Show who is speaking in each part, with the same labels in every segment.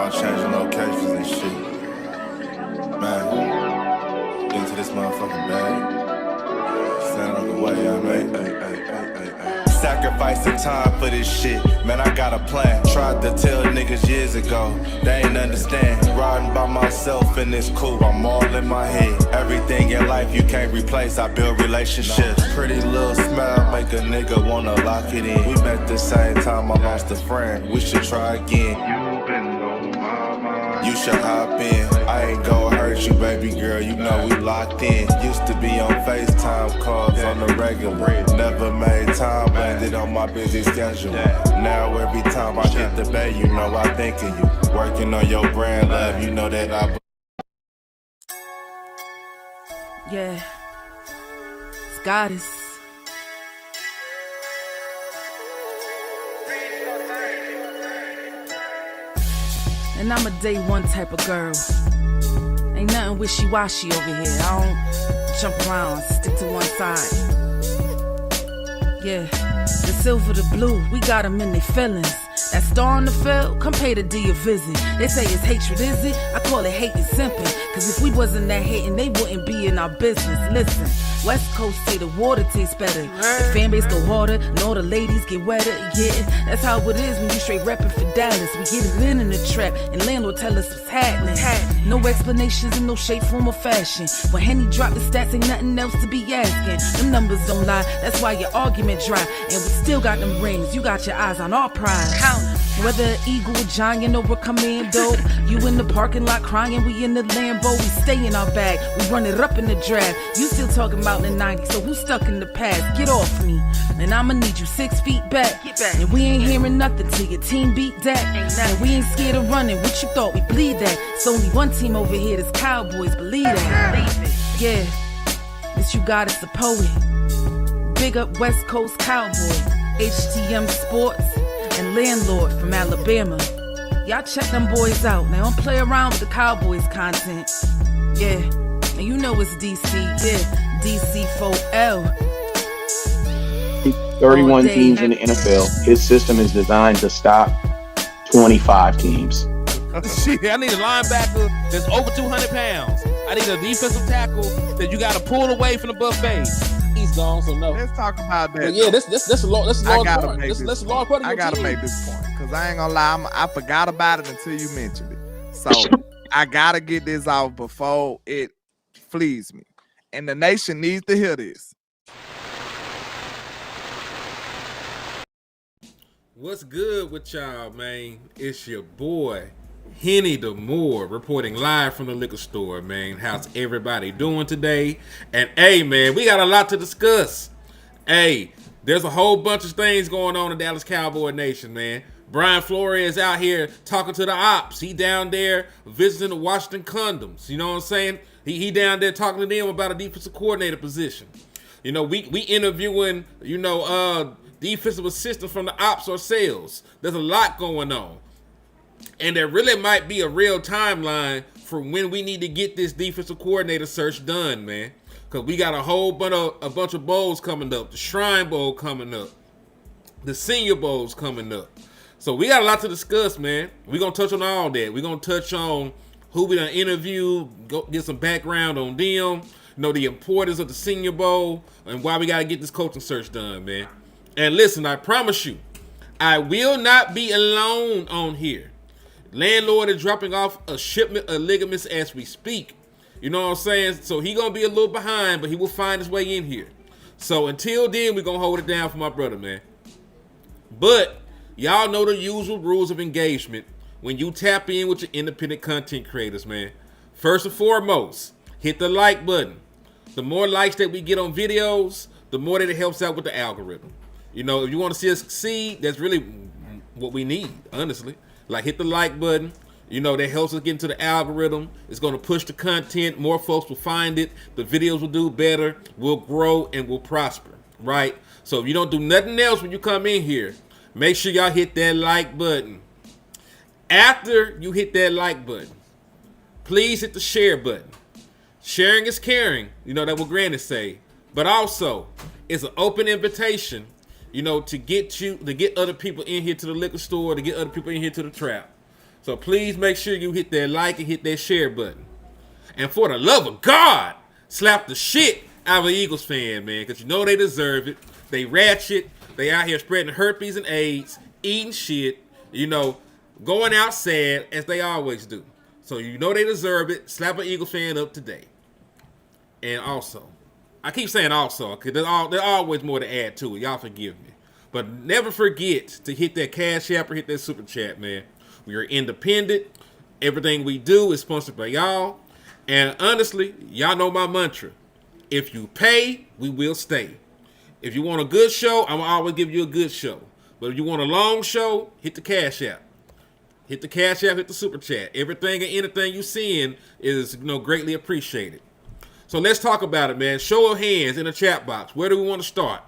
Speaker 1: about changing locations and shit. Man, into this motherfucking bag. Stand on the way I made. Sacrificing time for this shit. Man, I got a plan. Tried to tell niggas years ago. They ain't understand. Riding by myself and it's cool. I'm all in my head. Everything in life you can't replace. I build relationships. Pretty little smile make a nigga wanna lock it in. We met the same time I lost a friend. We should try again. You been on my mind. You should hop in. I ain't gon' hurt you, baby girl. You know we locked in. Used to be on FaceTime calls on the regular. Never made time, landed on my busy schedule. Now every time I get the bay, you know I think of you. Working on your brand, love, you know that I.
Speaker 2: Yeah, it's goddess. And I'm a day one type of girl. Ain't nothing wishy-washy over here. I don't jump around, stick to one side. Yeah, the silver, the blue, we got them in their feelings. That star on the field, come pay the D a visit. They say it's hatred, is it? I call it hate and simping. Cause if we wasn't that hating, they wouldn't be in our business. Listen, West Coast say the water tastes better. The fan base go harder, and all the ladies get wetter. Yeah, that's how it is when you straight reppin' for Dallas. We get it in the trap, and LandLord tell us what's happening. No explanations in no shape, form, or fashion. When Henny drop the stats, ain't nothing else to be asking. Them numbers don't lie, that's why your argument dry. And we still got them rings, you got your eyes on our prize. Whether eagle, giant, or a commando, you in the parking lot crying, we in the Lambo. We stay in our bag, we run it up in the draft. You still talking about the 90s, so who's stuck in the past? Get off me, and I'ma need you 6 feet back. And we ain't hearing nothing till your team beat that. And we ain't scared of running, what you thought we bleed that? It's only one team over here, that's Cowboys, believe that. Yeah, this you got is the poet. Big up West Coast Cowboy, HTM Sports, and LandLord from Alabama. Y'all check them boys out. Now don't play around with the Cowboys content. Yeah, and you know it's DC. Yeah, DC4L.
Speaker 3: 31 teams in the NFL. His system is designed to stop 25 teams.
Speaker 4: Shit, I need a linebacker that's over 200 pounds. I need a defensive tackle that you got to pull away from the buffet. He's gone, so no.
Speaker 5: Let's talk about that.
Speaker 4: But yeah, that's a large part. That's a large part of your
Speaker 5: I gotta
Speaker 4: team.
Speaker 5: make this point because I ain't gonna lie, I forgot about it until you mentioned it. So I gotta get this off before it flees me, and the nation needs to hear this.
Speaker 6: What's good with y'all, man? It's your boy Henny the Moore reporting live from the liquor store, man. How's everybody doing today? And hey, man, we got a lot to discuss. Hey, there's a whole bunch of things going on in Dallas Cowboy Nation, man. Brian Flores out here talking to the ops. He down there visiting the Washington Condoms. You know what I'm saying? He down there talking to them about a defensive coordinator position. You know, we interviewing, defensive assistants from the ops ourselves. There's a lot going on. And there really might be a real timeline for when we need to get this defensive coordinator search done, man. Because we got a bunch of bowls coming up. The Shrine Bowl coming up. The Senior Bowl's coming up. So we got a lot to discuss, man. We're going to touch on all that. We're going to touch on who we done interview, go get some background on them, the importance of the Senior Bowl, and why we got to get this coaching search done, man. And listen, I promise you, I will not be alone on here. LandLord is dropping off a shipment of ligaments as we speak. You know what I'm saying? So he going to be a little behind, but he will find his way in here. So until then, we're going to hold it down for my brother, man. But y'all know the usual rules of engagement when you tap in with your independent content creators, man. First and foremost, hit the like button. The more likes that we get on videos, the more that it helps out with the algorithm. If you want to see us succeed, that's really what we need, honestly. Like, hit the like button. That helps us get into the algorithm. It's going to push the content. More folks will find it. The videos will do better. We'll grow and we'll prosper, right? So if you don't do nothing else when you come in here, make sure y'all hit that like button. After you hit that like button, please hit the share button. Sharing is caring. That what Granny say. But also, it's an open invitation to get other people in here to the liquor store, to get other people in here to the trap. So please make sure you hit that like and hit that share button. And for the love of God, slap the shit out of an Eagles fan, man, because you know they deserve it. They ratchet. They out here spreading herpes and AIDS, eating shit, you know, going out sad as they always do. So you know they deserve it. Slap an Eagles fan up today. And also, I keep saying also, because there's always more to add to it. Y'all forgive me. But never forget to hit that Cash App or hit that Super Chat, man. We are independent. Everything we do is sponsored by y'all. And honestly, y'all know my mantra. If you pay, we will stay. If you want a good show, I'm going to always give you a good show. But if you want a long show, hit the Cash App. Hit the Cash App, hit the Super Chat. Everything and anything you're seeing is, greatly appreciated. So let's talk about it, man. Show of hands in the chat box. Where do we want to start?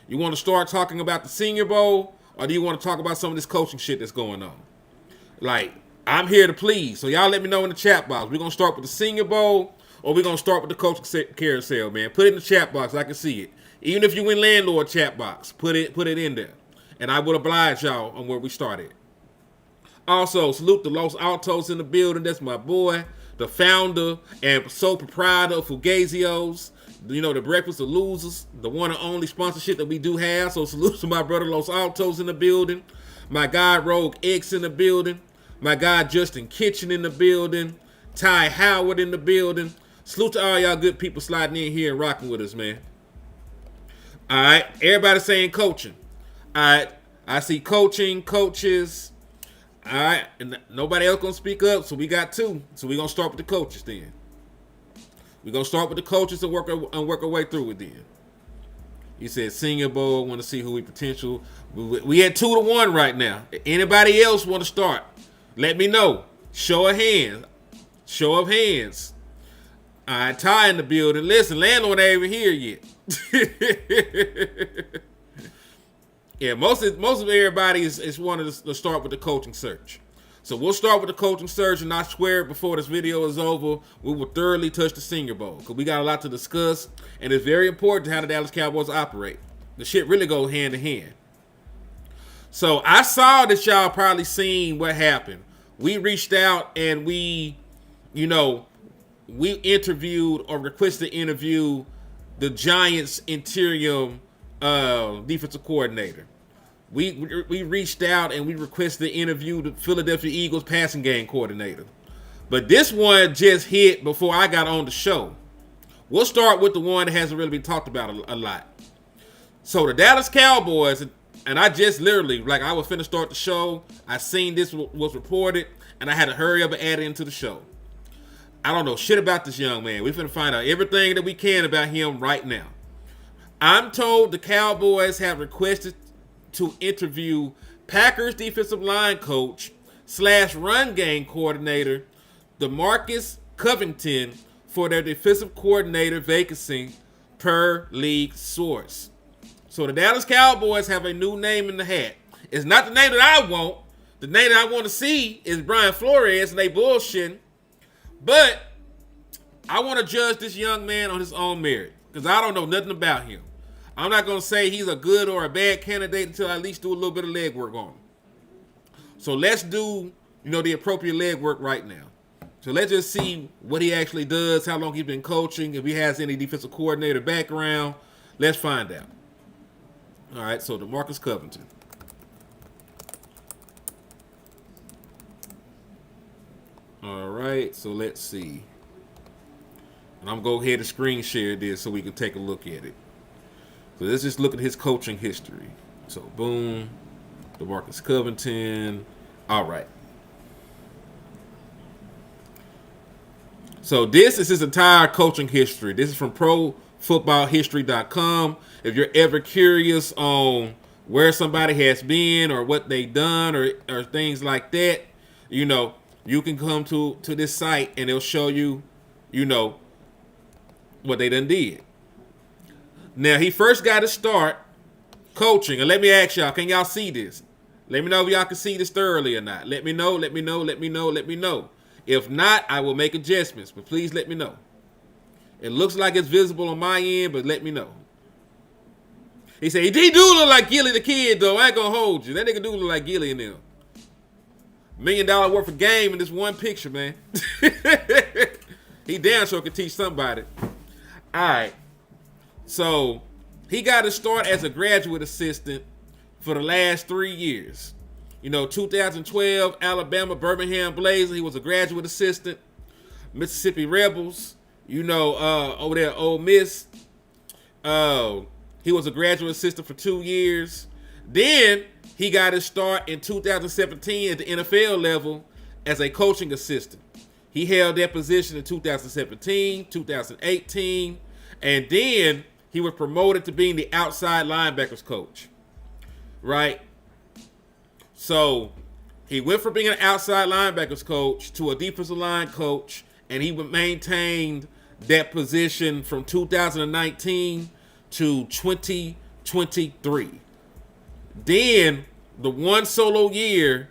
Speaker 6: You want to start talking about the Senior Bowl, or do you want to talk about some of this coaching shit that's going on? Like, I'm here to please. So y'all let me know in the chat box. We're going to start with the Senior Bowl, or we're going to start with the coaching carousel, man. Put it in the chat box so I can see it. Even if you in LandLord chat box, put it in there. And I would oblige y'all on where we started. Also, salute the Los Altos in the building. That's my boy, the founder and sole proprietor of Fugazios. The Breakfast of Losers, the one and only sponsorship that we do have. So salute to my brother Los Altos in the building. My guy Rogue X in the building. My guy Justin Kitchen in the building. Ty Howard in the building. Salute to all y'all good people sliding in here and rocking with us, man. All right, everybody saying coaching. All right, I see coaching, coaches. All right, and nobody else gonna speak up, so we got two. So we're gonna start with the coaches then. We're gonna start with the coaches and work our way through it then. You said Senior Bowl, want to see who we potential. We at 2-1 right now. Anybody else want to start? Let me know. Show of hands. Show of hands. All right, Ty in the building. Listen, LandLord ain't even here yet. Yeah, most of everybody is wanting to start with the coaching search. So we'll start with the coaching search, and I swear before this video is over, we will thoroughly touch the Senior Bowl because we got a lot to discuss, and it's very important how the Dallas Cowboys operate. The shit really goes hand in hand. So I saw that y'all probably seen what happened. We reached out and we interviewed or requested to interview the Giants' interim defensive coordinator. We reached out and we requested to interview the Philadelphia Eagles passing game coordinator. But this one just hit before I got on the show. We'll start with the one that hasn't really been talked about a lot. So the Dallas Cowboys, and I just literally, I was finna start the show, I seen this was reported, and I had to hurry up and add it into the show. I don't know shit about this young man. We're finna find out everything that we can about him right now. I'm told the Cowboys have requested to interview Packers defensive line coach / run game coordinator DeMarcus Covington for their defensive coordinator vacancy per league source. So the Dallas Cowboys have a new name in the hat. It's not the name that I want. The name that I want to see is Brian Flores, and they bullshitting. But I want to judge this young man on his own merit because I don't know nothing about him. I'm not going to say he's a good or a bad candidate until I at least do a little bit of legwork on him. So let's do, the appropriate legwork right now. So let's just see what he actually does, how long he's been coaching, if he has any defensive coordinator background. Let's find out. All right, so DeMarcus Covington. All right, so let's see. And I'm going to go ahead and screen share this so we can take a look at it. So let's just look at his coaching history. So boom, DeMarcus Covington. All right. So this is his entire coaching history. This is from ProFootballHistory.com. If you're ever curious on where somebody has been or what they've done or things like that, you can come to this site and it'll show you, what they done did. Now, he first got to start coaching. And let me ask y'all, can y'all see this? Let me know if y'all can see this thoroughly or not. Let me know. If not, I will make adjustments. But please let me know. It looks like it's visible on my end, but let me know. He said, he do look like Gilly the Kid, though. I ain't going to hold you. That nigga do look like Gilly in them. $1 million worth of game in this one picture, man. He damn sure could teach somebody. All right. So he got to start as a graduate assistant for the last 3 years. 2012, Alabama, Birmingham Blazers, he was a graduate assistant. Mississippi Rebels, over there, Ole Miss. He was a graduate assistant for 2 years. Then he got his start in 2017 at the NFL level as a coaching assistant. He held that position in 2017, 2018, and then he was promoted to being the outside linebackers coach. Right? So he went from being an outside linebackers coach to a defensive line coach, and he maintained that position from 2019 to 2023. Then the one solo year,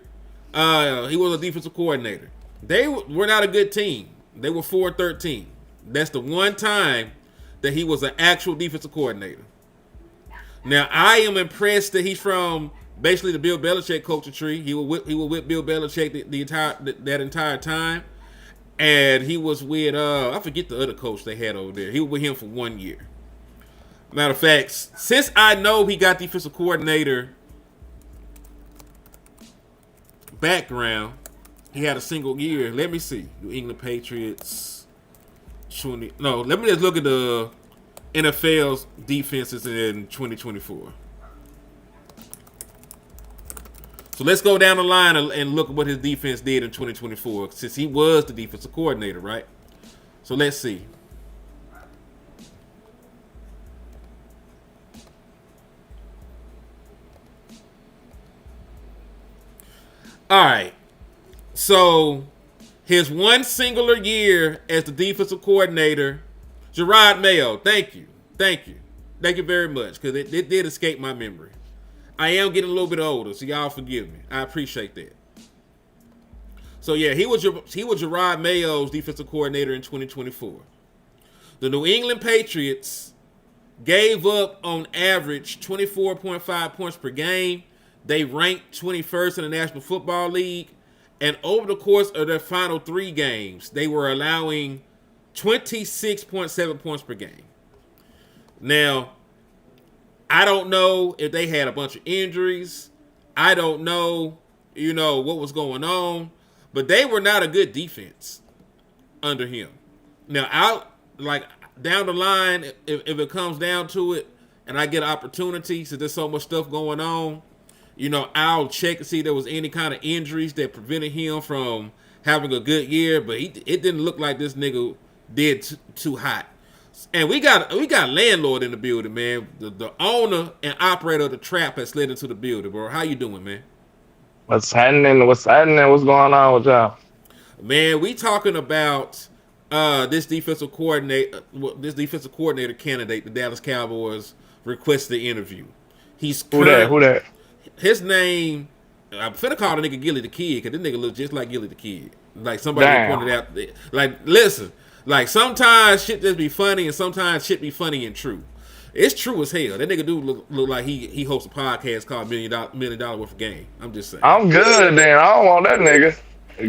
Speaker 6: he was a defensive coordinator. They were not a good team. They were 4-13. That's the one time that he was an actual defensive coordinator. Now, I am impressed that he's from basically the Bill Belichick coaching tree. He was with Bill Belichick that entire time. And he was with, I forget the other coach they had over there. He was with him for 1 year. Matter of fact, since I know he got defensive coordinator background, he had a single year. Let me see. New England Patriots. Let me just look at the NFL's defenses in 2024. So let's go down the line and look at what his defense did in 2024, since he was the defensive coordinator, right? So let's see. All right. So his one singular year as the defensive coordinator, Gerard Mayo, thank you very much, because it did escape my memory. I am getting a little bit older, so y'all forgive me. I appreciate that. So yeah, he was Gerard Mayo's defensive coordinator in 2024. The New England Patriots gave up on average 24.5 points per game. They ranked 21st in the National Football League. And over the course of their final 3 games, they were allowing 26.7 points per game. Now, I don't know if they had a bunch of injuries. I don't know, what was going on. But they were not a good defense under him. Now, down the line, if it comes down to it, and I get an opportunity, since there's so much stuff going on, I'll check to see if there was any kind of injuries that prevented him from having a good year. But it didn't look like this nigga did too hot. And we got LandLord in the building, man. The owner and operator of the Trap has slid into the building, bro. How you doing, man?
Speaker 7: What's happening? What's going on with y'all?
Speaker 6: Man, we talking about this defensive coordinator candidate the Dallas Cowboys requested the interview. Who
Speaker 7: that?
Speaker 6: His name, I'm finna call the nigga Gilly the Kid, because this nigga looks just like Gilly the Kid. Like somebody pointed out. Like, listen. Like, sometimes shit just be funny, and sometimes shit be funny and true. It's true as hell. That nigga do look like he hosts a podcast called $1 million worth of game. I'm just saying.
Speaker 7: I'm good, then. I don't want that nigga.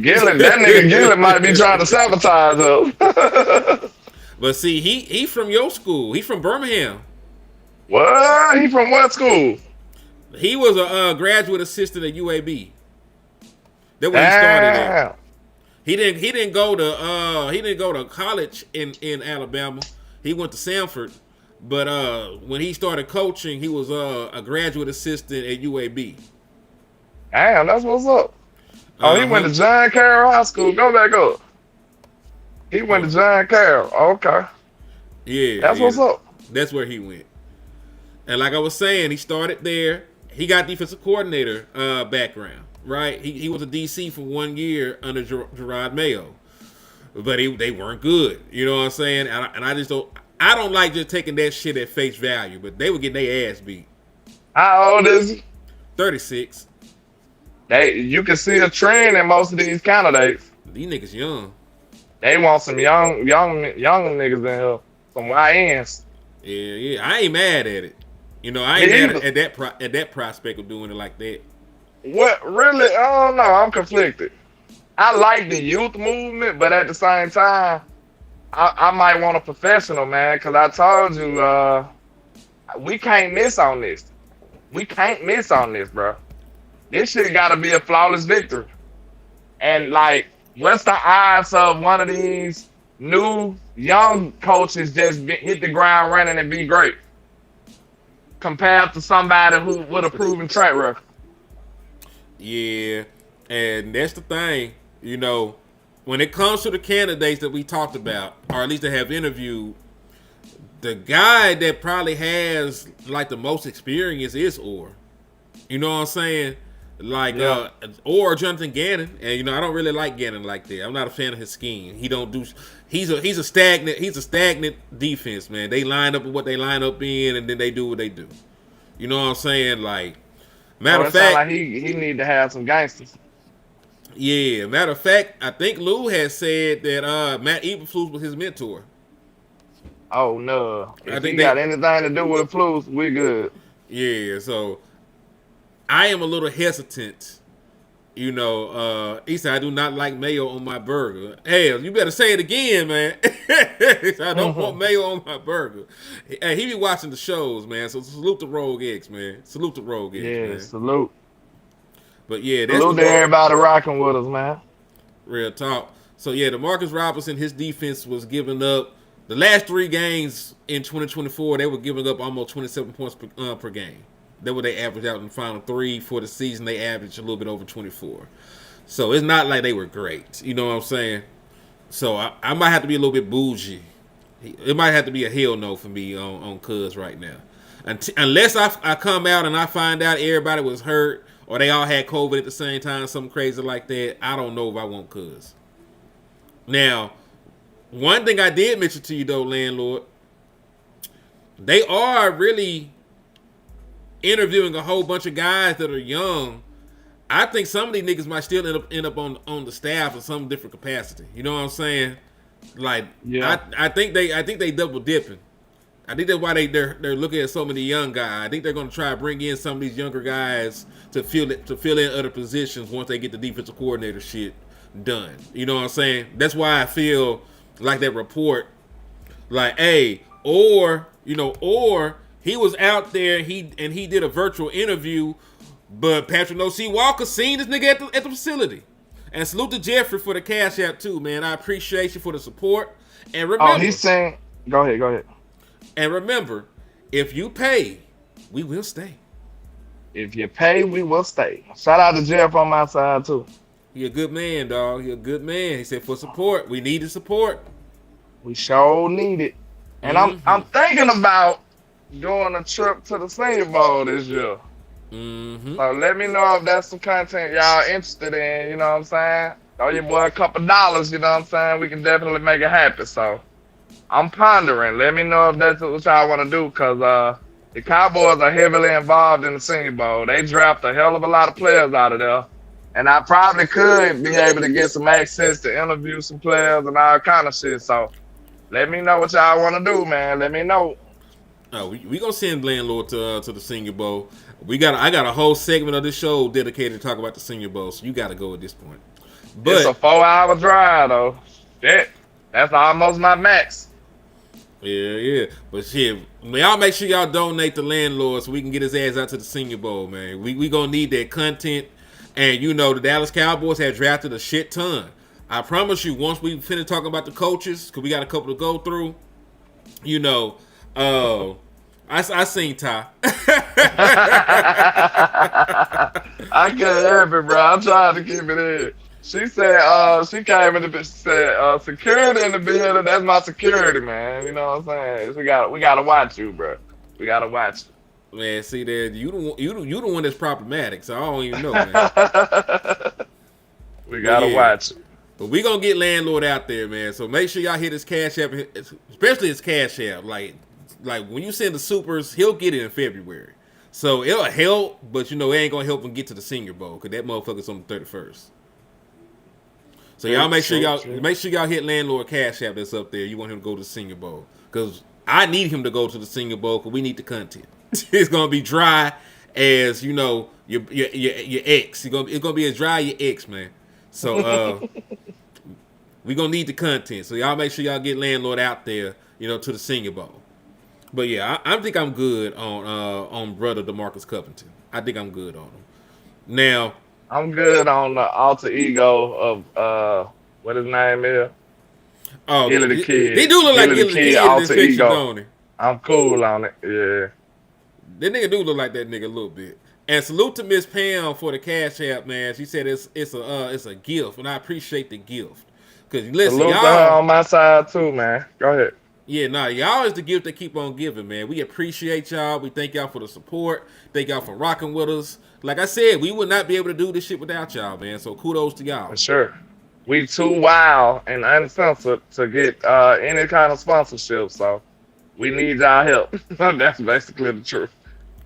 Speaker 7: Gilly might be trying to sabotage us.
Speaker 6: But see, he from your school. He from Birmingham.
Speaker 7: What? He from what school?
Speaker 6: He was a graduate assistant at UAB. That's where he started at. He didn't go to college in Alabama. He went to Samford, but when he started coaching, he was a graduate assistant at UAB.
Speaker 7: Damn, that's what's up. Oh, he went to John Carroll High School. Go back up. He went to John Carroll. Okay.
Speaker 6: Yeah,
Speaker 7: that's what's up.
Speaker 6: That's where he went. And like I was saying, he started there. He got defensive coordinator background. Right, he was a DC for 1 year under Gerard Mayo, but they weren't good. You know what I'm saying? And I just don't. I don't like just taking that shit at face value. But they were getting their ass beat.
Speaker 7: How old is he?
Speaker 6: 36.
Speaker 7: You can see a trend in most of these candidates.
Speaker 6: These niggas young.
Speaker 7: They want some young niggas in here, some YNs.
Speaker 6: Yeah. I ain't mad at it. I ain't mad at that prospect of doing it like that.
Speaker 7: What really? I don't know. I'm conflicted. I like the youth movement, but at the same time, I might want a professional, man, because I told you, we can't miss on this. We can't miss on this, bro. This shit got to be a flawless victory. And like, what's the odds of one of these new young coaches just hit the ground running and be great compared to somebody who with a proven track record?
Speaker 6: Yeah, and that's the thing. You know, when it comes to the candidates that we talked about, or at least that have interviewed, the guy that probably has like the most experience is Orr. You know what I'm saying? Like or Jonathan Gannon, and you know I don't really like Gannon like that. I'm not a fan of his scheme. He don't do. He's a stagnant defense, man. They line up with what they line up in, and then they do what they do. You know what I'm saying? Like matter of fact,
Speaker 7: like he need to have some gangsters.
Speaker 6: Yeah, matter of fact, I think Lou has said that Matt Eberflus was his mentor.
Speaker 7: Oh no! If
Speaker 6: I think
Speaker 7: he got anything to do with the Flus, we good.
Speaker 6: Yeah, so I am a little hesitant. You know, he said I do not like mayo on my burger. Hell, you better say it again, man. I don't want mayo on my burger. Hey, he be watching the shows, man. So salute the Rogue Eggs, man. Salute the Rogue Eggs, man.
Speaker 7: Yeah, salute.
Speaker 6: But yeah, that's
Speaker 7: salute to everybody rocking with us, man.
Speaker 6: Real talk. So yeah, DeMarcus Robinson, his defense was giving up the last 3 games in 2024. They were giving up almost 27 points per game. That what they averaged out in the final 3 for the season. They averaged a little bit over 24. So it's not like they were great. You know what I'm saying? So I might have to be a little bit bougie. It might have to be a hell no for me on Cuz right now. Unless I come out and I find out everybody was hurt or they all had COVID at the same time, something crazy like that, I don't know if I want Cuz. Now, one thing I did mention to you though, LandLord, they are really interviewing a whole bunch of guys that are young. I think some of these niggas might still end up on the staff in some different capacity. You know what I'm saying? Like, yeah. I think they double dipping. I think that's why they're looking at so many young guys. I think they're going to try to bring in some of these younger guys to fill in other positions once they get the defensive coordinator shit done. You know what I'm saying? That's why I feel like that report, like, hey, or he was out there, he did a virtual interview, but Patrick O.C. Walker seen this nigga at the facility. And salute to Jeffrey for the cash app too, man. I appreciate you for the support. And remember,
Speaker 7: he's saying, go ahead.
Speaker 6: And remember, if you pay, we will stay.
Speaker 7: If you pay, we will stay. Shout out to Jeff on my side too.
Speaker 6: He a good man, dog. He a good man. He said for support, we need the support.
Speaker 7: We sure need it. And I'm thinking about doing a trip to the Senior Bowl this year.
Speaker 6: Mm-hmm.
Speaker 7: So let me know if that's some content y'all interested in, you know what I'm saying? Throw your boy a couple dollars, you know what I'm saying? We can definitely make it happen. So I'm pondering. Let me know if that's what y'all want to do, because the Cowboys are heavily involved in the Senior Bowl. They draft a hell of a lot of players out of there. And I probably could be able to get some access to interview some players and all kind of shit. So let me know what y'all want to do, man. Let me know.
Speaker 6: Oh, we gonna send LandLord to the Senior Bowl. I got a whole segment of this show dedicated to talk about the Senior Bowl, so you got to go at this point. But
Speaker 7: it's a 4-hour drive though. Shit, that's almost my max.
Speaker 6: Yeah. But shit, y'all make sure y'all donate to LandLord so we can get his ass out to the Senior Bowl, man. We gonna need that content, and you know the Dallas Cowboys have drafted a shit ton. I promise you, once we finish talking about the coaches, because we got a couple to go through, you know. I seen Ty.
Speaker 7: I couldn't help it, bro. I'm trying to keep it in. She said, she came in the bitch, said, security in the building, that's my security, man. You know what I'm saying? We gotta watch you, bro. We gotta watch you.
Speaker 6: Man, see there, you the one that's problematic, so I don't even know, man.
Speaker 7: We gotta watch it.
Speaker 6: But we gonna get LandLord out there, man. So make sure y'all hit his cash app, especially his cash app. Like when you send the supers, he'll get it in February. So it'll help, but it ain't gonna help him get to the Senior Bowl because that motherfucker's on the 31st. So y'all make sure y'all hit LandLord cash app that's up there. You want him to go to the Senior Bowl because I need him to go to the Senior Bowl because we need the content. It's gonna be dry as your ex. It's gonna be as dry as your ex, man. So we gonna need the content. So y'all make sure y'all get LandLord out there, to the Senior Bowl. But yeah, I think I'm good on brother DeMarcus Covington. I think I'm good on him. Now
Speaker 7: I'm good on the alter ego of what his name is.
Speaker 6: Oh,
Speaker 7: Gilly the Kid.
Speaker 6: He do look like Gilly the Kid in
Speaker 7: alter
Speaker 6: this picture,
Speaker 7: ego.
Speaker 6: don't he?
Speaker 7: I'm cool on it. Yeah.
Speaker 6: That nigga do look like that nigga a little bit. And salute to Miss Pam for the Cash App, man. She said it's a gift, and I appreciate the gift. Cause listen,
Speaker 7: Salute to her
Speaker 6: y'all
Speaker 7: on my side too, man. Go ahead.
Speaker 6: Yeah, y'all is the gift that keep on giving, man. We appreciate y'all. We thank y'all for the support. Thank y'all for rocking with us. Like I said, we would not be able to do this shit without y'all, man. So kudos to y'all.
Speaker 7: For sure. We too wild and uncensored to get any kind of sponsorship, so we need y'all help. That's basically the truth.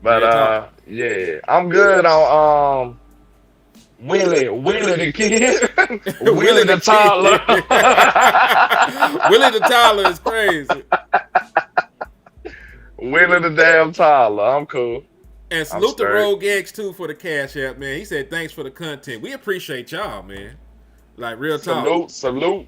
Speaker 7: But yeah, I'm good on Willie the Kid, Willie the toddler.
Speaker 6: Willie the toddler is crazy.
Speaker 7: Willie the damn toddler. I'm cool.
Speaker 6: And salute to Rogue X too for the Cash App, man. He said thanks for the content. We appreciate y'all, man. Like real talk.
Speaker 7: Salute.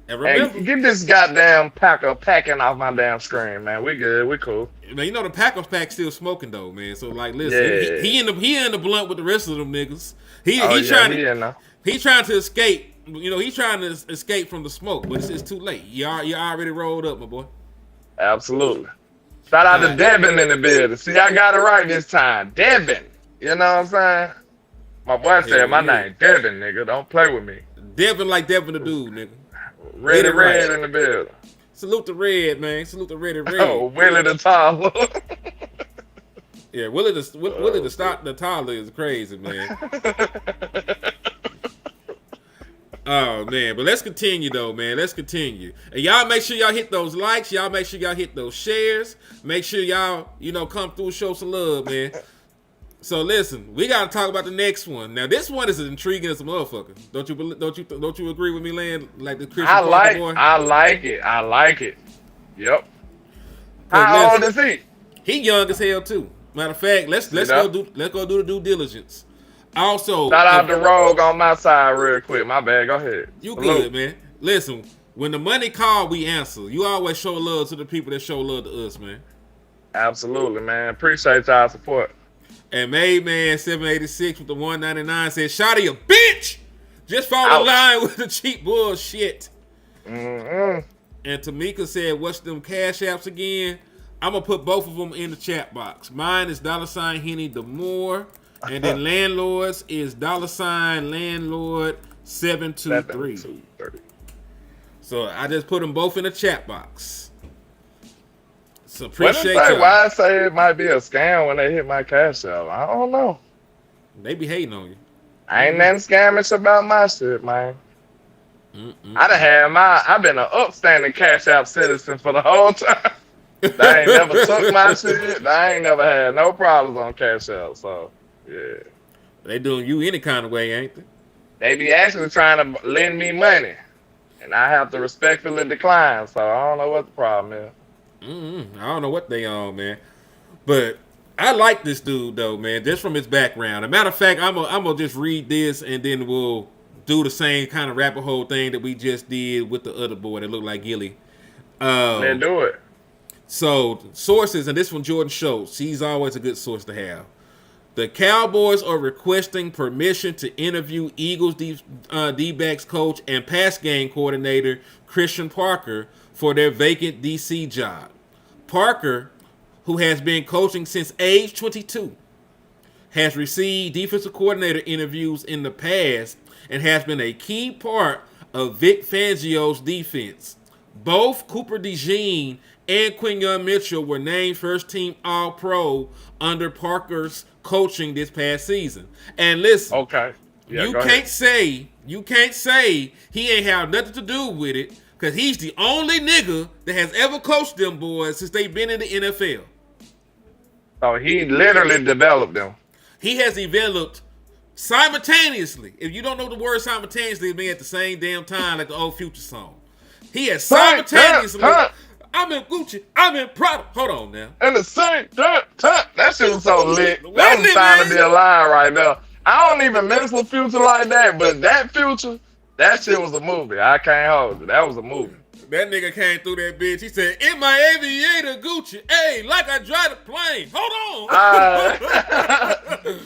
Speaker 6: And remember,
Speaker 7: hey, get this goddamn packer packing off my damn screen, man. We good. We cool.
Speaker 6: Man, the Packers pack still smoking though, man. So like, listen, he in the blunt with the rest of them niggas. He's trying to escape. He's trying to escape from the smoke, but it's too late. You already rolled up, my boy.
Speaker 7: Absolutely. Shout out to Devin in the building. See, I got it right this time. Devin. You know what I'm saying? My boy said my name, Devin, nigga. Don't play with me.
Speaker 6: Devin like Devin the dude, nigga.
Speaker 7: Red in the building.
Speaker 6: Salute the Red, man. Salute the Red.
Speaker 7: Oh, Willie the toddler.
Speaker 6: Yeah, Willie the toddler is crazy, man. Oh man, but let's continue though, man. Let's continue. And y'all make sure y'all hit those likes. Y'all make sure y'all hit those shares. Make sure y'all, come through, show some love, man. So listen, we gotta talk about the next one. Now this one is as intriguing as a motherfucker. Don't you agree with me, Land? Like the Christian Parker boy.
Speaker 7: I like it. Yep. How old is he?
Speaker 6: He young as hell too. Matter of fact, let's go do the due diligence. Also,
Speaker 7: shout out to Rogue on my side real quick. My bad. Go ahead.
Speaker 6: You good, man. Listen, when the money call, we answer. You always show love to the people that show love to us, man.
Speaker 7: Absolutely, man. Appreciate y'all support.
Speaker 6: And Made Man 786 with the 199 said, "Shotty a bitch. Just fall in line with the cheap bullshit."
Speaker 7: Mm-hmm.
Speaker 6: And Tamika said, "What's them Cash Apps again?" I'm gonna put both of them in the chat box. Mine is $ Henny the More, and then LandLord's is $ LandLord 723. So I just put them both in the chat box. So appreciate you.
Speaker 7: Why I say it might be a scam when they hit my Cash App? I don't know.
Speaker 6: They be hating on you.
Speaker 7: I ain't nothing scamish about my shit, man. I've been an upstanding Cash App citizen for the whole time. They ain't never took my shit. I ain't never had no problems on Cash App. So yeah.
Speaker 6: They doing you any kind of way, ain't they?
Speaker 7: They be actually trying to lend me money, and I have to respectfully decline. So I don't know what the problem is.
Speaker 6: I don't know what they on, man. But I like this dude, though, man, just from his background. As a matter of fact, I'm gonna just read this, and then we'll do the same kind of rabbit hole thing that we just did with the other boy that looked like Gilly.
Speaker 7: Let's do it.
Speaker 6: So, sources, and this one Jordan Schultz. He's always a good source to have. The Cowboys are requesting permission to interview Eagles D-backs coach and pass game coordinator Christian Parker for their vacant DC job. Parker, who has been coaching since age 22, has received defensive coordinator interviews in the past and has been a key part of Vic Fangio's defense. Both Cooper DeJean and Quinyon Mitchell were named first-team All-Pro under Parker's coaching this past season. And listen,
Speaker 7: okay, yeah,
Speaker 6: you can't say he ain't have nothing to do with it, because he's the only nigga that has ever coached them boys since they've been in the NFL.
Speaker 7: So he literally developed them.
Speaker 6: He has developed simultaneously. If you don't know the word simultaneously, it means at the same damn time, like the old Future song. He has simultaneously. I'm in Gucci. I'm in Prada. Hold on now.
Speaker 7: And the same time. That's That shit was so lit. That
Speaker 6: Wasn't
Speaker 7: was
Speaker 6: it,
Speaker 7: trying to
Speaker 6: man?
Speaker 7: be a line right there. I don't even mess with Future like that, but that Future, that shit was a movie. I can't hold it. That was a movie.
Speaker 6: That nigga came through that bitch. He said, "In my aviator Gucci, hey, like I drive a plane. Hold on."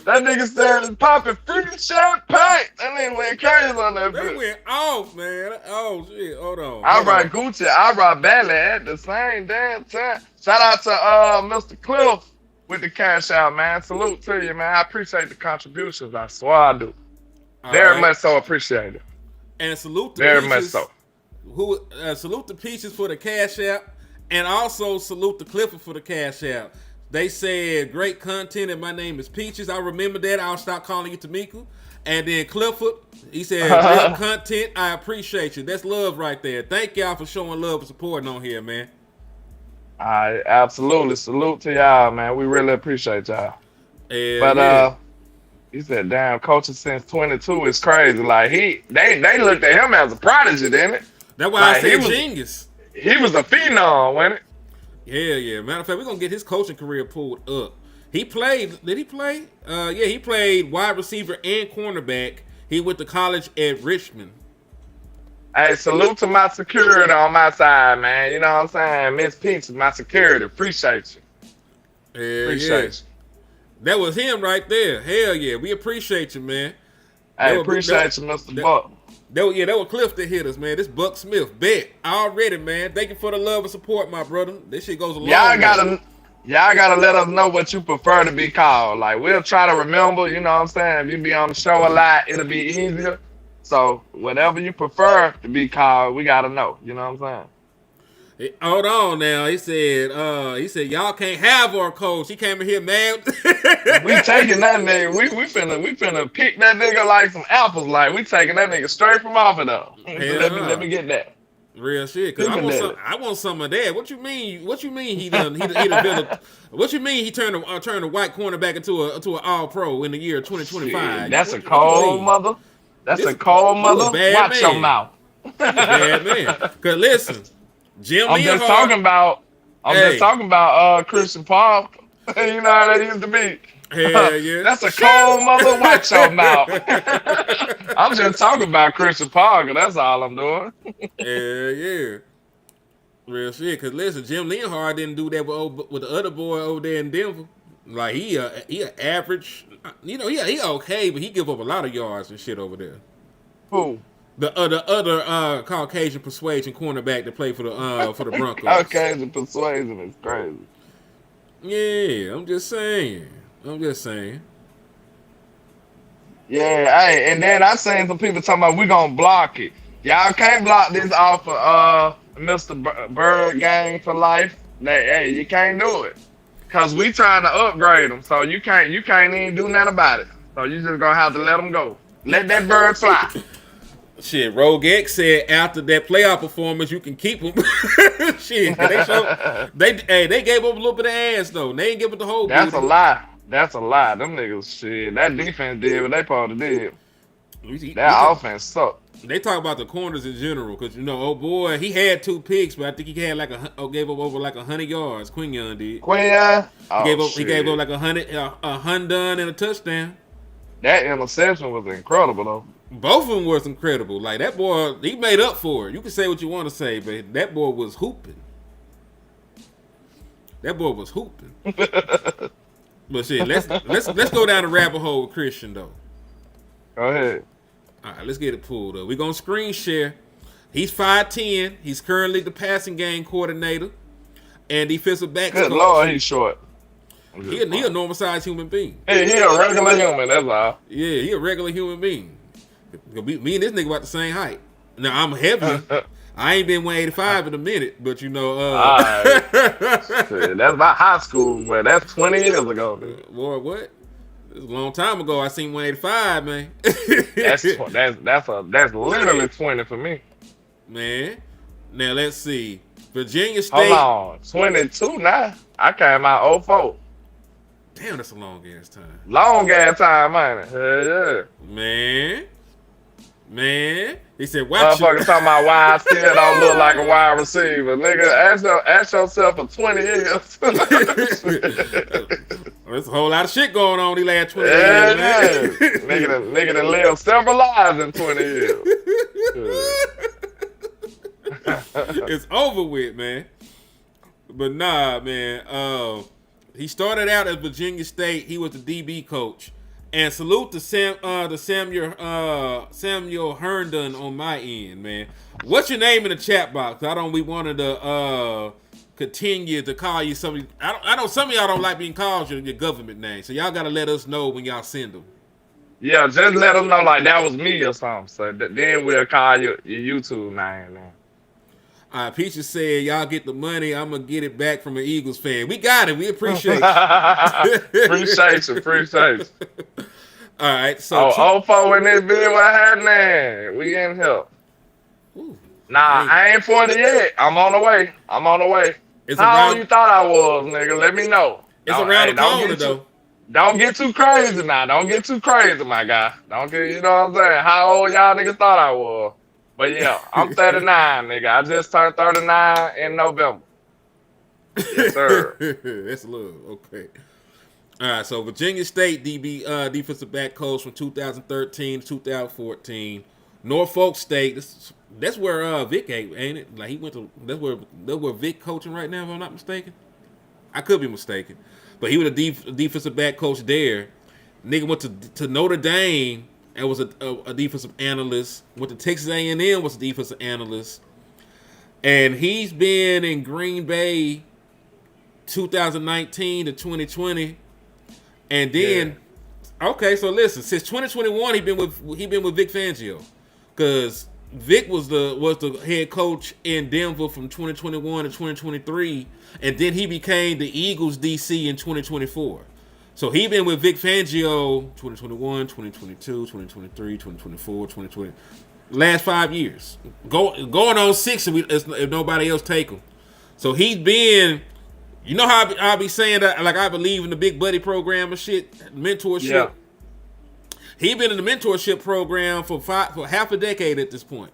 Speaker 7: That nigga said popping free champagne. That nigga went crazy on that
Speaker 6: They
Speaker 7: bitch.
Speaker 6: went off, man. Oh shit. Hold on.
Speaker 7: I
Speaker 6: Hold
Speaker 7: rock
Speaker 6: on.
Speaker 7: Gucci, I rock Bentley at the same damn time. Shout out to Mr. Cliff with the cash out, man. Salute to you, man. I appreciate the contributions. I swear I do.
Speaker 6: All
Speaker 7: Very
Speaker 6: right.
Speaker 7: much so appreciated.
Speaker 6: And salute to
Speaker 7: Very
Speaker 6: Peaches.
Speaker 7: much so.
Speaker 6: Salute the Peaches for the cash app, and also salute the Clifford for the cash app. They said great content, and my name is Peaches. I remember that. I'll stop calling you Tamika. And then Clifford, he said great content. I appreciate you. That's love right there. Thank y'all for showing love and supporting on here, man.
Speaker 7: I absolutely salute to y'all, man. We really appreciate y'all.
Speaker 6: Yeah,
Speaker 7: But he said, damn, coaching since 22 is crazy. Like they looked at him as a prodigy, didn't it?
Speaker 6: that's why
Speaker 7: like,
Speaker 6: I said
Speaker 7: he was-
Speaker 6: genius.
Speaker 7: He was a phenom, wasn't it?
Speaker 6: Yeah. Matter of fact, we're gonna get his coaching career pulled up. He played. Did he play? Yeah, he played wide receiver and cornerback. He went to college at Richmond.
Speaker 7: Hey, salute to my security on my side, man. You know what I'm saying? Miss Peach is my security. Appreciate you.
Speaker 6: Yeah,
Speaker 7: Appreciate
Speaker 6: That was him right there. Hell yeah, we appreciate you, man.
Speaker 7: you. Hey,
Speaker 6: That was-
Speaker 7: appreciate you, Mr. Buck.
Speaker 6: That was Cliff that hit us, man. This Buck Smith bet already, man. Thank you for the love and support, my brother. This shit goes a long
Speaker 7: Y'all
Speaker 6: way.
Speaker 7: gotta let us know what you prefer to be called. Like, we'll try to remember, you know what I'm saying? If you be on the show a lot, it'll be easier. So whatever you prefer to be called, we gotta know. You know what I'm saying?
Speaker 6: Hold on now. He said y'all can't have our coach. He came in here mad.
Speaker 7: We taking that nigga. We finna pick that nigga like some apples. Like, we taking that nigga straight from off of though. Let me get that.
Speaker 6: Real shit. Cause I want some of that. What you mean? He done built a, what you mean he turned a white cornerback into an all pro in the year 2025?
Speaker 7: Shit, that's a cold mother. That's a cold mother. Watch your mouth.
Speaker 6: Bad man. Cause listen, Jim
Speaker 7: I'm just talking about Christian Paul. You know how that used to be.
Speaker 6: Hell yeah.
Speaker 7: That's a cold mother. Watch your mouth. I'm just talking about Christian Paul, that's all I'm doing.
Speaker 6: Yeah. Real shit. Cause listen, Jim Leonhard didn't do that with the other boy over there in Denver. Like he an average. You know, he okay, but he give up a lot of yards and shit over there.
Speaker 7: Who?
Speaker 6: The other Caucasian persuasion cornerback that played for the Broncos.
Speaker 7: Caucasian persuasion is crazy.
Speaker 6: Yeah, I'm just saying.
Speaker 7: Yeah, hey, and then I seen some people talking about we gonna block it. Y'all can't block this off of Mr. Bird Gang for life. Hey, you can't do it. Cause we trying to upgrade them, so you can't even do nothing about it. So you just gonna have to let them go. Let that bird fly.
Speaker 6: Shit, Rogue X said after that playoff performance, you can keep them. Shit, they gave up a little bit of ass though. They ain't give up the whole.
Speaker 7: That's
Speaker 6: booty.
Speaker 7: a lie. That's a lie. Them niggas, shit. That defense did what they supposed to did. That offense sucked.
Speaker 6: They talk about the corners in general, because you know, oh boy, he had 2 picks, but I think he had gave up over like 100 yards. Quinyon did.
Speaker 7: Quinyon?
Speaker 6: He gave up like 100, a done and a touchdown.
Speaker 7: That interception was incredible though.
Speaker 6: Both of them was incredible. Like that boy, he made up for it. You can say what you want to say, but that boy was hooping. But shit, let's go down the rabbit hole with Christian though.
Speaker 7: Go ahead.
Speaker 6: All right, let's get it pulled up. We're gonna screen share. He's 5'10". He's currently the passing game coordinator and defensive backs
Speaker 7: Good
Speaker 6: coach.
Speaker 7: Lord, he's short.
Speaker 6: He a normal sized human being.
Speaker 7: Hey, he a regular human, that's all.
Speaker 6: Yeah, he a regular human being. Me and this nigga about the same height. Now I'm heavy. I ain't been 185 in a minute, but you know,
Speaker 7: Right. Shit, that's my high school, man. That's 20 years ago, dude.
Speaker 6: Boy, what? It was a long time ago. I seen 185, man.
Speaker 7: That's literally 20 for me.
Speaker 6: Man, now let's see. Virginia State.
Speaker 7: Hold on, 22 now. I came out 04.
Speaker 6: Damn, that's a long ass time.
Speaker 7: Long ass time, man. Hell yeah.
Speaker 6: Man. He said, watch
Speaker 7: Motherfucker talking about why I still don't look like a wide receiver. Nigga, ask yourself for 20 years.
Speaker 6: whole lot of shit going on these last 20
Speaker 7: Yeah,
Speaker 6: years, man.
Speaker 7: nigga that lived several lives in 20 years.
Speaker 6: It's over with, man. But nah, man. He started out at Virginia State. He was the DB coach. And salute to Samuel Herndon on my end, man. What's your name in the chat box? We wanted to continue to call you something. I know some of y'all don't like being called your government name, so y'all gotta let us know when y'all send them.
Speaker 7: Yeah, just let them know like that was me or something. So then we'll call your YouTube name, man.
Speaker 6: Peaches said, y'all get the money. I'm going to get it back from an Eagles fan. We got it. We appreciate you.
Speaker 7: Appreciate you.
Speaker 6: All right. So,
Speaker 7: in this video, what happening? We in here. I ain't 40 yet. I'm on the way. How old you thought I was, nigga? Let me know.
Speaker 6: It's around the corner, though.
Speaker 7: Don't get too crazy now. Don't get too crazy, my guy. Don't get, you know what I'm saying? How old y'all niggas thought I was? But yeah, I'm 39, nigga. I just turned 39 in November. Yes, sir.
Speaker 6: That's a little okay. All right, so Virginia State defensive back coach from 2013 to 2014. Norfolk State. That's where Vic ain't it? Like he went to. That's where Vic coaching right now, if I'm not mistaken. I could be mistaken, but he was a defensive back coach there. Nigga went to Notre Dame. And was a defensive analyst. Went to Texas A&M, was a defensive analyst. And he's been in Green Bay 2019 to 2020. And then, okay, so listen, since 2021, he been with Vic Fangio. Because Vic was the head coach in Denver from 2021 to 2023. And then he became the Eagles DC in 2024. So he been with Vic Fangio 2021, 2022, 2023, 2024, 2020. Last 5 years. Going on 6 if nobody else take him. So he's been, you know how I be saying that, like I believe in the Big Buddy program and shit, mentorship. Yeah. He been in the mentorship program for half a decade at this point.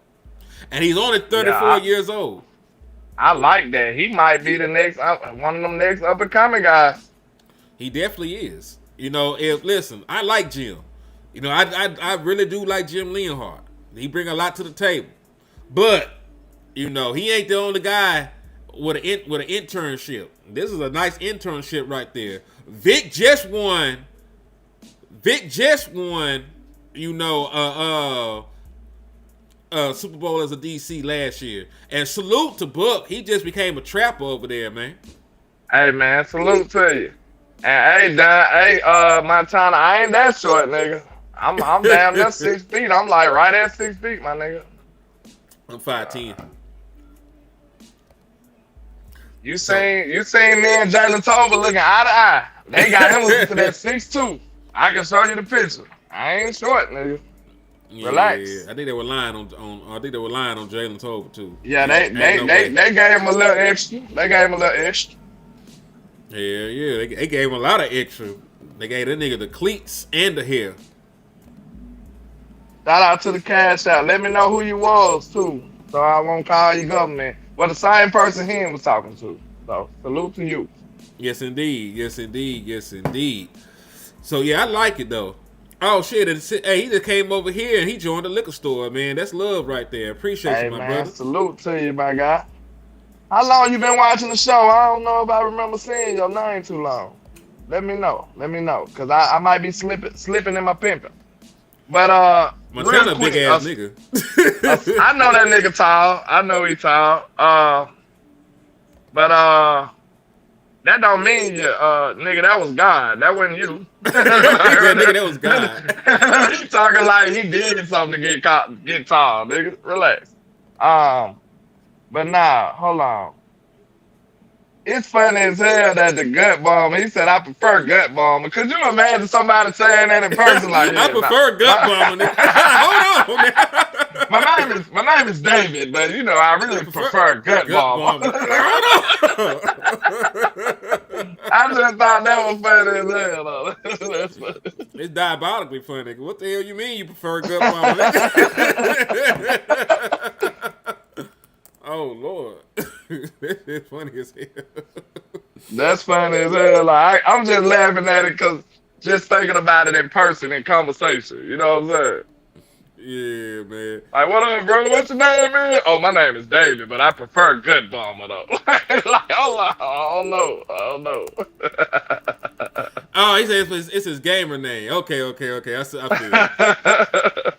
Speaker 6: And he's only 34 years old.
Speaker 7: I like that. He might be the next, one of them next up-and-coming guys.
Speaker 6: He definitely is. You know, listen, I like Jim. You know, I really do like Jim Leonhardt. He bring a lot to the table. But, you know, he ain't the only guy with an internship. This is a nice internship right there. Vic just won, you know, Super Bowl as a DC last year. And salute to Buck. He just became a trapper over there, man.
Speaker 7: Hey, man, salute to you. And Montana, I ain't that short, nigga. I'm damn near 6 feet. I'm like right at 6 feet, my nigga.
Speaker 6: I'm 5'10".
Speaker 7: You seen me and Jalen Tolbert looking eye to eye. They got him looking for that 6'2". I can show you the picture. I ain't short, nigga.
Speaker 6: Yeah,
Speaker 7: relax.
Speaker 6: Yeah. I think they were lying on Jalen Tolbert too.
Speaker 7: Yeah, they gave him a little extra.
Speaker 6: Yeah. They gave him a lot of extra. They gave that nigga the cleats and the hair.
Speaker 7: Shout out to the cash out. Let me know who you was too, so I won't call you government. Well, the same person he was talking to. So salute to you.
Speaker 6: Yes, indeed. So yeah, I like it though. Oh shit! Hey, he just came over here and he joined the liquor store, man. That's love right there. Appreciate you, my brother.
Speaker 7: Salute to you, my guy. How long you been watching the show? I don't know if I remember seeing your name too long. Let me know, cause I might be slipping in my pimping. But
Speaker 6: Montana big ass nigga.
Speaker 7: I know that nigga tall. I know he tall. But that don't mean you, nigga. That was God. That wasn't you.
Speaker 6: nigga, that was God.
Speaker 7: He talking like he did something to get tall, nigga. Relax. But nah, hold on. It's funny as hell that the gut bomber, he said, I prefer gut bomber. Could you imagine somebody saying that in person like that?
Speaker 6: I prefer gut bomber. Hold on.
Speaker 7: My name is David, but you know, I really prefer gut bomber. I just thought that was funny as hell.
Speaker 6: It's diabolically funny. What the hell you mean you prefer gut bomber? Oh Lord, it's funny as hell.
Speaker 7: That's funny as hell. Like, I'm just laughing at it because just thinking about it in person in conversation. You know what I'm saying?
Speaker 6: Yeah, man.
Speaker 7: Like, what up, bro? What's your name, man? Oh, my name is David, but I prefer Good Bomber though. Like, hold on, I don't know.
Speaker 6: Oh, he said it's his gamer name. Okay. I feel it.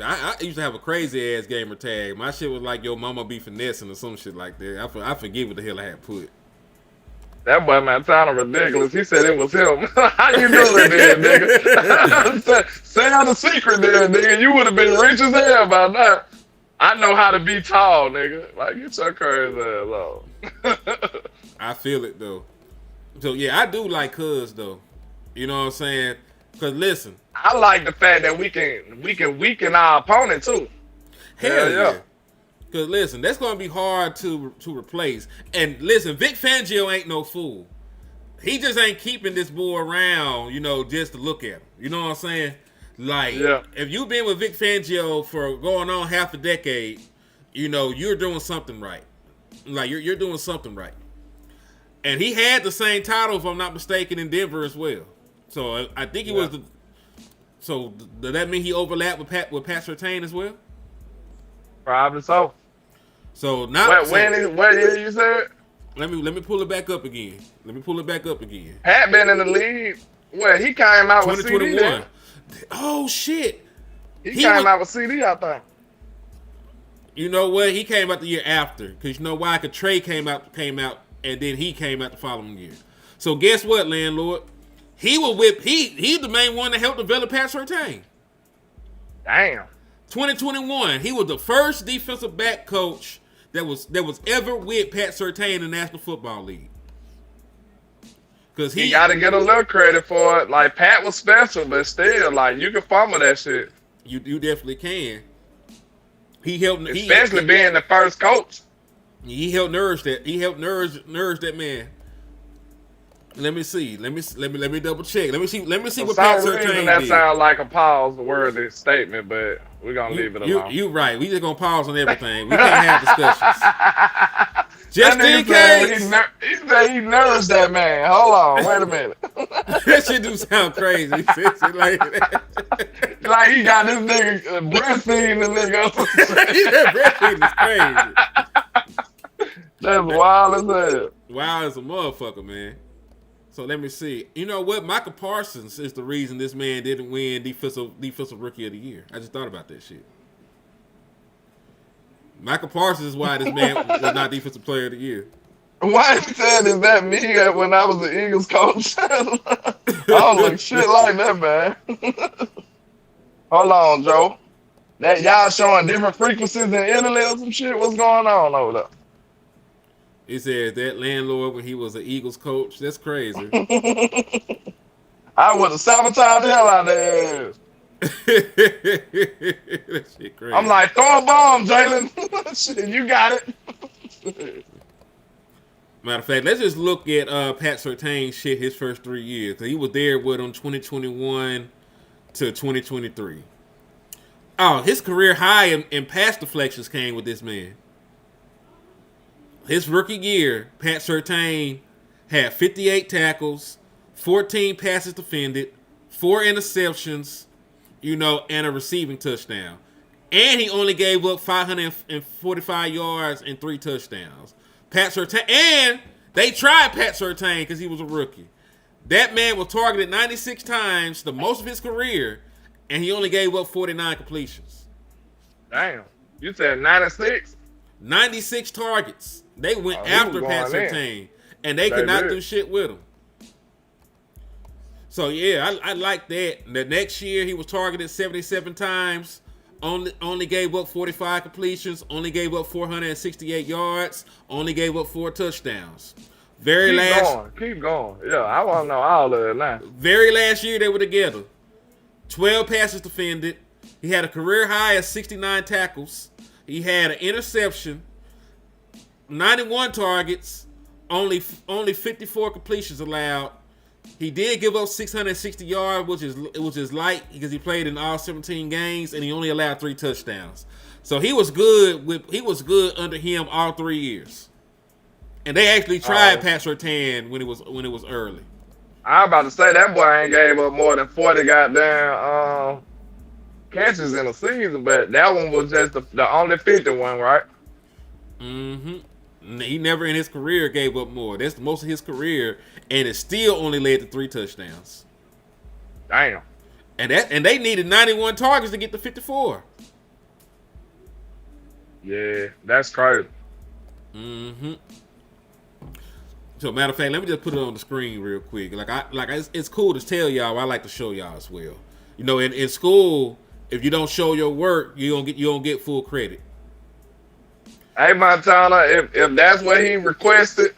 Speaker 6: I used to have a crazy ass gamer tag. My shit was like, "Yo, mama be finessing" or some shit like that. I forget what the hell I had put.
Speaker 7: That boy man sounded ridiculous. He said it was him. How you doing there, nigga? Say out the secret there, nigga. You would have been rich as hell by now. I know how to be tall, nigga. Like, get your crazy ass on.
Speaker 6: I feel it though. So yeah, I do like Cuz though. You know what I'm saying? Cause listen,
Speaker 7: I like the fact that we can weaken our opponent too.
Speaker 6: hell yeah. Cause listen, that's gonna be hard to replace. And listen, Vic Fangio ain't no fool. He just ain't keeping this boy around, you know, just to look at him. You know what I'm saying? Like, if you've been with Vic Fangio for going on half a decade, you know, you're doing something right. Like, you're doing something right. And he had the same title, if I'm not mistaken, in Denver as well. So I think he was the. So does that mean he overlapped with Pat Surtain as well?
Speaker 7: Probably so.
Speaker 6: So not.
Speaker 7: What year you said?
Speaker 6: Let me pull it back up again.
Speaker 7: Pat been in the league. Well, he came out with CD.
Speaker 6: 2021. Oh shit.
Speaker 7: He came out with CD, I think.
Speaker 6: You know what? He came out the year after, because you know why? Because Trey came out, and then he came out the following year. So guess what, landlord? He was with he's the main one that helped develop Pat Surtain.
Speaker 7: Damn.
Speaker 6: 2021, he was the first defensive back coach that was ever with Pat Surtain in the National Football League. Cause he
Speaker 7: got to get a little credit for it. Like, Pat was special, but still, like, you can fumble that shit.
Speaker 6: You definitely can. He helped,
Speaker 7: especially being the first coach.
Speaker 6: He helped nourish that. He helped nourish that man. Let me see. Let me double check. Let me see what Pat Surtain did.
Speaker 7: That sounds like a pause-worthy statement, but we're gonna leave it alone.
Speaker 6: You right. We just gonna pause on everything. We can't have discussions. Just in case.
Speaker 7: He said he nourished that man. Hold on, wait a minute.
Speaker 6: That shit do sound crazy.
Speaker 7: Like he got this nigga breastfeeding the nigga.
Speaker 6: He said breastfeeding is crazy.
Speaker 7: That's wild as hell.
Speaker 6: Wild as a motherfucker, man. So let me see. You know what? Micah Parsons is the reason this man didn't win defensive rookie of the year. I just thought about that shit. Micah Parsons is why this man was not defensive player of the year.
Speaker 7: Why you said is that me when I was the Eagles coach? I don't look shit like that, man. Hold on, Joe. That y'all showing different frequencies in Italy or some shit? What's going on over there?
Speaker 6: He said that landlord when he was an Eagles coach. That's crazy.
Speaker 7: I would have sabotaged the hell out of there.
Speaker 6: That shit crazy.
Speaker 7: I'm like, throw a bomb, Jalen. Shit, you got it.
Speaker 6: Matter of fact, let's just look at Pat Surtain's shit his first 3 years. He was there with him 2021 to 2023. Oh, his career high in pass deflections came with this man. His rookie year, Pat Surtain had 58 tackles, 14 passes defended, 4 interceptions, and a receiving touchdown. And he only gave up 545 yards and 3 touchdowns. Pat Surtain, and they tried Pat Surtain because he was a rookie. That man was targeted 96 times, the most of his career, and he only gave up 49 completions.
Speaker 7: Damn. You said 96?
Speaker 6: 96 targets. They went after Pat Surtain, and they could not do shit with him. So, yeah, I like that. The next year, he was targeted 77 times, only gave up 45 completions, only gave up 468 yards, only gave up 4 touchdowns.
Speaker 7: Keep going. Yeah, I want to know all of it now.
Speaker 6: Very last year, they were together. 12 passes defended. He had a career high of 69 tackles. He had an interception, 91 targets, only 54 completions allowed. He did give up 660 yards, which is light because he played in all 17 games and he only allowed 3 touchdowns. So he was good under him all 3 years.
Speaker 4: And they actually tried Pat Surtain when it was early.
Speaker 7: I was about to say that boy ain't gave up more than 40 goddamn catches in a season, but that one was just the only 50 one, right?
Speaker 4: Mm-hmm. He never in his career gave up more. That's the most of his career, and it still only led to 3 touchdowns.
Speaker 7: Damn.
Speaker 4: And they needed 91 targets to get to 54.
Speaker 7: Yeah, that's crazy.
Speaker 4: Mm-hmm. So, matter of fact, let me just put it on the screen real quick. It's cool to tell y'all. I like to show y'all as well. You know, in school, if you don't show your work, you don't get full credit.
Speaker 7: Hey, Montana, if that's what he requested,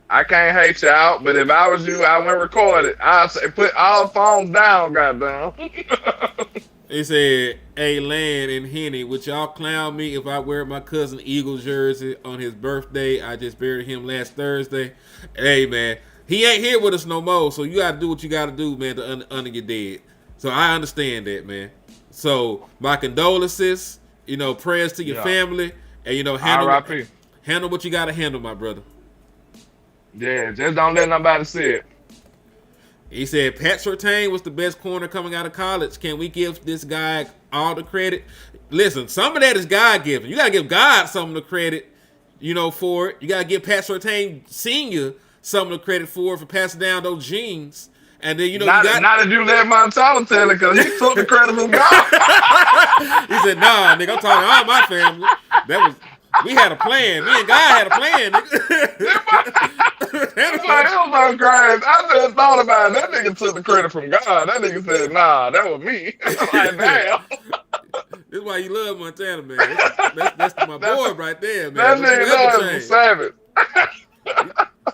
Speaker 7: I can't hate you out. But if I was you, I wouldn't record it. I'd say put all phones down, goddamn.
Speaker 4: He said, "Hey, Land and Henny, would y'all clown me if I wear my cousin Eagles jersey on his birthday? I just buried him last Thursday." Hey, man, he ain't here with us no more, so you got to do what you got to do, man, to honor your dead. So I understand that, man. So my condolences, you know, prayers to your family, and, you know, handle what you got to handle, my brother.
Speaker 7: Yeah, just don't let nobody see it.
Speaker 4: He said, Pat Surtain was the best corner coming out of college. Can we give this guy all the credit? Listen, some of that is God-given. You got to give God some of the credit, you know, for it. You got to give Pat Surtain Sr. some of the credit for passing down those genes. And then, you know,
Speaker 7: not if you let Montana tell it, because he took the credit from God.
Speaker 4: He said, nah, nigga, I'm talking to all my family. We had a plan. Me and God had a plan, nigga.
Speaker 7: It was so crazy. I just thought about it. That nigga took the credit from God. That nigga said, nah, that was me. I'm like, damn.
Speaker 4: This is why you love Montana, man. That's my boy right there,
Speaker 7: man. That nigga is savage.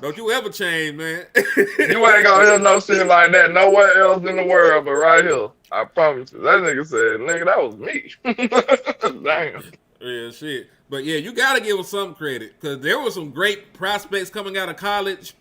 Speaker 4: Don't you ever change, man.
Speaker 7: You ain't gonna hear no shit like that nowhere else in the world but right here. I promise you. That nigga said, nigga, that was me. Damn.
Speaker 4: Yeah, shit. But yeah, you gotta give him some credit, because there were some great prospects coming out of college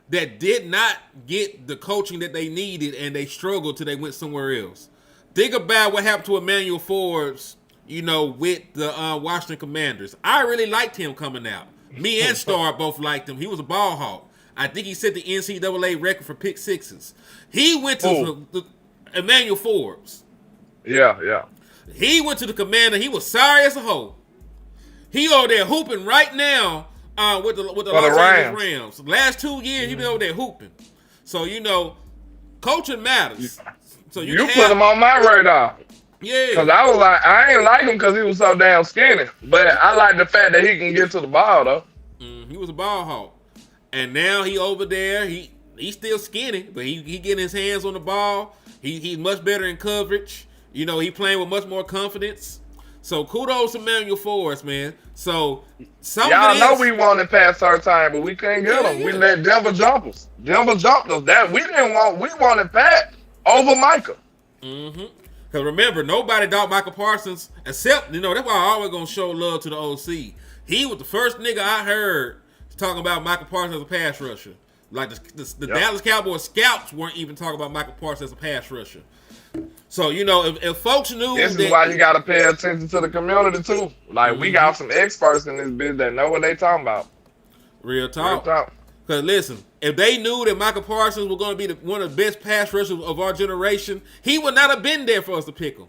Speaker 4: that did not get the coaching that they needed, and they struggled till they went somewhere else. Think about what happened to Emmanuel Forbes, you know, with the Washington Commanders. I really liked him coming out. Me and Star both liked him. He was a ball hawk. I think he set the NCAA record for pick sixes. He went to Emmanuel Forbes.
Speaker 7: Yeah.
Speaker 4: He went to the Commander. He was sorry as a hoe. He over there hooping right now with the Los Angeles Rams. The last 2 years, he been over there hooping. So, you know, coaching matters. So you
Speaker 7: put him on my radar.
Speaker 4: Yeah.
Speaker 7: Because I ain't like him because he was so damn skinny. But I like the fact that he can get to the ball, though.
Speaker 4: He was a ball hawk. And now he over there. He's still skinny, but he getting his hands on the ball. He's much better in coverage. You know, he playing with much more confidence. So kudos to Emmanuel Forbes, man. So
Speaker 7: y'all know we wanted Pat Surtain, but we couldn't get him. We let Denver jump us. Denver jumped us. That we didn't want. We wanted Pat over Micah.
Speaker 4: Because remember, nobody doubted Michael Parsons except, you know, that's why I always gonna show love to the OC. He was the first nigga I heard talking about Michael Parsons as a pass rusher. Like the Dallas Cowboys scouts weren't even talking about Michael Parsons as a pass rusher. So, you know, if folks knew
Speaker 7: this is why you got to pay attention to the community, too. Like, we got some experts in this business that know what they talking about.
Speaker 4: Real talk. Because, listen, if they knew that Michael Parsons was going to be one of the best pass rushers of our generation, he would not have been there for us to pick him.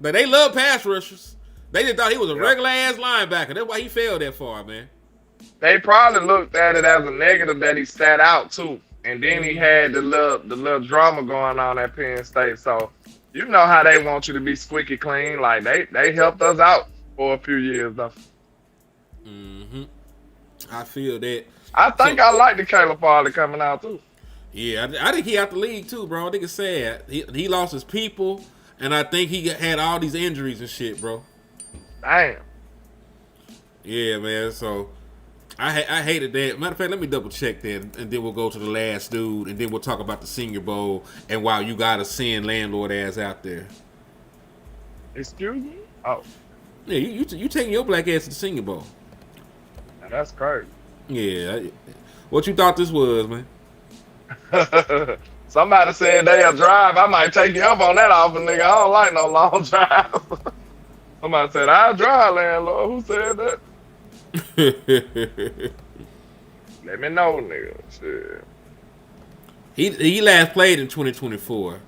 Speaker 4: But they love pass rushers. They just thought he was a regular-ass linebacker. That's why he fell that far, man.
Speaker 7: They probably looked at it as a negative that he sat out, too. And then he had the little drama going on at Penn State. So, you know how they want you to be squeaky clean. Like, they helped us out for a few years, though.
Speaker 4: I feel that.
Speaker 7: I think I like the Caleb Farley coming out, too.
Speaker 4: Yeah, I think he out the league, too, bro. I think it's sad. He lost his people, and I think he had all these injuries and shit, bro.
Speaker 7: Damn.
Speaker 4: Yeah, man, so I hated that. Matter of fact, let me double check that, and then we'll go to the last dude, and then we'll talk about the Senior Bowl and why you gotta send LandLord ass out there.
Speaker 7: Excuse me? Oh.
Speaker 4: Yeah, you taking your black ass to the Senior Bowl.
Speaker 7: Now that's crazy.
Speaker 4: Yeah. What you thought this was, man?
Speaker 7: Somebody said they'll drive. I might take you up on that offer, nigga. I don't like no long drive. Somebody said, I'll drive, LandLord. Who said that? Let me know, nigga. Shit.
Speaker 6: He last played in 2024,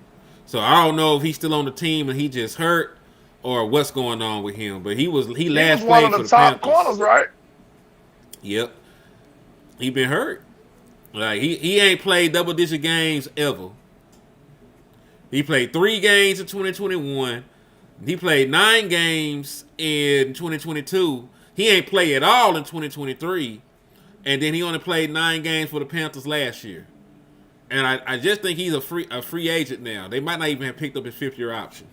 Speaker 6: so I don't know if he's still on the team and he just hurt or what's going on with him. But he last
Speaker 7: One
Speaker 6: played
Speaker 7: of
Speaker 6: for
Speaker 7: the
Speaker 6: the
Speaker 7: top
Speaker 6: Panthers.
Speaker 7: corners, right?
Speaker 6: Yep, he been hurt. Like he ain't played double-digit games ever. He played 3 games in 2021. He played 9 games in 2022. He ain't played at all in 2023. And then he only played 9 games for the Panthers last year. And I just think he's a free agent now. They might not even have picked up his 5th-year option.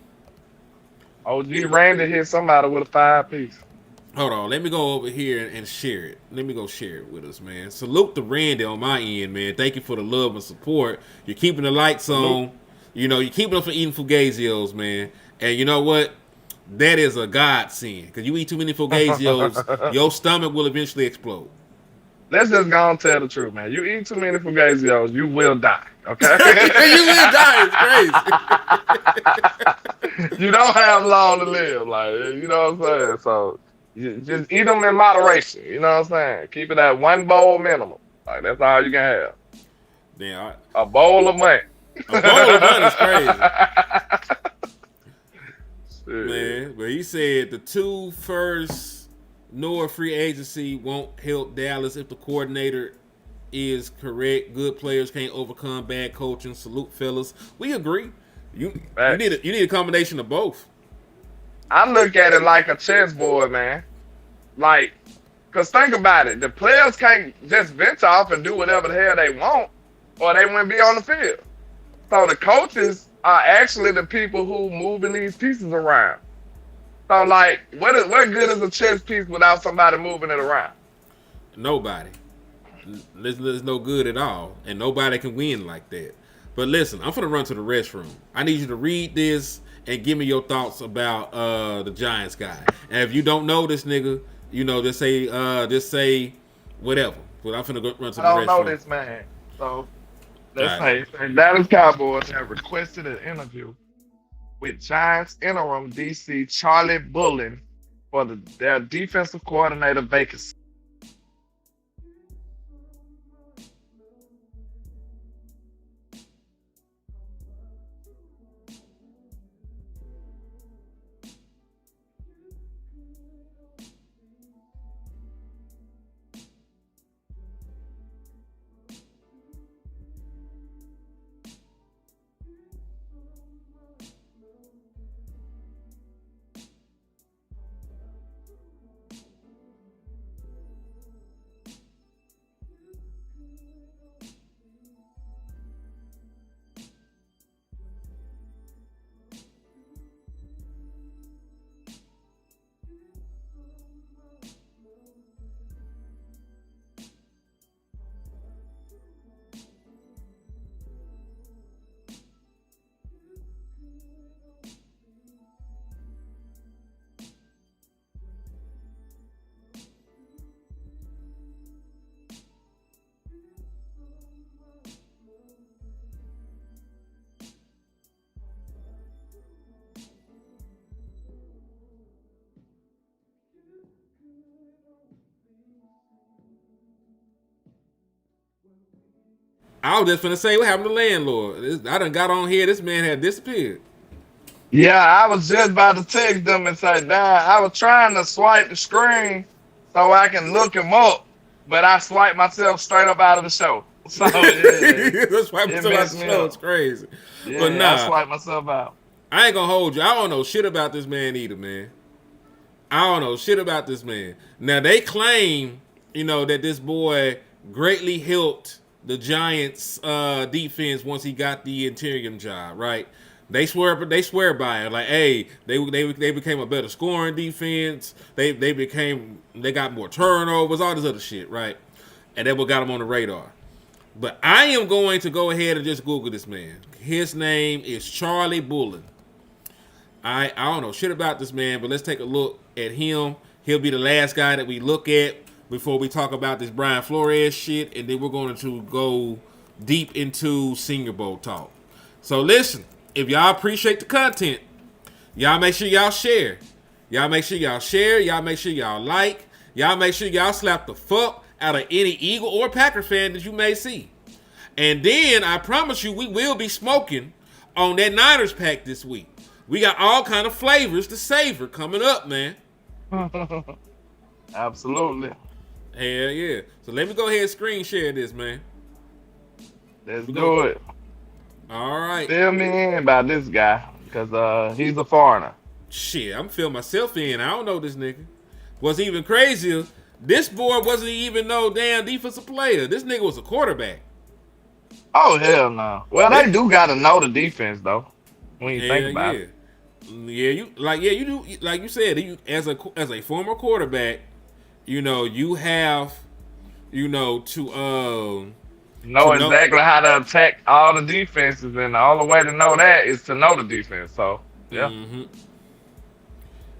Speaker 7: OG Randy hit somebody with a 5-piece.
Speaker 6: Hold on. Let me go over here and share it. Let me go share it with us, man. Salute to Randy on my end, man. Thank you for the love and support. You're keeping the lights on. You know, you're keeping us from eating fugazios, man. And you know what? That is a godsend. Because you eat too many fugazios, your stomach will eventually explode.
Speaker 7: Let's just go and tell the truth, man. You eat too many fugazios, you will die. Okay?
Speaker 6: You will die. It's crazy.
Speaker 7: You don't have long to live. Like, you know what I'm saying? So, you just eat them in moderation. You know what I'm saying? Keep it at 1 bowl minimum. Like, that's all you can have.
Speaker 6: Damn,
Speaker 7: A bowl of money.
Speaker 6: a bowl of money is crazy. Man, but he said the 2 first Noah free agency won't help Dallas if the coordinator is correct. Good players can't overcome bad coaching. Salute, fellas. We agree. You need a combination of both.
Speaker 7: I look at it like a chessboard, man. Like, because think about it. The players can't just venture off and do whatever the hell they want, or they wouldn't be on the field. So the coaches are actually the people who moving these pieces around. So, like, what good is a chess piece without somebody moving it around?
Speaker 6: Nobody. There's no good at all, and nobody can win like that. But listen, I'm gonna run to the restroom. I need you to read this and give me your thoughts about the Giants guy. And if you don't know this nigga, you know, just say whatever. But I'm finna go run to the restroom.
Speaker 7: I don't know this man. So let's say Dallas Cowboys have requested an interview with Giants interim DC Charlie Bullen for their defensive coordinator vacancy.
Speaker 6: I was just finna say what happened to LandLord. I done got on here. This man had disappeared.
Speaker 7: Yeah, I was just about to text them and say, damn, I was trying to swipe the screen so I can look him up, but I swiped myself straight up out of the show. So, yeah,
Speaker 6: swipe myself out of the show. It's crazy.
Speaker 7: Yeah,
Speaker 6: but nah,
Speaker 7: I swiped myself out.
Speaker 6: I ain't gonna hold you. I don't know shit about this man either, man. I don't know shit about this man. Now, they claim, you know, that this boy greatly helped the Giants' defense once he got the Interium job, right? They swear by it. Like, hey, they became a better scoring defense. They got more turnovers, all this other shit, right? And that what got them on the radar. But I am going to go ahead and just Google this man. His name is Charlie Bullen. I don't know shit about this man, but let's take a look at him. He'll be the last guy that we look at before we talk about this Brian Flores shit, and then we're going to go deep into Senior Bowl talk. So listen, if y'all appreciate the content, y'all make sure y'all share. Y'all make sure y'all share. Y'all make sure y'all like. Y'all make sure y'all slap the fuck out of any Eagle or Packer fan that you may see. And then I promise you, we will be smoking on that Niners pack this week. We got all kind of flavors to savor coming up, man.
Speaker 7: Absolutely.
Speaker 6: Hell yeah. So let me go ahead and screen share this, man.
Speaker 7: Let's do it.
Speaker 6: All right.
Speaker 7: Fill me in about this guy, because he's a foreigner.
Speaker 6: Shit, I'm filling myself in. I don't know this nigga. What's even crazier, this boy wasn't even no damn defensive player. This nigga was a quarterback.
Speaker 7: Oh, hell no. Well, they do got to know the defense, though, when you think about it.
Speaker 6: Yeah, you do. Like you said, as a former quarterback, you have, to
Speaker 7: know exactly how to attack all the defenses, and the only way to know that is to know the defense. So, yeah.
Speaker 6: Mm-hmm.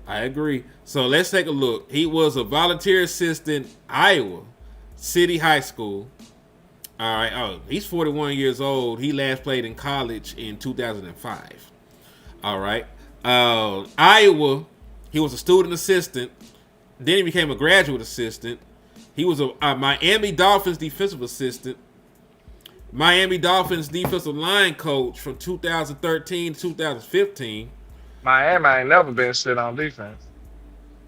Speaker 6: I agree. So let's take a look. He was a volunteer assistant, Iowa City High School. All right. Oh, he's 41 years old. He last played in college in 2005. All right. Iowa, he was a student assistant. Then he became a graduate assistant. He was a Miami Dolphins defensive assistant. Miami Dolphins defensive line coach from 2013 to 2015.
Speaker 7: Miami ain't never been shit on defense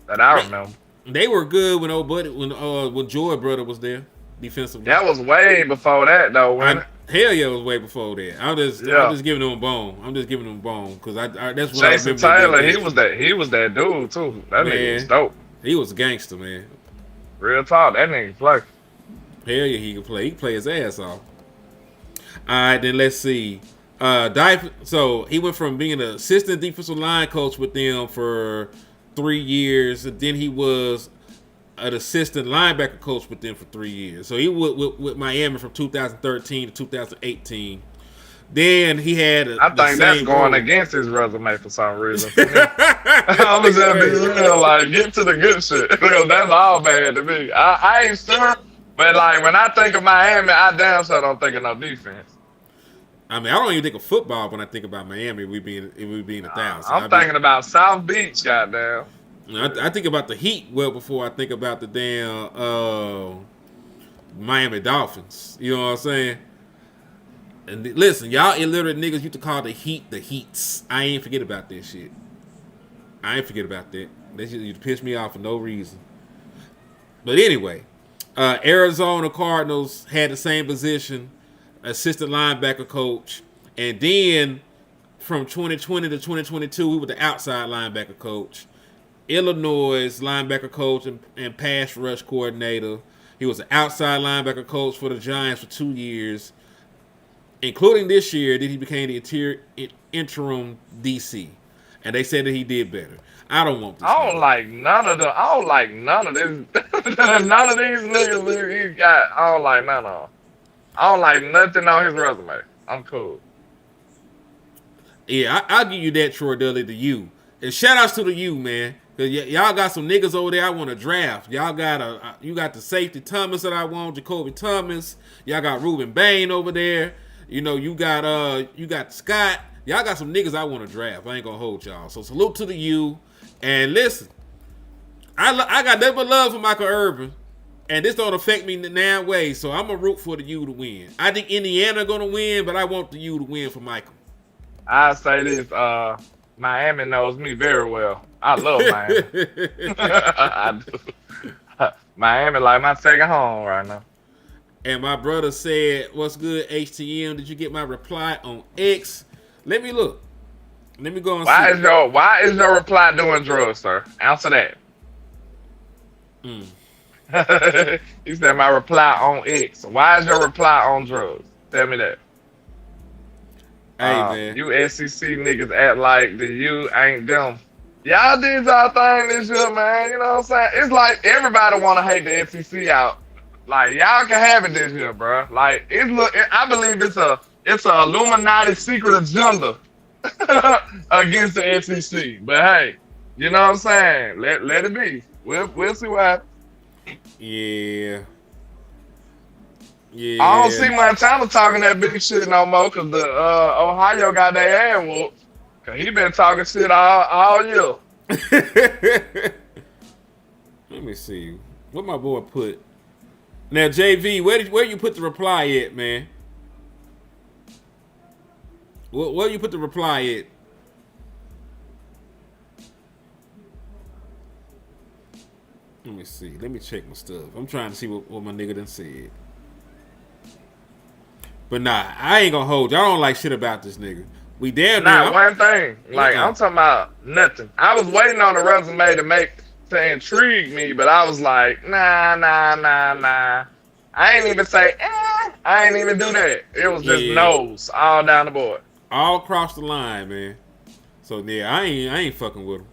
Speaker 7: that I remember.
Speaker 6: They were good when Joy brother was there defensively.
Speaker 7: That was way before that though.
Speaker 6: Hell yeah, it was way before that. I'm just giving them a bone. I'm just giving them a bone because that's what
Speaker 7: Jason Taylor. He was that dude too. That nigga was dope.
Speaker 6: He was a gangster, man.
Speaker 7: Real talk. That nigga play.
Speaker 6: Hell yeah, he can play. He can play his ass off. All right, then let's see. So he went from being an assistant defensive line coach with them for 3 years, and then he was an assistant linebacker coach with them for 3 years. So he was with Miami from 2013 to 2018. Then he had
Speaker 7: I think that's going against his resume for some reason. I'm just gonna be real, like, get to the good shit. That's all bad to me. I ain't sure, but like when I think of Miami, I damn sure don't think of no defense.
Speaker 6: I mean, I don't even think of football when I think about Miami. We being 1,000.
Speaker 7: I'm thinking about South Beach, goddamn.
Speaker 6: I think about the Heat well before I think about the damn Miami Dolphins. You know what I'm saying? And listen, y'all illiterate niggas used to call the Heat the Heats. I ain't forget about that shit. I ain't forget about that. That shit used to piss me off for no reason. But anyway, Arizona Cardinals had the same position, assistant linebacker coach, and then from 2020 to 2022, he was the outside linebacker coach. Illinois linebacker coach and pass rush coordinator. He was an outside linebacker coach for the Giants for 2 years, including this year. Then he became the interim DC, and they said that he did better. I don't want this.
Speaker 7: I don't like none of this. None of these niggas he got. I don't like none of them. I don't like nothing on his resume. I'm cool.
Speaker 6: Yeah, I'll give you that, Troy Dudley, to you. And shout outs to the U, man. Cause y'all got some niggas over there I want to draft. Y'all got you got the safety Thomas that I want, Jacoby Thomas. Y'all got Ruben Bain over there. You got Scott. Y'all got some niggas I want to draft. I ain't gonna hold y'all. So salute to the U. And listen, I got nothing but love for Michael Irvin. And this don't affect me in now way. So I'm gonna root for the U to win. I think Indiana gonna win, but I want the U to win for Michael.
Speaker 7: I say this, Miami knows me very well. I love Miami. I do. Miami like my second home right now.
Speaker 6: And my brother said, "What's good, HTM? Did you get my reply on X?" Let me look. Let me go and see.
Speaker 7: Why is your reply doing drugs, sir? Answer that. He said my reply on X. Why is your reply on drugs? Tell me that.
Speaker 6: Hey, man.
Speaker 7: You SEC niggas act like the U ain't them. Y'all did y'all thing this year, man. You know what I'm saying? It's like everybody want to hate the SEC out. Like, y'all can have it this year, bro. Like, I believe it's a Illuminati secret agenda against the SEC. But hey, you know what I'm saying? Let it be. We'll see what happens.
Speaker 6: Yeah.
Speaker 7: I don't see Montana talking that big shit no more because the Ohio got their ass whooped. Cause he been talking shit all year.
Speaker 6: Let me see what my boy put Now, JV, where you put the reply at, man? Where you put the reply at? Let me see. Let me check my stuff. I'm trying to see what my nigga done said. But nah, I ain't gonna hold you. I don't like shit about this nigga. We damn near.
Speaker 7: Not one thing. Like, I'm talking about nothing. I was waiting on the resume to intrigue me, but I was like, nah. I ain't even say, I ain't even do that. It was just no's all down the board.
Speaker 6: All across the line, man. So yeah, I ain't fucking with him.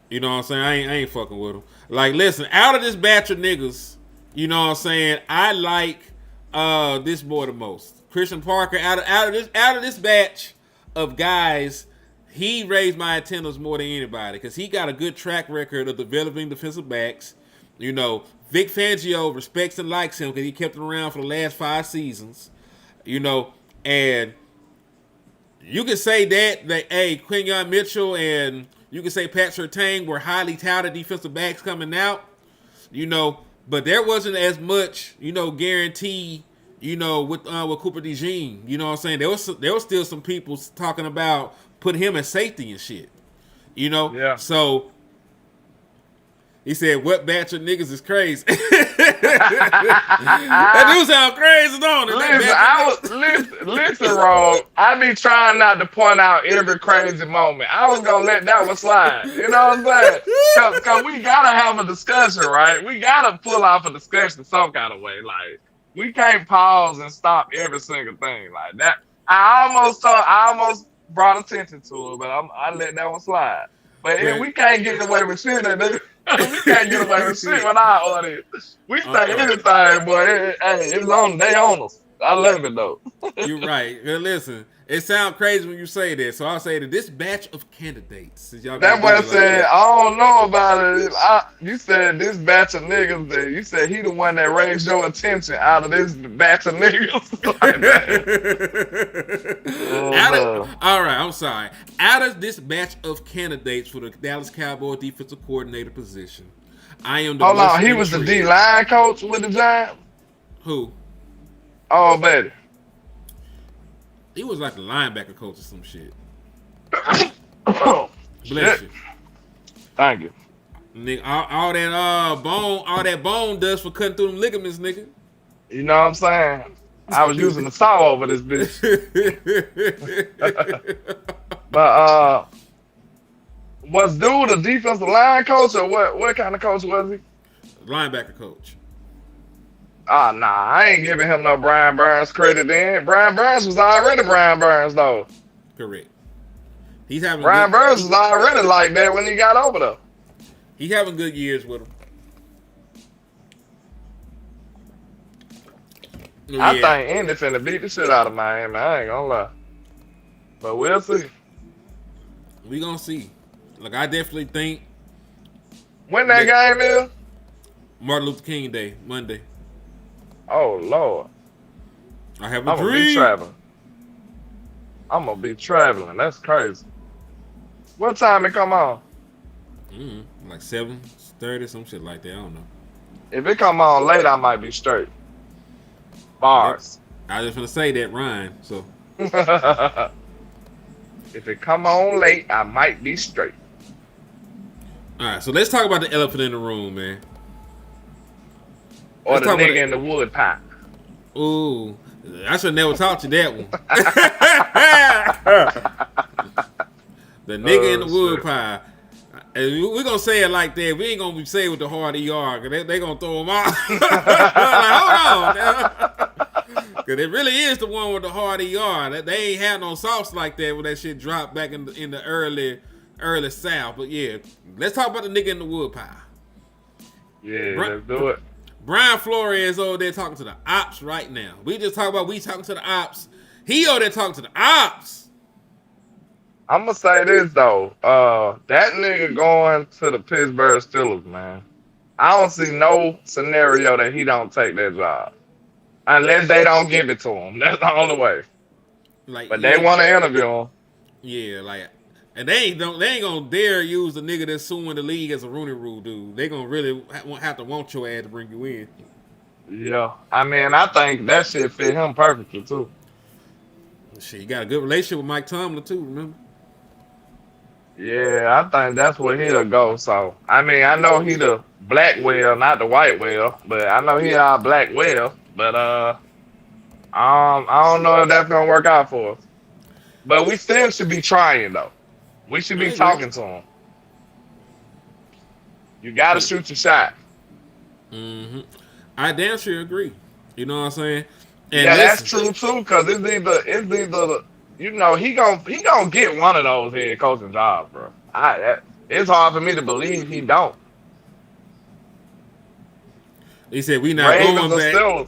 Speaker 6: You know what I'm saying? I ain't fucking with him. Like, listen, out of this batch of niggas, you know what I'm saying, I like this boy the most. Christian Parker, out of this batch of guys, he raised my antennas more than anybody because he got a good track record of developing defensive backs. You know, Vic Fangio respects and likes him because he kept him around for the last 5 seasons. You know, and you can say that hey, Quinyon Mitchell and you can say Pat Surtain were highly touted defensive backs coming out. You know, but there wasn't as much, you know, guarantee, you know, with Cooper DeJean. You know what I'm saying? There was still some people talking about putting him at safety and shit. You know?
Speaker 7: Yeah.
Speaker 6: So he said, what batch of niggas is crazy? That do sound crazy, don't it?
Speaker 7: Listen, Ron. I be trying not to point out every crazy moment. I was gonna let that one slide. You know what I'm saying? Cause we gotta have a discussion, right? We gotta pull off a discussion some kind of way. Like, we can't pause and stop every single thing like that. I almost brought attention to it, but I let that one slide. But if we can't get away with shit, nigga. We can't get away with shit with our audience. We say anything, boy. They own us. I love it though.
Speaker 6: You're right. Listen, it sounds crazy when you say that, so I'll say that this batch of candidates.
Speaker 7: That boy said, like, I don't know about it. You said this batch of niggas. That you said he the one that raised your attention out of this batch of niggas.
Speaker 6: All right, I'm sorry. Out of this batch of candidates for the Dallas Cowboys defensive coordinator position, I am the
Speaker 7: Hold
Speaker 6: most
Speaker 7: on, he was the
Speaker 6: intrigued.
Speaker 7: D-line coach with the Giants?
Speaker 6: Who?
Speaker 7: Oh, baby.
Speaker 6: He was like a linebacker coach or some shit.
Speaker 7: Oh,
Speaker 6: Bless
Speaker 7: shit.
Speaker 6: you.
Speaker 7: Thank you.
Speaker 6: Nigga, all that bone dust for cutting through them ligaments, nigga.
Speaker 7: You know what I'm saying? I was using the saw over this bitch. But was dude a defensive line coach or what? What kind of coach was he?
Speaker 6: Linebacker coach.
Speaker 7: Nah, I ain't giving him no Brian Burns credit then. Brian Burns was already Brian Burns though.
Speaker 6: Correct. He's having
Speaker 7: Brian Burns was already like that when he got over there.
Speaker 6: He's having good years with him.
Speaker 7: I think Indy finna beat the shit out of Miami. I ain't gonna lie. But we'll see.
Speaker 6: We gonna see. Like, I definitely think
Speaker 7: when that game is?
Speaker 6: Martin Luther King Day, Monday.
Speaker 7: Oh Lord.
Speaker 6: I have a
Speaker 7: I'm
Speaker 6: dream.
Speaker 7: gonna be traveling. I'm gonna be traveling. That's crazy. What time it come on?
Speaker 6: Like 7:30, some shit like that. I don't know.
Speaker 7: If it come on late, I might be straight. Bars.
Speaker 6: I was just gonna say that, Ryan. So
Speaker 7: if it come on late, I might be straight.
Speaker 6: all right, so let's talk about the elephant in the room, man.
Speaker 7: Or
Speaker 6: Let's
Speaker 7: the
Speaker 6: talk about
Speaker 7: nigga in the wood pile.
Speaker 6: Ooh, I should never taught you that one. The nigga in the wood pile. And we're going to say it like that. We ain't going to say it with the hard ER because they going to throw them out. Like, hold on. Because it really is the one with the hard ER. They ain't had no sauce like that when that shit dropped back in the early South. But yeah, let's talk about the nigga in the wood pile.
Speaker 7: Yeah, let's do it.
Speaker 6: Brian Flores over there talking to the ops right now. We talking to the ops. He over there talking to the ops.
Speaker 7: I'm gonna say this though. That nigga going to the Pittsburgh Steelers, man. I don't see no scenario that he don't take that job. Unless they don't give it to him. That's the only way.
Speaker 6: Like,
Speaker 7: but they want to interview him.
Speaker 6: Yeah, like, and they ain't gonna dare use the nigga that's suing the league as a Rooney Rule dude. They gonna really have to want your ass to bring you in.
Speaker 7: Yeah, I mean, I think that shit fit him perfectly too.
Speaker 6: Shit, he got a good relationship with Mike Tomlin too. Remember?
Speaker 7: Yeah, I think that's where he'll go. So, I mean, I know he the black whale, not the white whale, but I know he our black whale. But I don't know if that's gonna work out for us. But we still should be trying though. We should
Speaker 6: I
Speaker 7: be
Speaker 6: agree.
Speaker 7: talking to him. You gotta shoot your shot.
Speaker 6: Mm-hmm. I damn sure agree. You know what I'm saying? And
Speaker 7: Yeah, that's
Speaker 6: listen,
Speaker 7: true too. Cause it's either you know he gonna get one of those head coaching jobs, bro. It's hard for me to believe he don't.
Speaker 6: he said we not
Speaker 7: Ravens
Speaker 6: going
Speaker 7: are
Speaker 6: back.
Speaker 7: still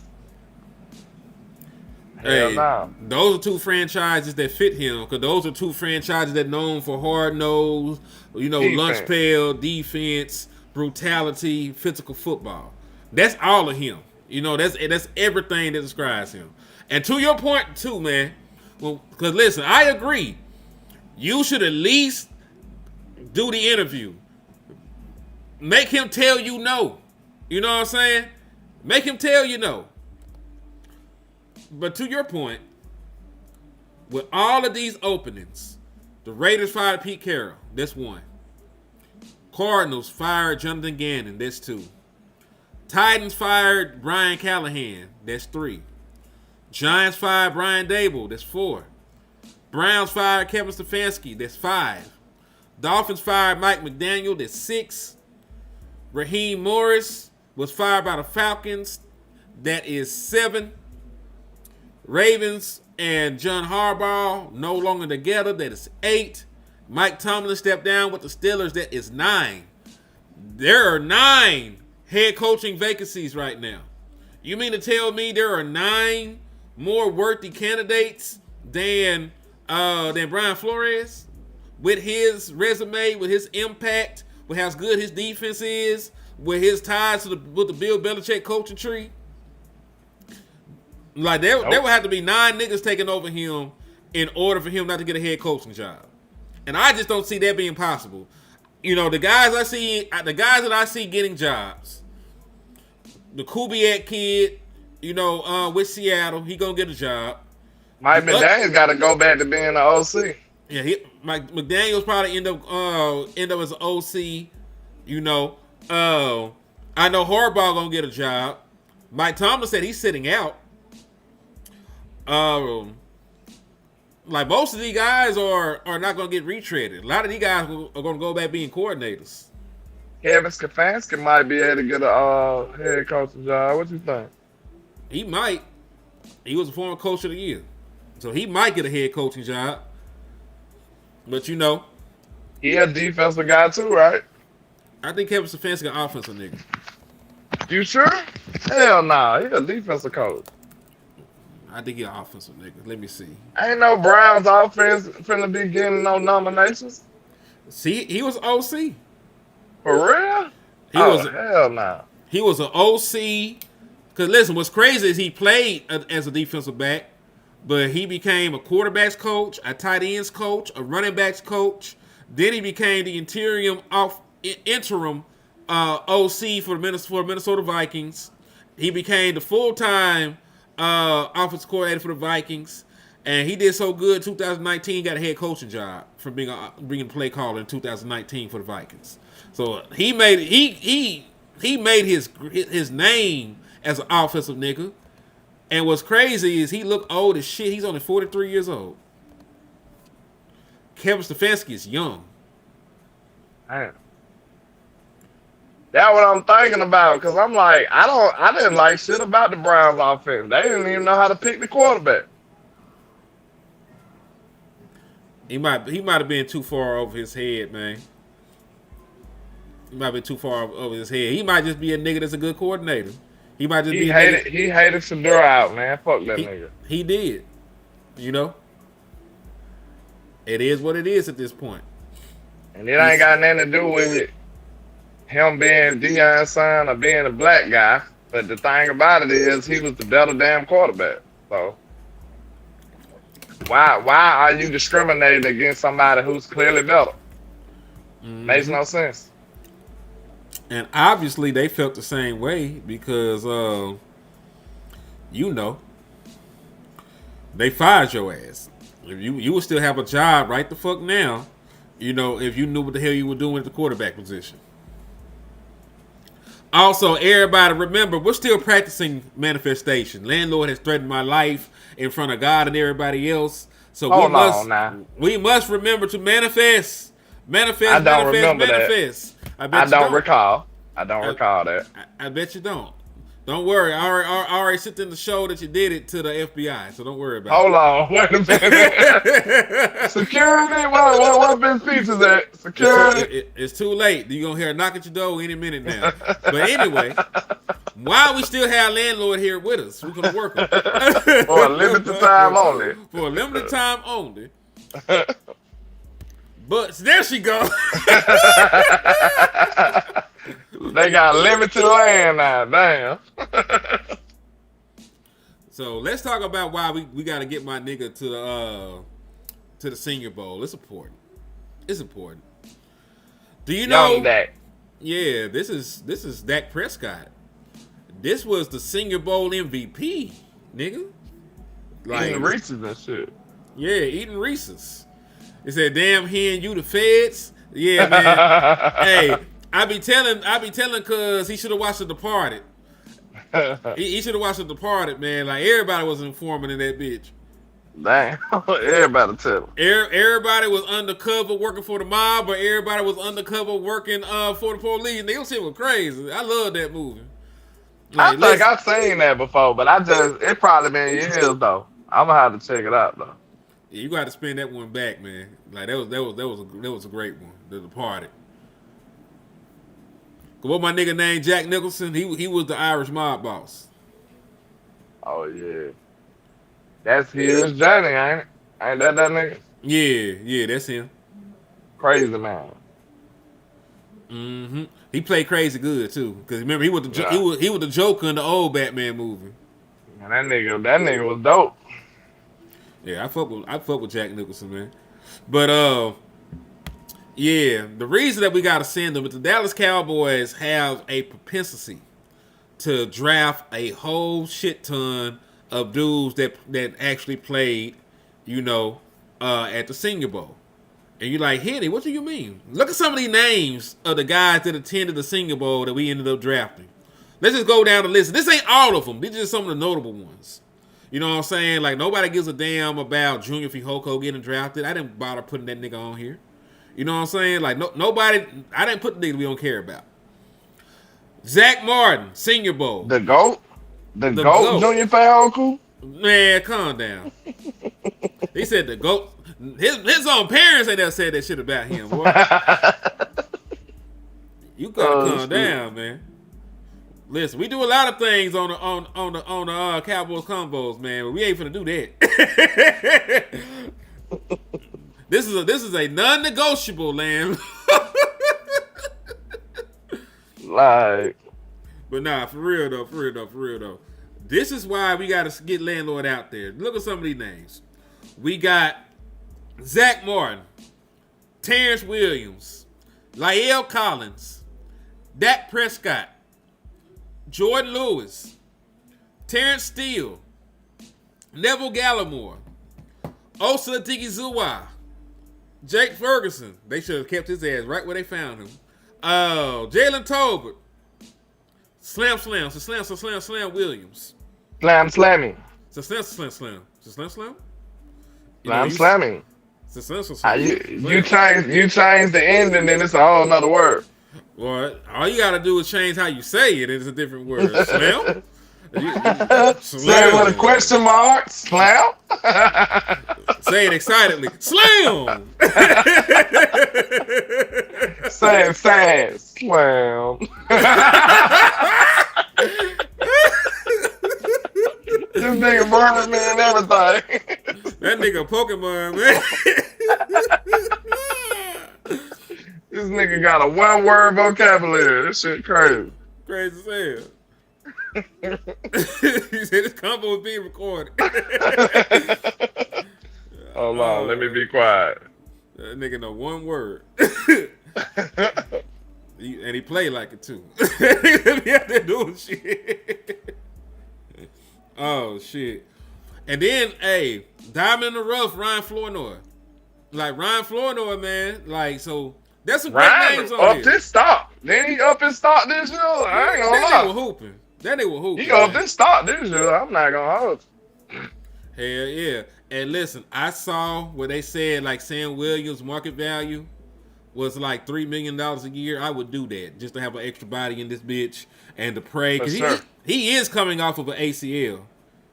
Speaker 7: hell
Speaker 6: Hey,
Speaker 7: no.
Speaker 6: those are two franchises that fit him because those are two franchises that known for hard nose, lunch
Speaker 7: Defense.
Speaker 6: pail, defense, brutality, physical football. That's all of him. That's everything that describes him. And to your point too, man. Well, because listen, I agree. You should at least do the interview. Make him tell you no. You know what I'm saying? Make him tell you no. But to your point, with all of these openings, the Raiders fired Pete Carroll. That's one. Cardinals fired Jonathan Gannon. That's two. Titans fired Brian Callahan. That's three. Giants fired Brian Dable. That's four. Browns fired Kevin Stefanski. That's five. Dolphins fired Mike McDaniel. That's six. Raheem Morris was fired by the Falcons. That is seven. Ravens and John Harbaugh no longer together. That is 8. Mike Tomlin stepped down with the Steelers. That is 9. There are 9 head coaching vacancies right now. You mean to tell me there are 9 more worthy candidates than Brian Flores with his resume, with his impact, with how good his defense is, with his ties with the Bill Belichick coaching tree? Like there would have to be 9 niggas taking over him in order for him not to get a head coaching job, and I just don't see that being possible. The guys that I see getting jobs, the Kubiak kid, with Seattle, he gonna get a job.
Speaker 7: Mike McDaniel's got to go back to being the OC.
Speaker 6: Yeah, Mike McDaniel's probably end up as an OC. I know Harbaugh gonna get a job. Mike Tomlin said he's sitting out. Like most of these guys are not going to get retreaded. A lot of these guys are going to go back being coordinators.
Speaker 7: Kevin Stefanski might be able to get a head coaching job. What you think?
Speaker 6: He might. He was a former coach of the year, so he might get a head coaching job. But
Speaker 7: he a defensive guy too, right?
Speaker 6: I think Kevin Stefanski an offensive nigga.
Speaker 7: You sure? Hell nah, he a defensive coach.
Speaker 6: I think he an offensive nigga. Let me see.
Speaker 7: Ain't no Browns offense finna be getting no nominations.
Speaker 6: See, he was OC.
Speaker 7: For real? Hell nah.
Speaker 6: He was an OC. Because listen, what's crazy is he played as a defensive back, but he became a quarterback's coach, a tight ends coach, a running backs coach. Then he became the interim OC for the Minnesota Vikings. He became the full-time offensive coordinator for the Vikings, and he did so good. 2019, got a head coaching job from being a play caller in 2019 for the Vikings. So he made his name as an offensive nigga. And what's crazy is he looked old as shit. He's only 43 years old. Kevin Stefanski is young.
Speaker 7: Damn. That's what I'm thinking about, because I'm like, I didn't like shit about the Browns offense. They didn't even know how to pick the quarterback.
Speaker 6: He might have been too far over his head, man. He might be too far over his head. He might just be a nigga that's a good coordinator. He might just be a nigga.
Speaker 7: He hated Shadura out, man. Fuck that nigga.
Speaker 6: He did. It is what it is at this point.
Speaker 7: And it ain't got nothing to do with it. Him being Deion's son or being a black guy. But the thing about it is he was the better damn quarterback. So why are you discriminating against somebody who's clearly better? Mm-hmm. Makes no sense.
Speaker 6: And obviously they felt the same way because you know, they fired your ass. If you would still have a job right the fuck now, you know, if you knew what the hell you were doing at the quarterback position. Also, everybody remember, we're still practicing manifestation. Landlord has threatened my life in front of God and everybody else. So we must remember to manifest. Manifest, manifest.
Speaker 7: I don't recall that.
Speaker 6: I bet you don't. Don't worry. I already sent in the show that you did it to the FBI, so don't worry about it.
Speaker 7: Hold on. Wait a minute. Security? What been features that? Security?
Speaker 6: It's too late. You're going to hear a knock at your door any minute now. But anyway, while we still have Landlord here with us, we're going to work on it.
Speaker 7: For a limited time only.
Speaker 6: For a limited time only. But there she goes.
Speaker 7: They got limited land now. Damn.
Speaker 6: So let's talk about why we got to get my nigga to the Senior Bowl. It's important. It's important. Do you know?
Speaker 7: Young Dak.
Speaker 6: Yeah, this is Dak Prescott. This was the Senior Bowl MVP, nigga.
Speaker 7: Like eating Reese's and shit.
Speaker 6: Yeah, eating Reese's. He said, "Damn hen, you the feds." Yeah, man. Hey, I be telling, cause he should have watched The Departed. He should have watched The Departed, man. Like everybody was informing in that bitch.
Speaker 7: Damn, everybody tell him.
Speaker 6: Everybody was undercover working for the mob, or everybody was undercover working for the police. And they shit was crazy. I love that movie. Like,
Speaker 7: I think I've seen that before, but it probably been years though. I'm gonna have to check it out though.
Speaker 6: Yeah, you got to spin that one back, man. Like that was a great one. The Departed. What my nigga named Jack Nicholson? He was the Irish mob boss.
Speaker 7: Oh yeah, that's his Johnny, ain't it? Ain't that nigga?
Speaker 6: Yeah, that's him.
Speaker 7: Crazy man.
Speaker 6: Mm-hmm. He played crazy good too. Cause remember he was the Joker in the old Batman movie.
Speaker 7: Man, that nigga was dope.
Speaker 6: Yeah, I fuck with Jack Nicholson, man. But yeah, the reason that we gotta send them is the Dallas Cowboys have a propensity to draft a whole shit ton of dudes that actually played, you know, at the Senior Bowl. And you're like, Henny, what do you mean? Look at some of these names of the guys that attended the Senior Bowl that we ended up drafting. Let's just go down the list. This ain't all of them. These are just some of the notable ones. You know what I'm saying? Like, nobody gives a damn about Junior Fihoko getting drafted. I didn't bother putting that nigga on here. You know what I'm saying? Like, nobody, I didn't put the nigga we don't care about. Zach Martin, Senior Bowl.
Speaker 7: The GOAT? The GOAT, Junior Fihoko?
Speaker 6: Man, calm down. He said the GOAT. His own parents ain't never said that shit about him, boy. You gotta calm down, man. Listen, we do a lot of things on the Cowboys Convos, man, but we ain't finna do that. This is a non-negotiable, Lamb.
Speaker 7: Like,
Speaker 6: but nah, for real though. This is why we gotta get Landlord out there. Look at some of these names. We got Zach Martin, Terrence Williams, Lael Collins, Dak Prescott, Jordan Lewis, Terrence Steele, Neville Gallimore, Osa Digizuwa, Jake Ferguson. They should have kept his ass right where they found him. Jalen Tolbert, Slam Williams.
Speaker 7: Slammy.
Speaker 6: Slam.
Speaker 7: You change the end and then it's a whole nother word.
Speaker 6: Well, all you gotta do is change how you say it. It's a different word. Slam.
Speaker 7: Slam with a question mark. Slam.
Speaker 6: Say it excitedly. Slam.
Speaker 7: Say it fast. Slam. This nigga burning me and everything.
Speaker 6: That nigga Pokemon, man.
Speaker 7: This nigga got a one-word vocabulary. This shit crazy.
Speaker 6: Crazy as hell. He said this combo is being recorded.
Speaker 7: Hold on, let me be quiet.
Speaker 6: That nigga know one word. And he played like it too. He out there doing shit. Oh shit. And then, hey, diamond in the rough, Ryan Flournoy. Like Ryan Flournoy, man. Like, so that's some great
Speaker 7: Ryan
Speaker 6: names on
Speaker 7: upped
Speaker 6: here.
Speaker 7: his stock. Then he up his stock this year. I ain't gonna
Speaker 6: That nigga
Speaker 7: lie.
Speaker 6: was hooping. That nigga was hooping.
Speaker 7: He upped
Speaker 6: man.
Speaker 7: his stock this year. I'm not gonna hold you.
Speaker 6: Hell yeah. And listen, I saw where they said like Sam Williams' market value was like $3 million a year. I would do that just to have an extra body in this bitch and to pray. Because
Speaker 7: For sure.
Speaker 6: he is coming off of an ACL.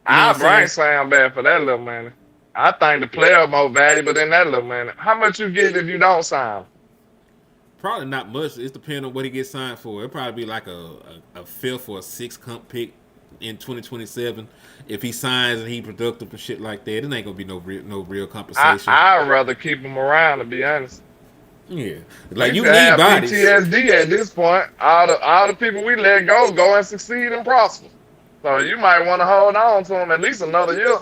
Speaker 7: I
Speaker 6: what I'm
Speaker 7: bring
Speaker 6: saying?
Speaker 7: Sam back for that little money. I think the player more valuable than that little money. How much you get if you don't sign?
Speaker 6: Probably not much. It's depending on what he gets signed for. It'll probably be like a fifth or a sixth comp pick in 2027 if he signs and he productive and shit like that. It ain't gonna be no real compensation.
Speaker 7: I'd rather keep him around, to be honest.
Speaker 6: Yeah, like you
Speaker 7: could
Speaker 6: need
Speaker 7: have
Speaker 6: bodies.
Speaker 7: PTSD at this point. All the people we let go and succeed and prosper. So you might want to hold on to him at least another year.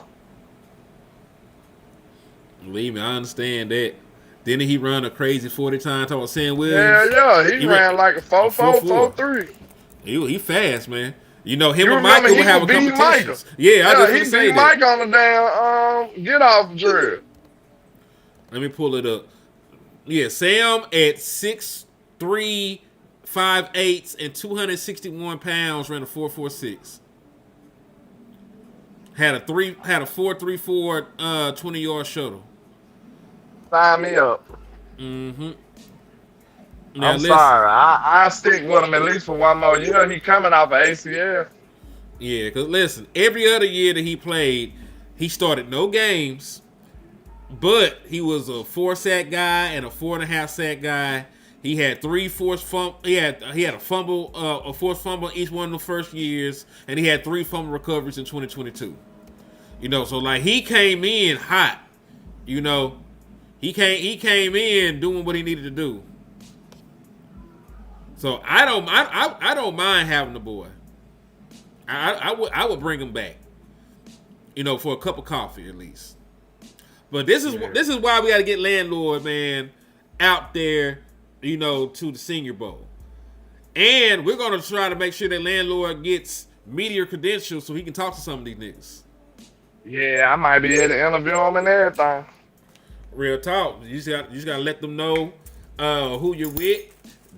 Speaker 6: Believe me, I understand that. Didn't he run a crazy 40 time talking about Sam Williams?
Speaker 7: Yeah, he ran like a 4.4, 4.3.
Speaker 6: He fast, man. You know, him
Speaker 7: You
Speaker 6: and
Speaker 7: remember
Speaker 6: Michael were
Speaker 7: he
Speaker 6: having
Speaker 7: could beat
Speaker 6: competitions.
Speaker 7: Michael.
Speaker 6: Yeah, I just
Speaker 7: he
Speaker 6: want to say
Speaker 7: beat
Speaker 6: that.
Speaker 7: Mike on the damn get off drill.
Speaker 6: Let me pull it up. Yeah, Sam at 6'3", 5'8", and 261 pounds ran a 4.46. Had a 4.34 20-yard shuttle.
Speaker 7: Sign me up.
Speaker 6: Mm-hmm.
Speaker 7: I'm sorry. I stick with him at least for one more year. He coming off of ACL.
Speaker 6: Yeah, because listen, every other year that he played, he started no games, but he was a 4-sack guy and a 4.5-sack guy. He had 3 forced fumble. He had a fumble, a forced fumble each one of the first years, and he had 3 fumble recoveries in 2022. You know, so like he came in hot. You know, he came in doing what he needed to do. So I don't mind having the boy. I would bring him back. You know, for a cup of coffee at least. But this is why we got to get LandLord, man, out there, you know, to the Senior Bowl. And we're going to try to make sure that LandLord gets media credentials so he can talk to some of these niggas.
Speaker 7: Yeah, I might be able to interview him and everything.
Speaker 6: Real talk. You just got to let them know who you're with.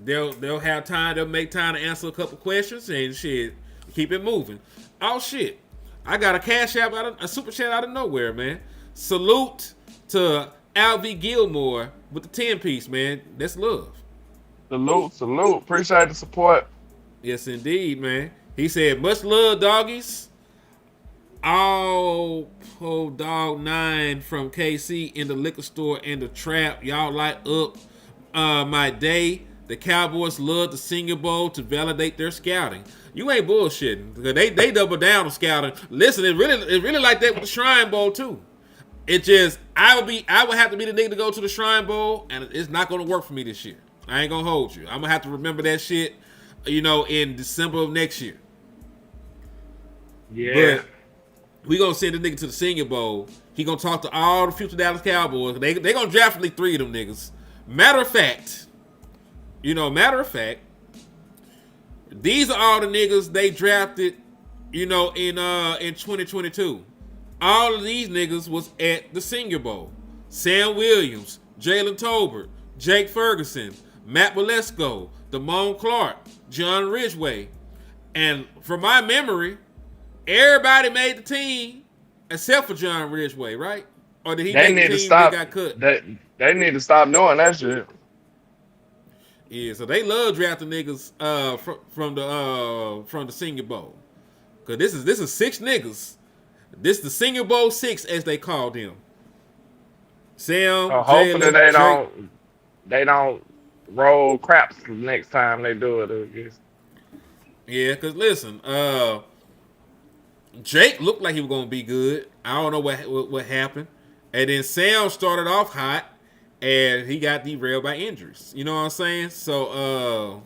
Speaker 6: They'll have time. They'll make time to answer a couple questions and shit. Keep it moving. Oh shit! I got a cash app a super chat out of nowhere, man. Salute to Alvy Gilmore with the 10-piece, man. That's love.
Speaker 7: Salute. Appreciate the support.
Speaker 6: Yes, indeed, man. He said, "Much love, doggies." All dog 9 from KC in the liquor store and the trap. Y'all light up my day. The Cowboys love the Senior Bowl to validate their scouting. You ain't bullshitting. They double down on scouting. Listen, it's really like that with the Shrine Bowl too. It just I would have to be the nigga to go to the Shrine Bowl, and it's not gonna work for me this year. I ain't gonna hold you. I'm gonna have to remember that shit, you know, in December of next year.
Speaker 7: Yeah.
Speaker 6: But we gonna send the nigga to the Senior Bowl. He gonna talk to all the future Dallas Cowboys. They gonna draft at least 3 of them niggas. Matter of fact, these are all the niggas they drafted, you know, in 2022. All of these niggas was at the Senior Bowl. Sam Williams, Jalen Tolbert, Jake Ferguson, Matt Walesko, Damone Clark, John Ridgway. And from my memory, everybody made the team except for John Ridgway, right? Or did he
Speaker 7: They
Speaker 6: make
Speaker 7: need
Speaker 6: the
Speaker 7: to
Speaker 6: team
Speaker 7: stop.
Speaker 6: that got cut?
Speaker 7: They need to stop doing that shit.
Speaker 6: Yeah, so they love drafting niggas from the Senior Bowl. Cause this is 6 niggas. This the Senior Bowl 6 as they call them. Sam,
Speaker 7: Hopefully
Speaker 6: Jalen,
Speaker 7: they don't roll craps the next time they do it. I guess.
Speaker 6: Yeah, cause listen, Jake looked like he was gonna be good. I don't know what happened, and then Sam started off hot, and he got derailed by injuries. You know what I'm saying? So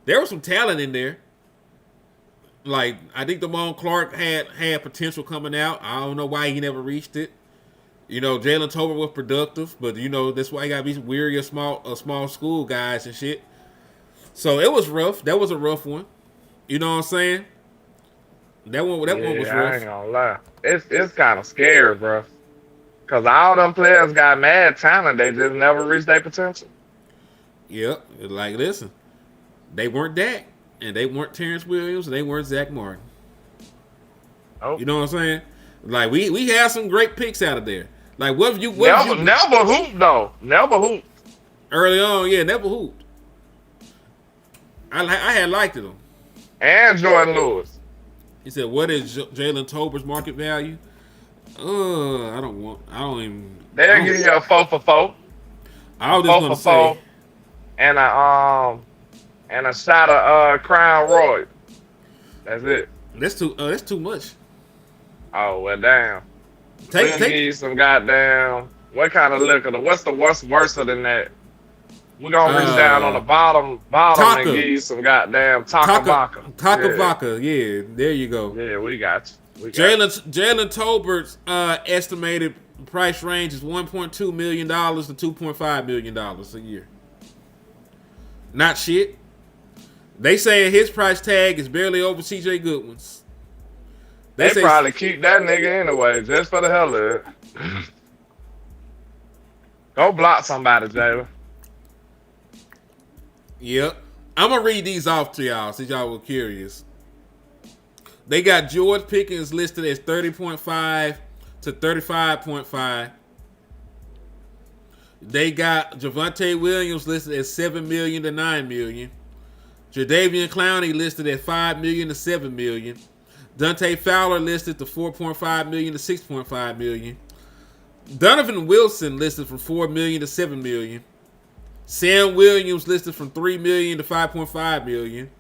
Speaker 6: there was some talent in there. Like I think Damone Clark had potential coming out. I don't know why he never reached it. You know, Jalen Tolbert was productive, but you know that's why he gotta be weary of small school guys and shit. So it was rough. That was a rough one. You know what I'm saying? That one was
Speaker 7: I
Speaker 6: rough.
Speaker 7: ain't gonna lie. It's kind of scary, bro. Cause all them players got mad talent. They just never reached their potential.
Speaker 6: Yep. Like, listen, they weren't Dak, and they weren't Terrence Williams, and they weren't Zach Martin.
Speaker 7: Oh,
Speaker 6: You know what I'm saying? Like, we had some great picks out of there. Like,
Speaker 7: never hoop though. Never hoop.
Speaker 6: early on? Yeah, never hooped. I had liked it.
Speaker 7: And Jordan Lewis.
Speaker 6: He said, "What is Jalen Tolbert's market value?" I don't even.
Speaker 7: They'll give you a 4 for 4.
Speaker 6: I was just
Speaker 7: 4
Speaker 6: gonna
Speaker 7: for 4.
Speaker 6: say,
Speaker 7: And a shot of Crown Royal. That's it.
Speaker 6: that's too much.
Speaker 7: Oh well, damn. We'll give
Speaker 6: Take
Speaker 7: you some goddamn. What kind of liquor? What's the worse than that? We're gonna reach down on the bottom
Speaker 6: Taka.
Speaker 7: and give you some goddamn Taka
Speaker 6: Taka Vodka. Yeah, there you go.
Speaker 7: Yeah, we got you.
Speaker 6: Jalen Tolbert's estimated price range is $1.2 million to $2.5 million a year. Not shit. They say his price tag is barely over CJ Goodwin's.
Speaker 7: They
Speaker 6: say
Speaker 7: probably keep that nigga anyway, just for the hell of it. Go block somebody, Jalen.
Speaker 6: Yep. I'm going to read these off to y'all since y'all were curious. They got George Pickens listed as 30.5 to 35.5. They got Javonte Williams listed as $7 million to $9 million. Jadeveon Clowney listed at $5 million to $7 million. Dante Fowler listed to $4.5 million to $6.5 million. Donovan Wilson listed from $4 million to $7 million. Sam Williams listed from $3 million to $5.5 million.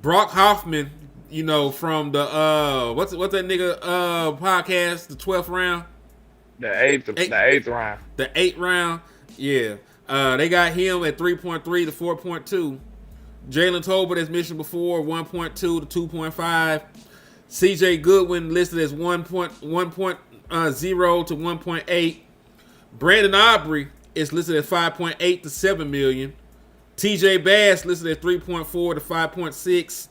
Speaker 6: Brock Hoffman, you know, from the what's that nigga podcast, the 12th round?
Speaker 7: The eighth round.
Speaker 6: The 8th round. Yeah. They got him at 3.3 to 4.2. Jalen Tolbert, as mentioned before, 1.2 to 2.5. CJ Goodwin listed as 1.0 to 1.8. Brandon Aubrey is listed at 5.8 to 7 million. TJ Bass listed at 3.4 to 5.6.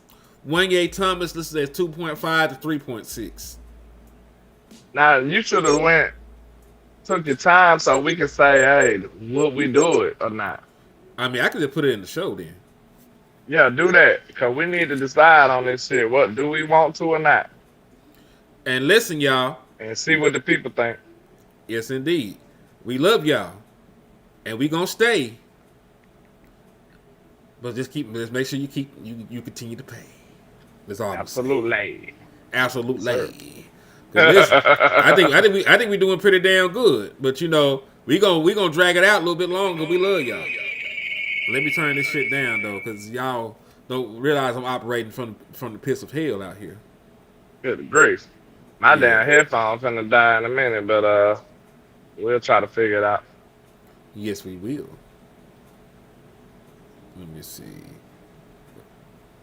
Speaker 6: Wanye Thomas listed at 2.5 to 3.6.
Speaker 7: Now you should have took your time so we can say, hey, would we do it or not?
Speaker 6: I mean, I could just put it in the show then.
Speaker 7: Yeah, do that, because we need to decide on this shit. What do we want to or not?
Speaker 6: And listen, y'all.
Speaker 7: And see what the people think.
Speaker 6: Yes, indeed. We love y'all. And we gonna stay. But just make sure you continue to pay. That's all.
Speaker 7: Absolutely.
Speaker 6: Absolutely. Listen, I think we're doing pretty damn good. But you know, we gonna drag it out a little bit longer. We love y'all. Let me turn this shit down though, because y'all don't realize I'm operating from the pits of hell out here.
Speaker 7: Good grief. My damn headphones finna die in a minute, but we'll try to figure it out.
Speaker 6: Yes, we will. Let me see.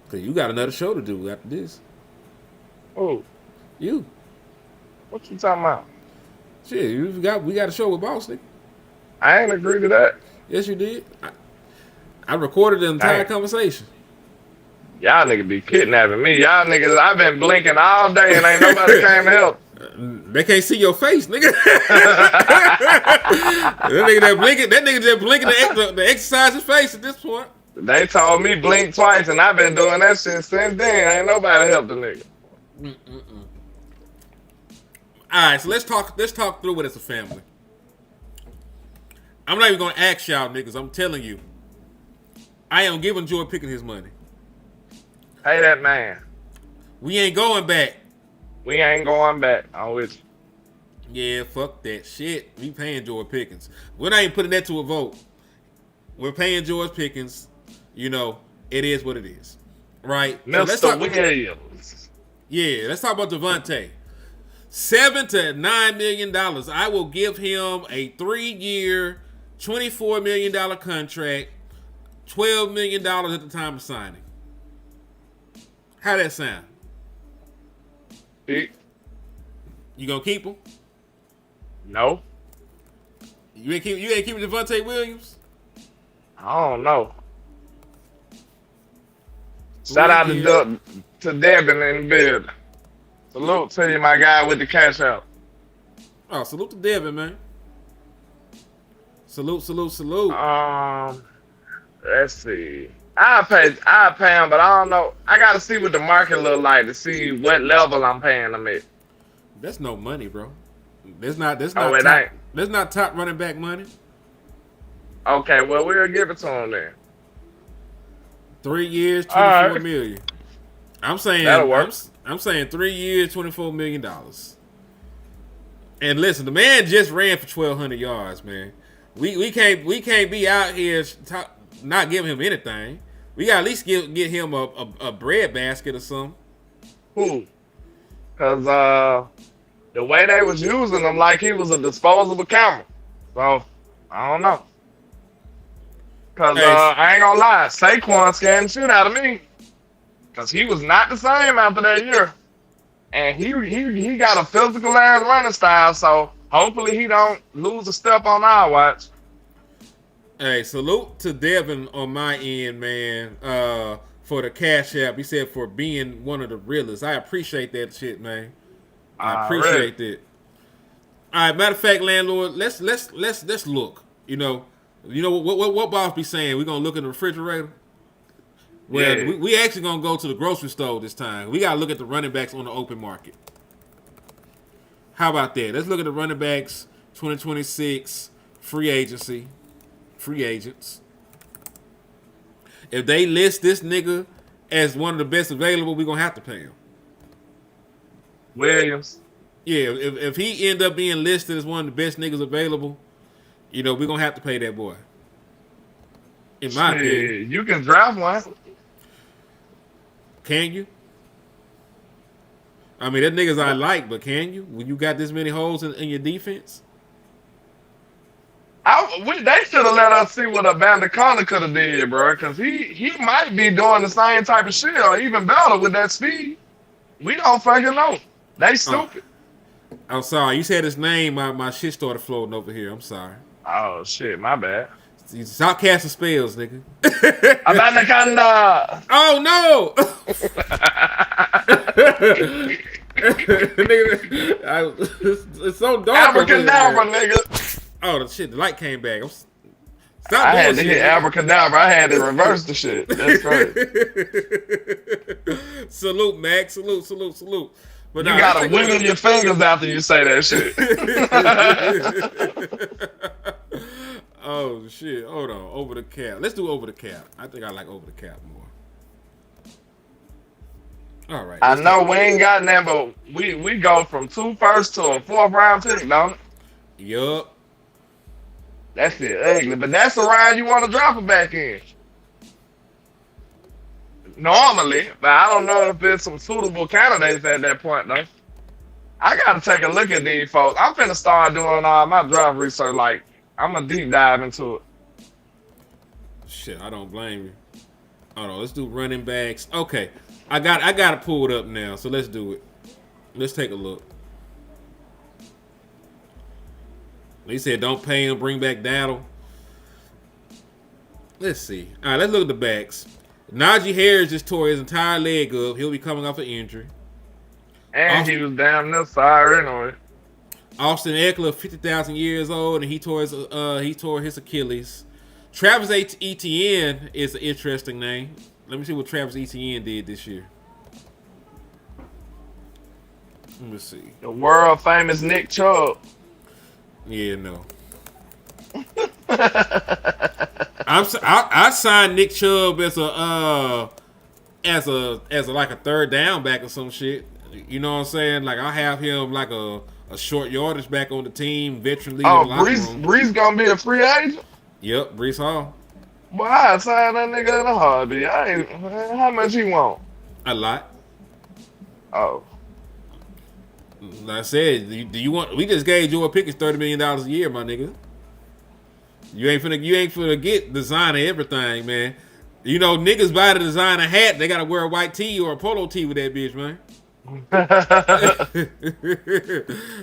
Speaker 6: Cause you got another show to do after this.
Speaker 7: Oh,
Speaker 6: You.
Speaker 7: what you talking about?
Speaker 6: Shit, we got a show with Boss nigga.
Speaker 7: I ain't agree to that.
Speaker 6: Yes, you did. I recorded the entire conversation.
Speaker 7: Y'all niggas be kidnapping me. Y'all niggas, I've been blinking all day and ain't nobody came to help.
Speaker 6: They can't see your face, nigga. that nigga just blinking the exercise his face at this point.
Speaker 7: They told me blink twice and I've been doing that shit since then. Ain't nobody helped the nigga.
Speaker 6: All right, so let's talk through it as a family. I'm not even gonna ask y'all niggas. I'm telling you, I am giving George Pickens his money.
Speaker 7: Hey, that man.
Speaker 6: We ain't going back.
Speaker 7: We ain't going back. I'm with you.
Speaker 6: Yeah, fuck that shit. We paying George Pickens. We're not even putting that to a vote. We're paying George Pickens. You know, it is what it is. Right?
Speaker 7: Mr. Williams.
Speaker 6: Yeah, let's talk about Devontae. $7 to $9 million. I will give him a 3-year, $24 million contract, $12 million at the time of signing. How that sound?
Speaker 7: You
Speaker 6: gonna keep him?
Speaker 7: No.
Speaker 6: You ain't keeping Devontae Williams?
Speaker 7: I don't know. Shout out to Devin in the building. Salute to you, my guy, with the cash out.
Speaker 6: Oh, salute to Devin, man. Salute.
Speaker 7: Let's see. I pay him, but I don't know. I gotta see what the market look like to see what level I'm paying them at.
Speaker 6: That's no money, bro. That's not top running back money.
Speaker 7: Okay, well we'll give it to him then.
Speaker 6: 3 years, $24 million. I'm saying
Speaker 7: That'll work.
Speaker 6: I'm saying 3 years, $24 million. And listen, the man just ran for 1,200 yards, man. We can't be out here not giving him anything. We got to at least get him a bread basket or something.
Speaker 7: Who? Cause the way they was using him like he was a disposable camera. So I don't know. Cause I ain't gonna lie, Saquon scared the shit out of me. Cause he was not the same after that year. And he got a physical ass running style, so hopefully he don't lose a step on our watch.
Speaker 6: Hey, salute to Devin on my end, man, for the cash app. He said for being one of the realest. I appreciate that shit, man. I appreciate that. All right, matter of fact, landlord, let's look. You know what boss be saying? We're gonna look in the refrigerator. Well, yeah. we actually gonna go to the grocery store this time. We gotta look at the running backs on the open market. How about that? Let's look at the running backs 2026 free agency. Free agents. If they list this nigga as one of the best available, we're gonna have to pay him.
Speaker 7: Williams.
Speaker 6: Yeah, if he end up being listed as one of the best niggas available, we're gonna have to pay that boy. In my opinion.
Speaker 7: You can draft one.
Speaker 6: Can you? I mean, that niggas I like, but can you? When you got this many holes in your defense?
Speaker 7: They should have let us see what Evander Connor could have did, bro. Because he might be doing the same type of shit or even better with that speed. We don't fucking know. They stupid.
Speaker 6: I'm sorry. You said his name. My shit started floating over here. I'm sorry.
Speaker 7: Oh, shit. My bad.
Speaker 6: Stop casting spells, nigga.
Speaker 7: Evander Connor.
Speaker 6: Oh, no. Nigga, it's so dark.
Speaker 7: Abracadabra, nigga.
Speaker 6: Oh, the shit. The light came back.
Speaker 7: I had to hit abracadabra. I had to reverse the shit. That's right.
Speaker 6: Salute, Max. Salute. But
Speaker 7: you gotta wiggle your fingers after you say that shit.
Speaker 6: Oh, shit. Hold on. Over the cap. Let's do over the cap. I think I like over the cap more. All right.
Speaker 7: I know we ain't got that, but we go from 2 first to a 4th round pick, don't it?
Speaker 6: Yup.
Speaker 7: That's it, ugly. But that's the round you want to drop it back in. Normally, but I don't know if there's some suitable candidates at that point, though. I got to take a look at these folks. I'm finna start doing all my draft research. Like, I'm going to deep dive into it.
Speaker 6: Shit, I don't blame you. Hold on, let's do running backs. Okay, I got it pulled up now, so let's do it. Let's take a look. They said don't pay him, bring back Daddle. Let's see. All right, let's look at the backs. Najee Harris just tore his entire leg up. He'll be coming off an injury.
Speaker 7: And he was damn near sorry anyway.
Speaker 6: Austin Eckler, 50,000 years old, and he tore his Achilles. Travis Etienne is an interesting name. Let me see what Travis Etienne did this year. Let me see.
Speaker 7: The world famous Nick Chubb.
Speaker 6: Yeah, no. I signed Nick Chubb as a like a third down back or some shit. You know what I'm saying? Like I have him like a short yardage back on the team, veteran leader.
Speaker 7: Oh, Brees gonna be a free agent?
Speaker 6: Yep, Brees Hall.
Speaker 7: Boy, I signed that nigga in a heartbeat. How much he want?
Speaker 6: A lot.
Speaker 7: Oh.
Speaker 6: Like I said, do you want? We just gave Joe Pickens $30 million a year, my nigga. You ain't finna get designer everything, man. You know, niggas buy the designer hat, they gotta wear a white tee or a polo tee with that bitch, man.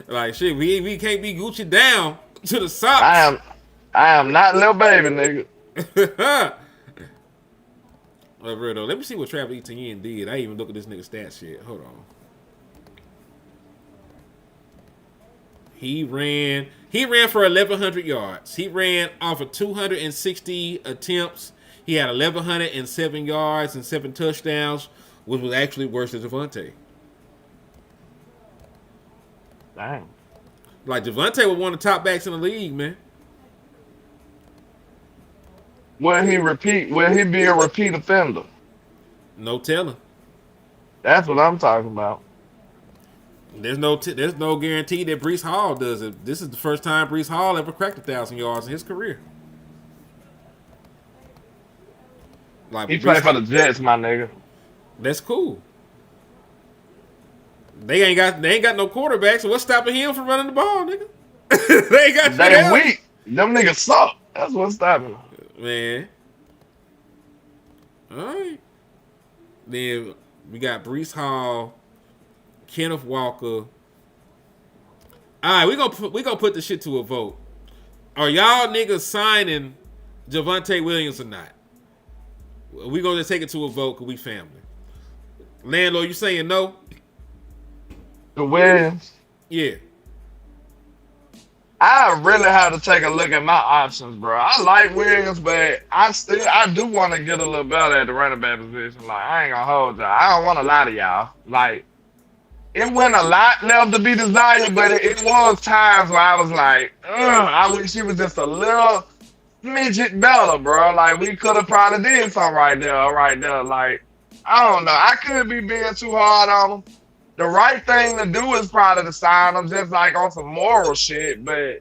Speaker 6: Like shit, we can't be Gucci down to the socks.
Speaker 7: I am not Lil Baby, nigga.
Speaker 4: Real though. Let me see what Travis Etienne did. I ain't even look at this nigga stats yet. Hold on. He ran for 1,100 yards. He ran off of 260 attempts. He had 1,107 yards and 7 touchdowns, which was actually worse than Javonte.
Speaker 7: Dang.
Speaker 4: Like, Javonte was one of the top backs in the league, man.
Speaker 7: Will he be a repeat offender?
Speaker 4: No telling.
Speaker 7: That's what I'm talking about.
Speaker 4: There's no guarantee that Breece Hall does it. This is the first time Breece Hall ever cracked 1,000 yards in his career. Like,
Speaker 7: He played for the Jets, my nigga.
Speaker 4: That's cool. They ain't got no quarterback, so what's stopping him from running the ball, nigga? They ain't got shit
Speaker 7: They
Speaker 4: else.
Speaker 7: weak. Them niggas suck. That's what's stopping them.
Speaker 4: Man. All right. Then we got Breece Hall, Kenneth Walker. All right, we gonna put this shit to a vote. Are y'all niggas signing Javonte Williams or not? We gonna take it to a vote because we family. LandLord, you saying no?
Speaker 7: The Williams.
Speaker 4: Yeah.
Speaker 7: I really have to take a look at my options, bro. I like Williams, but I do want to get a little better at the running back position. Like, I ain't gonna hold y'all. I don't want to lie to y'all. Like, it wasn't a lot left to be desired, but it was times where I was like, I wish he was just a little midget better, bro. Like, we could have probably did something right there. Like, I don't know. I could be being too hard on him. The right thing to do is probably to sign him just like on some moral shit, but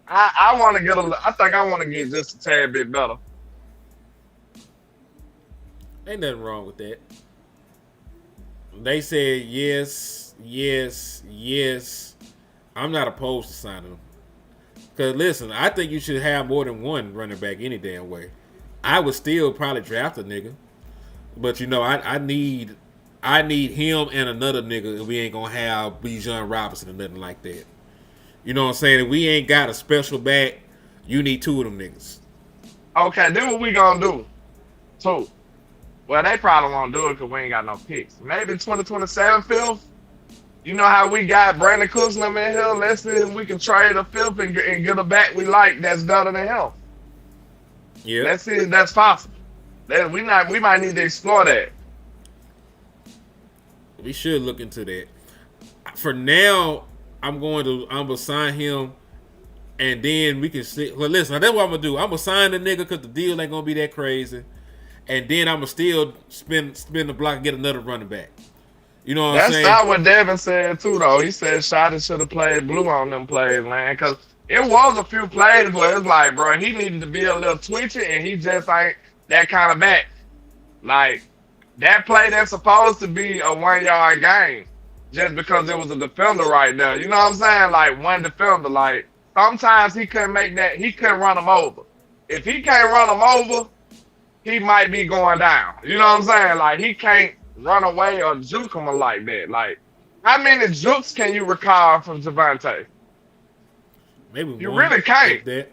Speaker 7: I want to I think I want to get just a tad bit better.
Speaker 4: Ain't nothing wrong with that. They said yes. I'm not opposed to signing him. Because listen, I think you should have more than one running back any damn way. I would still probably draft a nigga. But you know, I need him and another nigga, and we ain't gonna have Bijan Robinson or nothing like that. You know what I'm saying? If we ain't got a special back, you need 2 of them niggas.
Speaker 7: Okay, then what we gonna do? 2. Well, they probably won't do it because we ain't got no picks. Maybe 2027 fifth. You know how we got Brandon Cooks in here? Let's see if we can trade a fifth and get a back we like that's better than him.
Speaker 4: Yeah.
Speaker 7: Let's see if that's possible. We might need to explore that.
Speaker 4: We should look into that. For now, I'm gonna sign him, and then we can see. Well, listen, that's what I'm gonna do. I'm gonna sign the nigga because the deal ain't gonna be that crazy, and then I'm gonna still spin the block and get another running back. You know what I'm saying?
Speaker 7: That's not what Devin said too, though. He said Shotty should have played blue on them plays, man, because it was a few plays where it's like, bro, he needed to be a little twitchy, and he just ain't that kind of back. Like, that play that's supposed to be a 1-yard game just because it was a defender right there. You know what I'm saying? Like, one defender. Like, sometimes he couldn't make that. He couldn't run him over. If he can't run him over, he might be going down. You know what I'm saying? Like, he can't run away or juke him like that. Like, how many jukes can you recall from Javonte?
Speaker 4: Maybe
Speaker 7: you
Speaker 4: one
Speaker 7: really can't.
Speaker 4: Like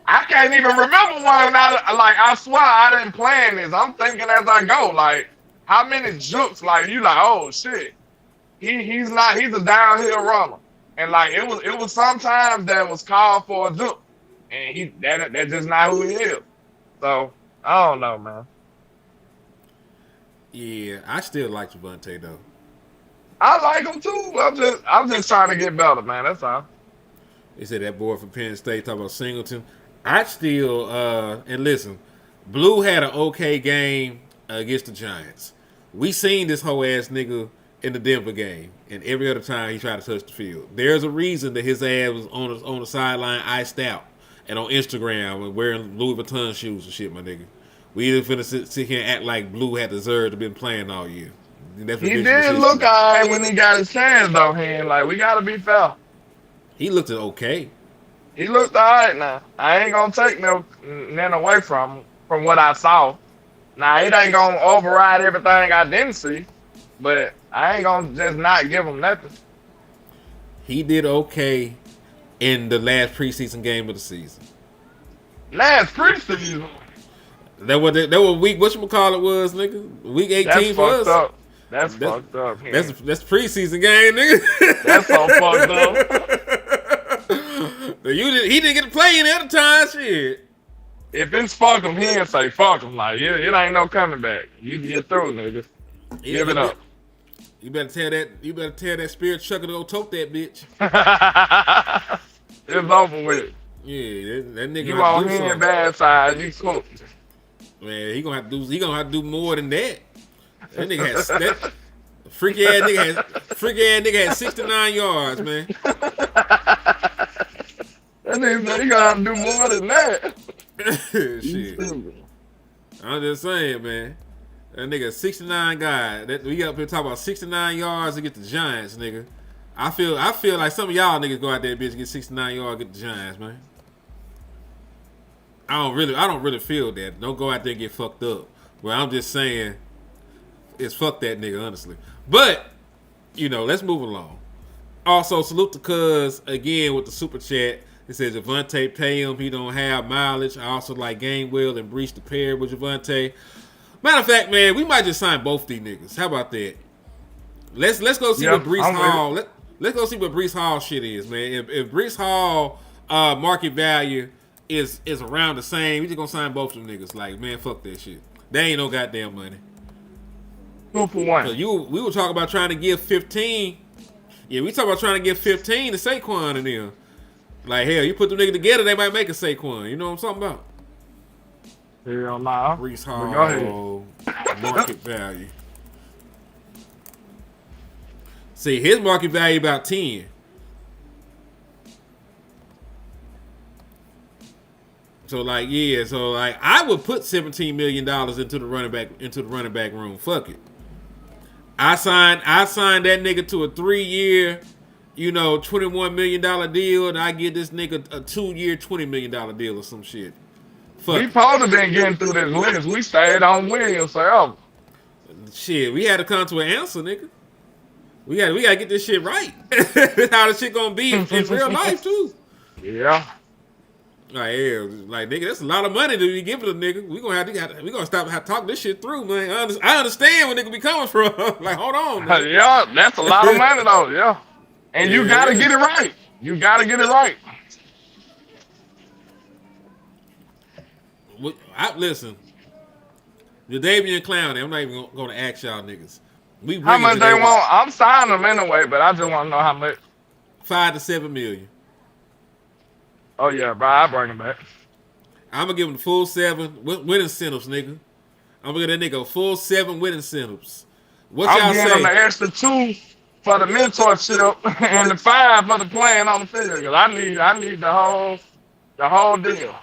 Speaker 7: I can't even remember one. I swear I didn't plan this. I'm thinking as I go. Like, how many jukes? Like, you like, oh shit, he's a downhill runner. And like, it was sometimes that was called for a juke, and that's just not who he is. So I don't know, man.
Speaker 4: Yeah, I still like Javonte though.
Speaker 7: I like him too. I'm just trying to get better, man. That's all.
Speaker 4: They said that boy from Penn State talking about Singleton. I still and listen, Blue had an okay game against the Giants. We seen this whole ass nigga in the Denver game, and every other time he tried to touch the field. There's a reason that his ass was on the sideline iced out and on Instagram and wearing Louis Vuitton shoes and shit, my nigga. We either finna sit here and act like Blue had deserved to been playing all year.
Speaker 7: He did look all right when he got his chance though, hand. Like, we gotta be fair.
Speaker 4: He looked okay.
Speaker 7: He looked all right now. I ain't gonna take nothing away from what I saw. Now, it ain't gonna override everything I didn't see, but I ain't gonna just not give him nothing.
Speaker 4: He did okay in the last preseason game of the season.
Speaker 7: Last preseason?
Speaker 6: That what week whatchamacallit was, nigga. Week 18
Speaker 7: That's
Speaker 6: for us.
Speaker 7: fucked up. That's fucked up. Man.
Speaker 6: That's preseason game, nigga.
Speaker 7: That's so fucked up.
Speaker 6: He didn't get to play any other time, shit.
Speaker 7: If it's fuck him, he ain't say fuck him. Like, it ain't no coming back. You get through, nigga. Give it up.
Speaker 6: You better tell that spirit chucker to go tote that bitch.
Speaker 7: It's over with.
Speaker 6: Yeah, that nigga.
Speaker 7: You on his bad side, you cooked.
Speaker 6: Man, he gonna have to do more than that. That nigga has that freaky ass nigga had 69 yards, man.
Speaker 7: That nigga said he gonna have to do more than that.
Speaker 6: Shit. I'm just saying, man. That nigga 69 guy. We up here talking about 69 yards to get the Giants, nigga. I feel like some of y'all niggas go out there, bitch, get 69 yards, get the Giants, man. I don't really feel that. Don't go out there and get fucked up. But I'm just saying, it's fuck that nigga, honestly. But, let's move along. Also, salute to Cuz again with the super chat. It says Javonte pay him. He don't have mileage. I also like Gainwell and Breach to pair with Javonte. Matter of fact, man, we might just sign both these niggas. How about that? Let's go see what Breece Hall. Let's go see what Breece Hall shit is, man. If Breece Hall market value is around the same, we just gonna sign both of them niggas. Like, man, fuck that shit. They ain't no goddamn money.
Speaker 7: 2 for 1.
Speaker 6: We were talking about trying to give 15. Yeah, we talking about trying to give 15 to Saquon and them. Like, hell, you put them niggas together, they might make a Saquon. You know what I'm talking about?
Speaker 7: Hell nah.
Speaker 6: Breece Hall market value. See, his market value about 10. So I would put $17 million into the running back room. Fuck it. I signed that nigga to a 3-year, $21 million deal, and I give this nigga a 2-year, $20 million deal or some shit. Fuck.
Speaker 7: We probably been getting through this list. We stayed on Williams forever.
Speaker 6: Shit, we had to come to an answer, nigga. We gotta get this shit right. That's how this shit gonna be in real life too.
Speaker 7: Yeah.
Speaker 6: Like nigga, that's a lot of money to be giving a nigga. We gonna stop talking this shit through, man. I understand where nigga be coming from. Like, hold on, man.
Speaker 7: Yeah, that's a lot of money though. Yeah, and you gotta get it right. You gotta get it right.
Speaker 6: Listen, the Davian Clowney. I'm not even gonna ask y'all niggas.
Speaker 7: How much they want? I'm signing them anyway, but I just want to know how much.
Speaker 6: 5 to 7 million.
Speaker 7: Oh yeah, bro, I bring him back.
Speaker 6: I'm gonna give him the full 7 with incentives, nigga. I'm gonna give that nigga a full 7 with incentives. What y'all say? I'm
Speaker 7: giving him the extra 2 for the mentorship and the 5 for the playing on the field. I need the whole deal.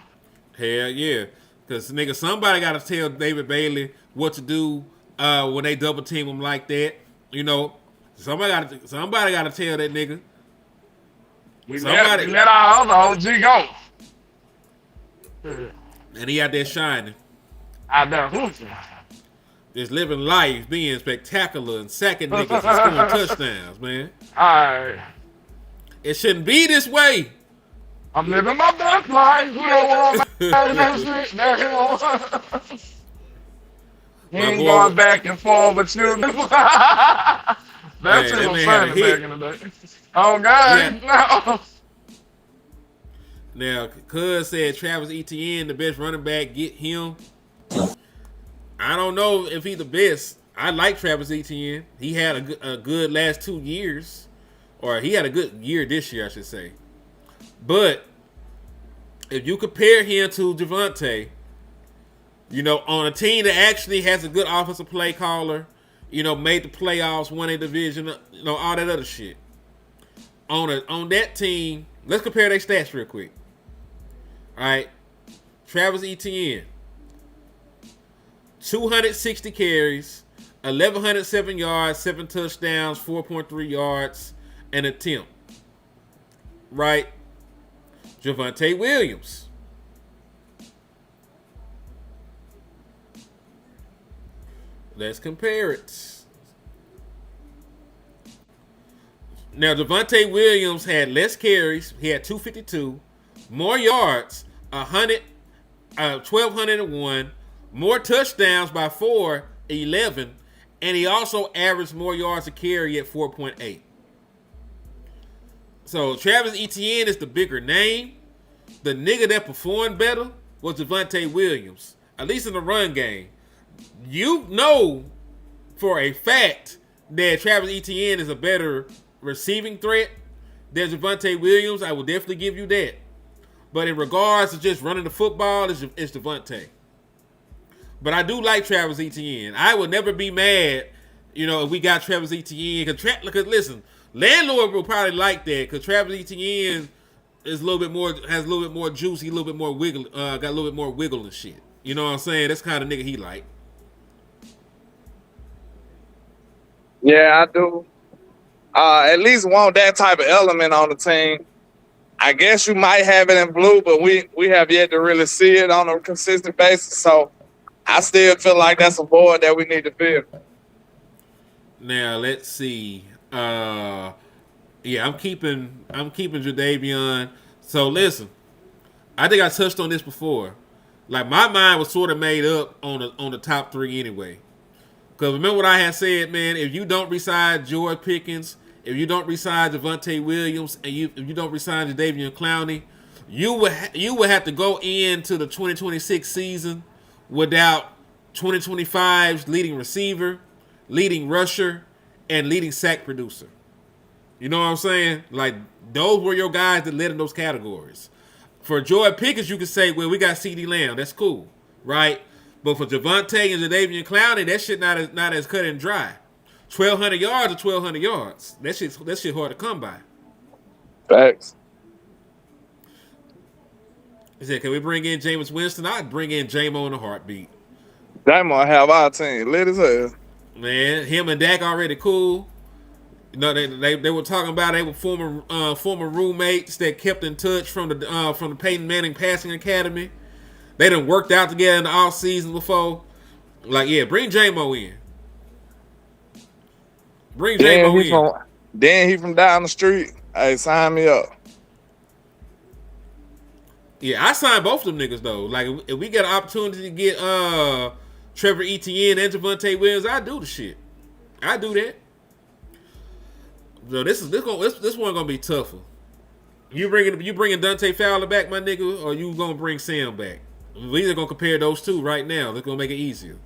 Speaker 6: Hell yeah, because nigga, somebody gotta tell David Bailey what to do when they double team him like that. Somebody gotta tell that nigga.
Speaker 7: We let our other OG go.
Speaker 6: And he out there shining.
Speaker 7: Out there hooping.
Speaker 6: Just living life, being spectacular and sacking niggas and scoring touchdowns, man.
Speaker 7: Alright.
Speaker 6: It shouldn't be this way.
Speaker 7: I'm living my best life. You don't want that shit. He ain't going back and forth with you. That's what I'm saying back in the day. Oh, God, no.
Speaker 6: Now, Cuz said Travis Etienne, the best running back, get him. I don't know if he's the best. I like Travis Etienne. He had a good last 2 years. Or he had a good year this year, I should say. But if you compare him to Javonte, on a team that actually has a good offensive play caller, made the playoffs, won a division, all that other shit. On that team, let's compare their stats real quick. All right. Travis Etienne, 260 carries, 1,107 yards, 7 touchdowns, 4.3 yards, an attempt. Right? Javonte Williams, let's compare it. Now, Javonte Williams had less carries. He had 252, more yards, 1,201, more touchdowns by 4, 11, and he also averaged more yards a carry at 4.8. So Travis Etienne is the bigger name. The nigga that performed better was Javonte Williams, at least in the run game. You know for a fact that Travis Etienne is a better receiving threat than Javonte Williams. I will definitely give you that. But in regards to just running the football, it's Javonte. But I do like Travis Etienne. I would never be mad, if we got Travis Etienne. Because listen, LandLord will probably like that because Travis Etienne is has a little bit more juicy, a little bit more wiggle, got a little bit more wiggle and shit. You know what I'm saying? That's the kind of nigga he like.
Speaker 5: Yeah, I do. At least want that type of element on the team. I guess you might have it in blue, but we have yet to really see it on a consistent basis. So I still feel like that's a void that we need to fill.
Speaker 6: Now let's see. I'm keeping Jadeveon. So listen, I think I touched on this before. Like my mind was sort of made up on the top 3 anyway. Because remember what I had said, man. If you don't resign George Pickens, if you don't resign Javonte Williams, and if you don't resign Jadeveon Clowney, you would have to go into the 2026 season without 2025's leading receiver, leading rusher, and leading sack producer. You know what I'm saying? Like, those were your guys that led in those categories. For George Pickens, you could say, well, we got CeeDee Lamb. That's cool, right? But for Javonte and Jadeveon Clowney, that shit not as cut and dry. 1,200 yards or 1,200 yards. That shit hard to come by.
Speaker 5: Facts.
Speaker 6: He said, can we bring in Jameis Winston? I'd bring in J-Mo in a heartbeat.
Speaker 5: That might have our team lit as hell.
Speaker 6: Man, him and Dak already cool. They were talking about they were former roommates that kept in touch from the Peyton Manning Passing Academy. They done worked out together in the off season before. Like, yeah, bring J-Mo in. Bring J-Mo in.
Speaker 5: Then he from down the street. Hey, sign me up.
Speaker 6: Yeah, I signed both of them niggas though. Like, if we get an opportunity to get Trevor Etienne and Javonte Williams, I do the shit. I do that. So this one gonna be tougher. You bringing Dante Fowler back, my nigga, or you gonna bring Sam back? We either gonna compare those two right now. That's gonna make it easier.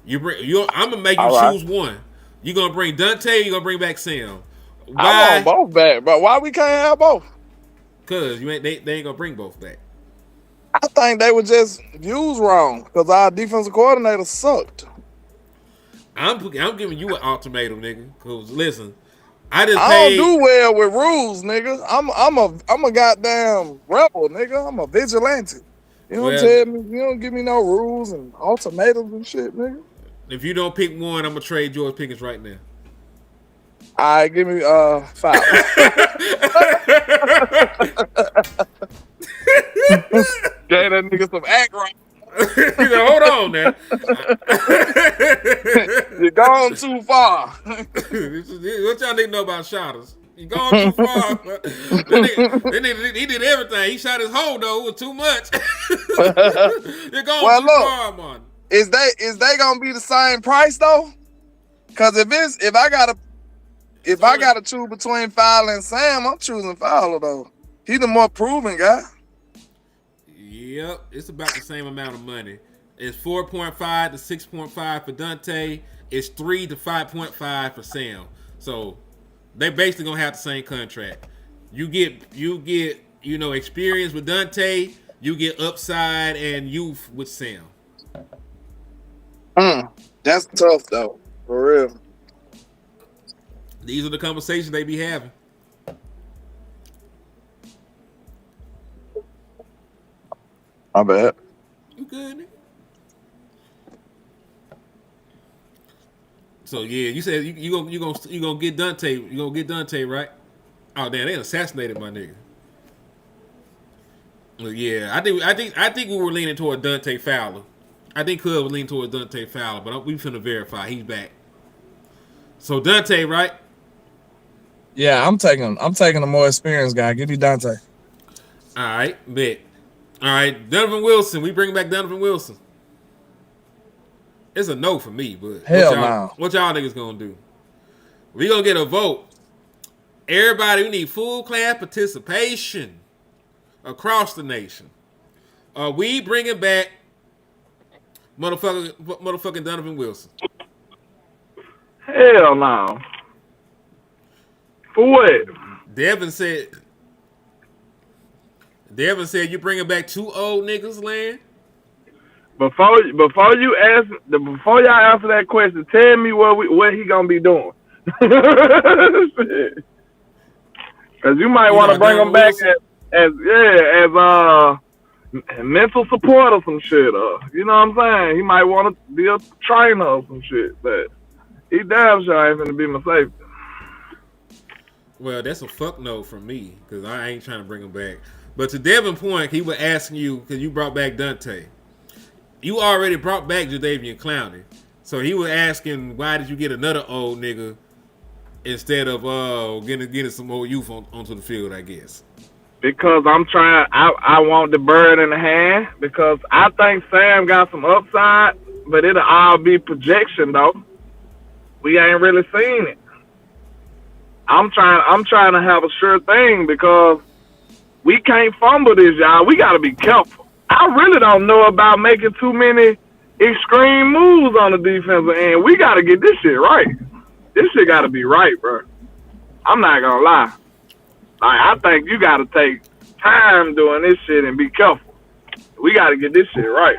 Speaker 6: I'm gonna make you choose one. You gonna bring Dante? You gonna bring back Sam? Why?
Speaker 5: I want both back, but why we can't have both?
Speaker 6: Cause they ain't gonna bring both back.
Speaker 5: I think they were just used wrong because our defensive coordinator sucked.
Speaker 6: I'm giving you an ultimatum, nigga. Cause listen, I
Speaker 5: don't do well with rules, nigga. I'm a goddamn rebel, nigga. I'm a vigilante. You don't tell me, you don't give me no rules and ultimatums and shit, nigga.
Speaker 6: If you don't pick one, I'm gonna trade George Pickens right now.
Speaker 5: All right, give me 5. Gave that nigga some aggro.
Speaker 6: Hold on now.
Speaker 5: You're gone too far.
Speaker 6: What y'all niggas know about shotters? You gone too far. He did everything. He shot his hole though. It was too much. You're going too far, man.
Speaker 5: Is they gonna be the same price though? Cause if I gotta choose between Fowler and Sam, I'm choosing Fowler though. He the more proven guy.
Speaker 6: Yep, it's about the same amount of money. It's 4.5 to 6.5 for Dante. It's 3 to 5.5 for Sam. So they basically gonna have the same contract. You get experience with Dante. You get upside and youth with Sam.
Speaker 5: That's tough though, for real.
Speaker 6: These are the conversations they be having.
Speaker 5: My bad.
Speaker 6: You good, nigga? So yeah, you said you gonna get Dante. You gonna get Dante, right? Oh damn, they assassinated my nigga. Well, yeah, I think we were leaning toward Dante Fowler. I think Cub was leaning toward Dante Fowler, but we finna verify he's back. So Dante, right?
Speaker 5: Yeah, I'm taking a more experienced guy. Give me Dante.
Speaker 6: All right, bet. All right, Donovan Wilson. We bring back Donovan Wilson. It's a no for me, but
Speaker 7: Hell no.
Speaker 6: what y'all niggas gonna do? We gonna get a vote. Everybody, we need full class participation across the nation. Are we bringing back motherfucking Donovan Wilson?
Speaker 7: Hell no. For what?
Speaker 6: Devin said you bringing back 2 old niggas, Land?
Speaker 7: Before y'all answer that question, tell me what he gonna be doing. Cause you might want to bring him back as mental support or some shit. You know what I'm saying? He might want to be a trainer or some shit, but he damn sure ain't gonna be my safety.
Speaker 6: Well, that's a fuck no from me, because I ain't trying to bring him back. But to Devin's point, he was asking you, because you brought back Dante. You already brought back Jadeveon Clowney. So he was asking, why did you get another old nigga instead of getting some old youth onto the field, I guess?
Speaker 7: Because I want the bird in the hand, because I think Sam got some upside, but it'll all be projection, though. We ain't really seen it. I'm trying to have a sure thing, because we can't fumble this, y'all. We got to be careful. I really don't know about making too many extreme moves on the defensive end. We got to get this shit right. This shit got to be right, bro. I'm not going to lie. Like, I think you got to take time doing this shit and be careful. We got to get this shit right.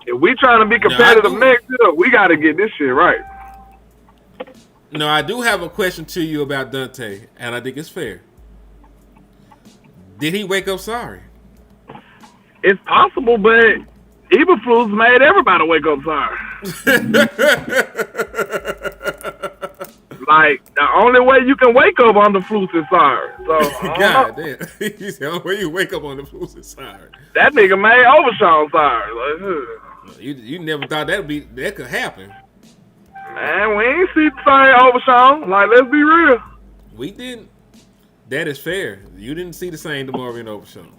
Speaker 7: If we trying to be competitive next year, we got to get this shit right.
Speaker 6: No, I do have a question to you about Dante, and I think it's fair. Did he wake up sorry?
Speaker 7: It's possible, but Eberflus made everybody wake up sorry. Like, the only way you can wake up on the Flus is sorry. So,
Speaker 6: God damn. He said, the only way you wake up on the Flus is sorry.
Speaker 7: That nigga made Overshawn sorry. Like,
Speaker 6: you never thought that could happen.
Speaker 7: Man, we ain't see the same Overshawn. Like, let's be real.
Speaker 6: We didn't. That is fair. You didn't see the same DeMarvin Overshawn.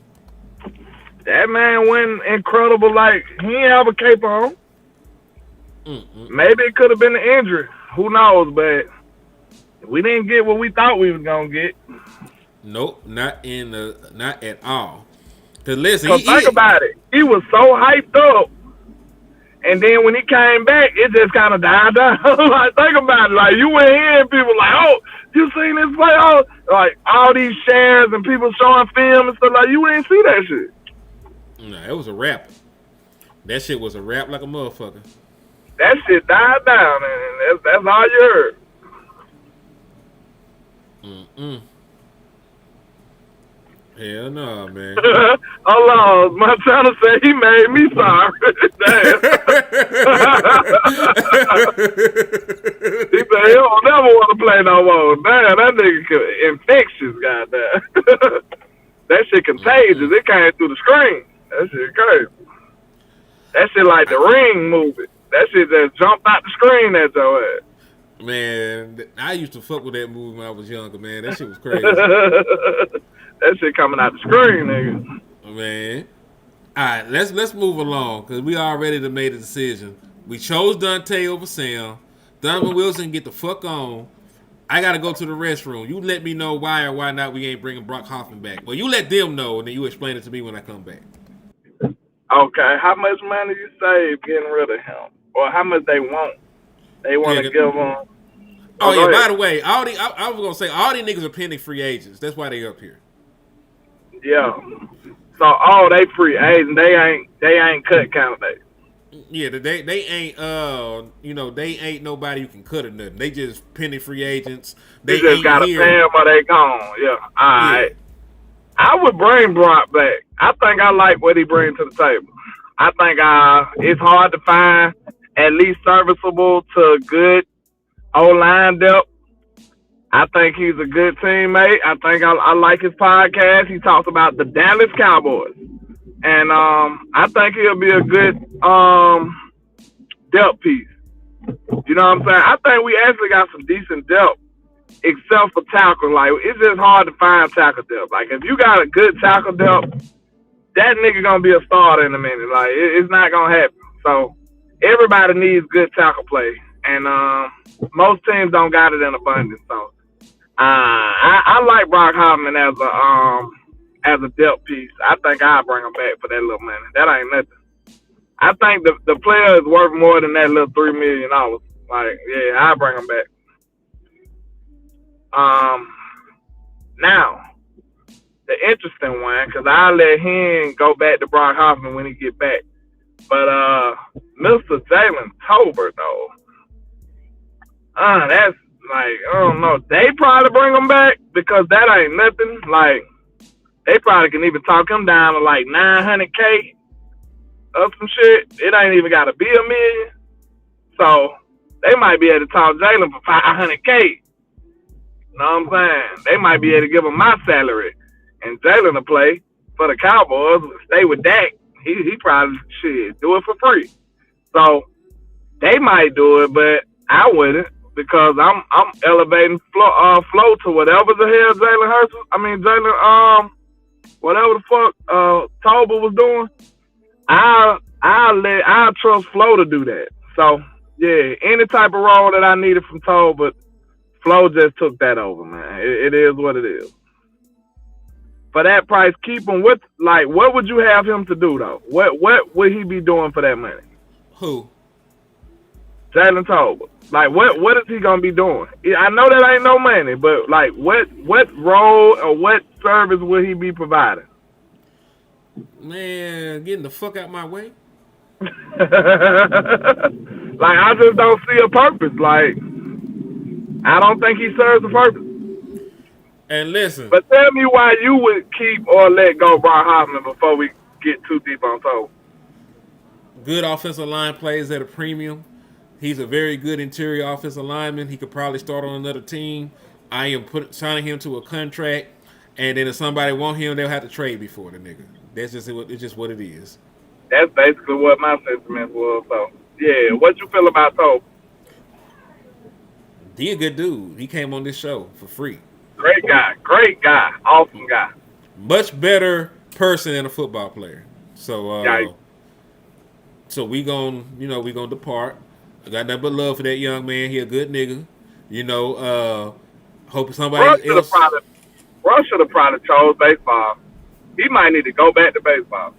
Speaker 7: That man went incredible. Like, he ain't have a cape on. Maybe it could have been an injury. Who knows? But we didn't get what we thought we was gonna get.
Speaker 6: Nope, not at all. Cause listen,
Speaker 7: think about it. He was so hyped up, and then when he came back, it just kind of died down. Like, think about it. Like, you went here and people like, oh, you seen this play? Oh, like all these shares and people showing film and stuff. Like, you ain't see that shit.
Speaker 6: No, it was a rap. That shit was a rap like a motherfucker.
Speaker 7: That shit died down, and that's all you heard.
Speaker 6: Hell no, man.
Speaker 7: Hold on, my channel said he made me sorry. Damn. He said he don't never want to play no more. Damn, that nigga infectious, goddamn. That shit contagious. It came through the screen. That shit crazy. That shit like the Ring movie. That shit just jumped out the screen at your ass.
Speaker 6: Man, I used to fuck with that movie when I was younger, man. That shit was crazy.
Speaker 7: That shit coming out the screen, nigga.
Speaker 6: Man. All right, let's move along, because we already made a decision. We chose Dante over Sam. Donovan Wilson, get the fuck on. I got to go to the restroom. You let me know why or why not we ain't bringing Brock Hoffman back. Well, you let them know, and then you explain it to me when I come back.
Speaker 7: Okay, how much money you save getting rid of him? Or how much they want? They want to give him...
Speaker 6: Oh, yeah, by the way, I was going to say, all these niggas are pending free agents. That's why they up here.
Speaker 7: Yeah. So, they free agents. They ain't cut candidates.
Speaker 6: Yeah, they ain't they ain't nobody who can cut or nothing. They just pending free agents.
Speaker 7: They just gotta pay them or they gone. Yeah. All right. I would bring Brock back. I think I like what he brings to the table. I think it's hard to find at least serviceable to good O-line depth. I think he's a good teammate. I think I like his podcast. He talks about the Dallas Cowboys. And I think he'll be a good depth piece. You know what I'm saying? I think we actually got some decent depth, except for tackle. Like, it's just hard to find tackle depth. Like, if you got a good tackle depth, that nigga gonna be a starter in a minute. Like, it's not gonna happen. So
Speaker 5: everybody needs good tackle play, and most teams don't got it in abundance. So I like Brock Hoffman as a depth piece. I think I'll bring him back for that little money. That ain't nothing. I think the player is worth more than that little $3 million. Like, yeah, I'll bring him back. Now, the interesting one, because I'll let him go back to Brock Hoffman when he get back. But Mr. Jalen Tolbert, though, that's like, I don't know. They probably bring him back because that ain't nothing. Like, they probably can even talk him down to like $900K or some shit. It ain't even got to be $1 million. So they might be able to talk Jalen for $500K. You know what I'm saying? They might be able to give him my salary and Jalen to play for the Cowboys. Stay with Dak. He probably should do it for free. So they might do it, but I wouldn't because I'm elevating Flo to whatever the hell Jalen whatever the fuck Tolbert was doing. I'll trust Flo to do that. So yeah, any type of role that I needed from Tolbert, Flo just took that over, man. It is what it is. For that price, keep him with, like, what would you have him to do, though? What would he be doing for that money?
Speaker 6: Who?
Speaker 5: Jalen Tolbert. Like, what is he going to be doing? I know that ain't no money, but, like, what role or what service will he be providing?
Speaker 6: Man, getting the fuck out my way.
Speaker 5: Like, I just don't see a purpose. Like, I don't think he serves a purpose.
Speaker 6: And listen.
Speaker 5: But tell me why you would keep or let go Brock Hoffman before we get too deep on Tolbert.
Speaker 6: Good offensive line plays at a premium. He's a very good interior offensive lineman. He could probably start on another team. I am signing him to a contract, and then if somebody want him, they'll have to trade before the nigga. It's just what it is.
Speaker 5: That's basically what my sentiment was. So, yeah, what you feel about Tolbert?
Speaker 6: He a good dude. He came on this show for free.
Speaker 5: Great guy, awesome guy.
Speaker 6: Much better person than a football player. So, so we gonna depart. I got nothing but love for that young man. He a good nigga. Hope somebody else.
Speaker 5: Russ should have probably chose baseball. He might need to go back to baseball.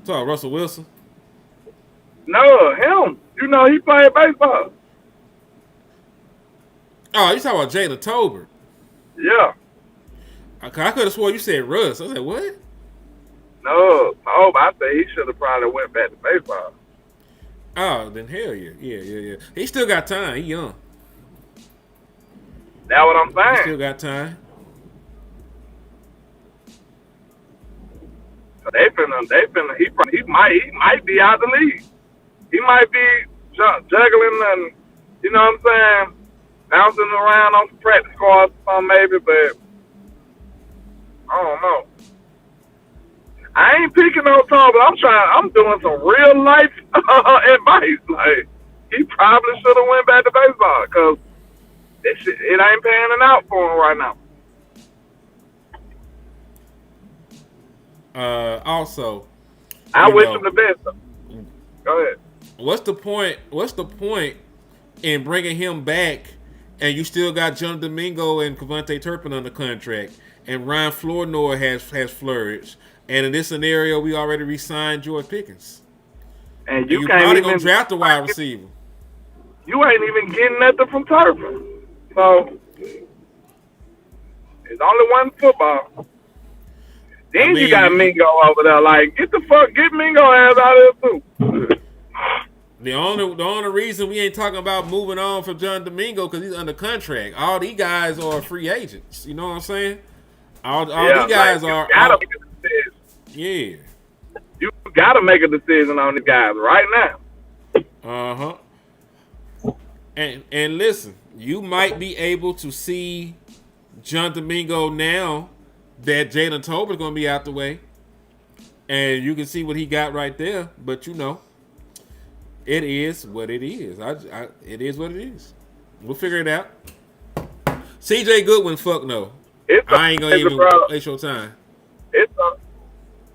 Speaker 6: So Russell Wilson?
Speaker 5: No, him. He played baseball.
Speaker 6: Oh, you talking about Jalen Tolbert?
Speaker 5: Yeah.
Speaker 6: I could have swore you said Russ. I was like, what?
Speaker 5: No, I said he should have probably went back to baseball.
Speaker 6: Oh, then hell yeah. Yeah. He still got time. He young.
Speaker 5: That's what I'm saying.
Speaker 6: He still got time.
Speaker 5: So he might be out the league. He might be juggling and, you know what I'm saying, bouncing around on some practice squads or something maybe, but I don't know. I ain't picking no talk, but I'm doing some real life advice. Like, he probably should have went back to baseball because it ain't panning out for him right now.
Speaker 6: Also,
Speaker 5: I wish him the best, though. Go ahead.
Speaker 6: What's the point in bringing him back and you still got John Domingo and Cavante Turpin under contract and Ryan Flournoy has flourished, and in this scenario we already re-signed George Pickens.
Speaker 5: And you
Speaker 6: can't
Speaker 5: probably
Speaker 6: even gonna draft a wide receiver.
Speaker 5: You ain't even getting nothing from Turpin. So it's only one football. Then you got Mingo over there. Like, get Mingo ass out of here too.
Speaker 6: The only reason we ain't talking about moving on from John Domingo because he's under contract. All these guys are free agents. You know what I'm saying? All these guys are.
Speaker 5: Make a decision.
Speaker 6: Yeah.
Speaker 5: You gotta make a decision on the guys right
Speaker 6: Uh
Speaker 5: now.
Speaker 6: huh. And listen, you might be able to see John Domingo now that Jalen Tolbert's gonna be out the way, and you can see what he got right there. But it is what it is. It is what it is. We'll figure it out. CJ Goodwin, fuck no. I ain't gonna even waste your time.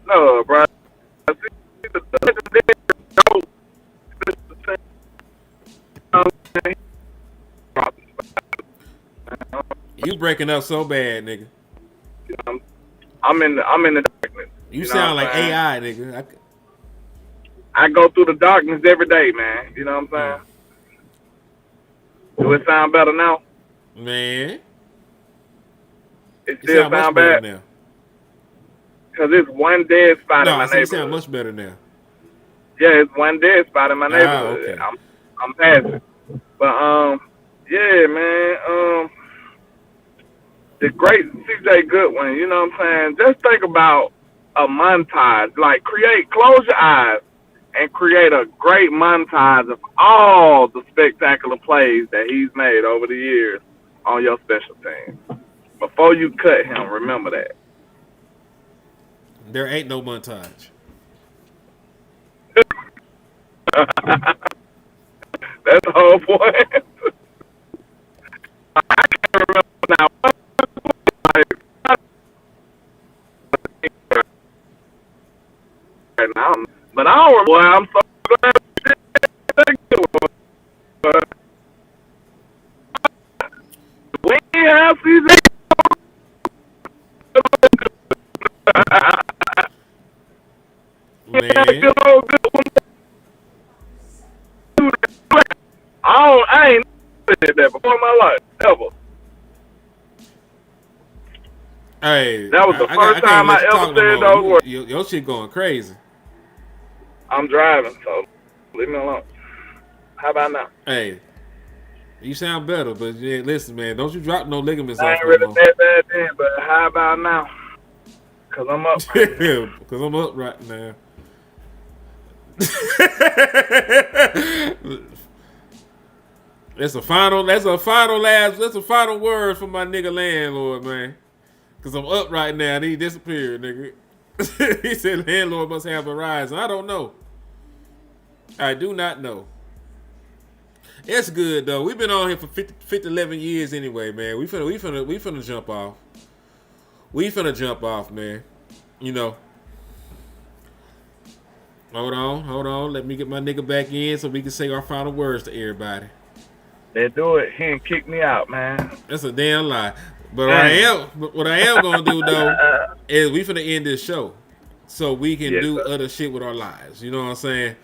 Speaker 5: No, bro.
Speaker 4: You breaking up so bad, nigga.
Speaker 7: I'm in the darkness.
Speaker 4: You
Speaker 7: know
Speaker 4: sound
Speaker 7: what
Speaker 4: like
Speaker 7: I'm saying?
Speaker 4: AI, nigga.
Speaker 7: I go through the darkness every day, man. You know what I'm saying? Do it sound better now?
Speaker 4: Man,
Speaker 7: It
Speaker 4: you
Speaker 7: still
Speaker 4: sound much
Speaker 7: sound
Speaker 4: better
Speaker 7: bad?
Speaker 4: now.
Speaker 7: Because it's one dead spot in
Speaker 4: No,
Speaker 7: my
Speaker 4: I said you
Speaker 7: neighborhood.
Speaker 4: sound much better now.
Speaker 7: Yeah, it's one dead spot in my
Speaker 4: Ah,
Speaker 7: neighborhood.
Speaker 4: okay.
Speaker 7: I'm past it. But yeah, man. The great CJ Goodwin, you know what I'm saying? Just think about a montage. Like close your eyes and create a great montage of all the spectacular plays that he's made over the years on your special team. Before you cut him, remember that.
Speaker 4: There ain't no montage.
Speaker 7: That's the whole point. I can't remember now. Right now, but I don't remember. Boy, I'm so glad we have season.
Speaker 4: Man,
Speaker 7: I ain't said that before in my life, ever.
Speaker 4: hey,
Speaker 7: That was the first
Speaker 4: can't
Speaker 7: time
Speaker 4: let
Speaker 7: I
Speaker 4: you
Speaker 7: ever
Speaker 4: talk no
Speaker 7: said
Speaker 4: more.
Speaker 7: those words.
Speaker 4: Your shit going crazy.
Speaker 7: I'm driving, so leave me alone. How about now?
Speaker 4: Hey, you sound better, but yeah, listen, man, don't you drop no ligaments
Speaker 7: I
Speaker 4: off
Speaker 7: ain't
Speaker 4: no
Speaker 7: really
Speaker 4: more.
Speaker 7: that bad then, but how about now? Because I'm up right now.
Speaker 4: Because I'm up right now. That's a final word for my nigga landlord, man. Cause I'm up right now and he disappeared, nigga. He said landlord must have a rise. I don't know. I do not know. It's good though. We've been on here for 50 11 years anyway, man. We finna jump off. We finna jump off, man. You know. Hold on. Let me get my nigga back in so we can say our final words to everybody.
Speaker 7: They do it. He ain't kick me out, man.
Speaker 4: That's a damn lie. But what I am gonna do though is we finna end this show so we can do other shit with our lives. You know what I'm saying?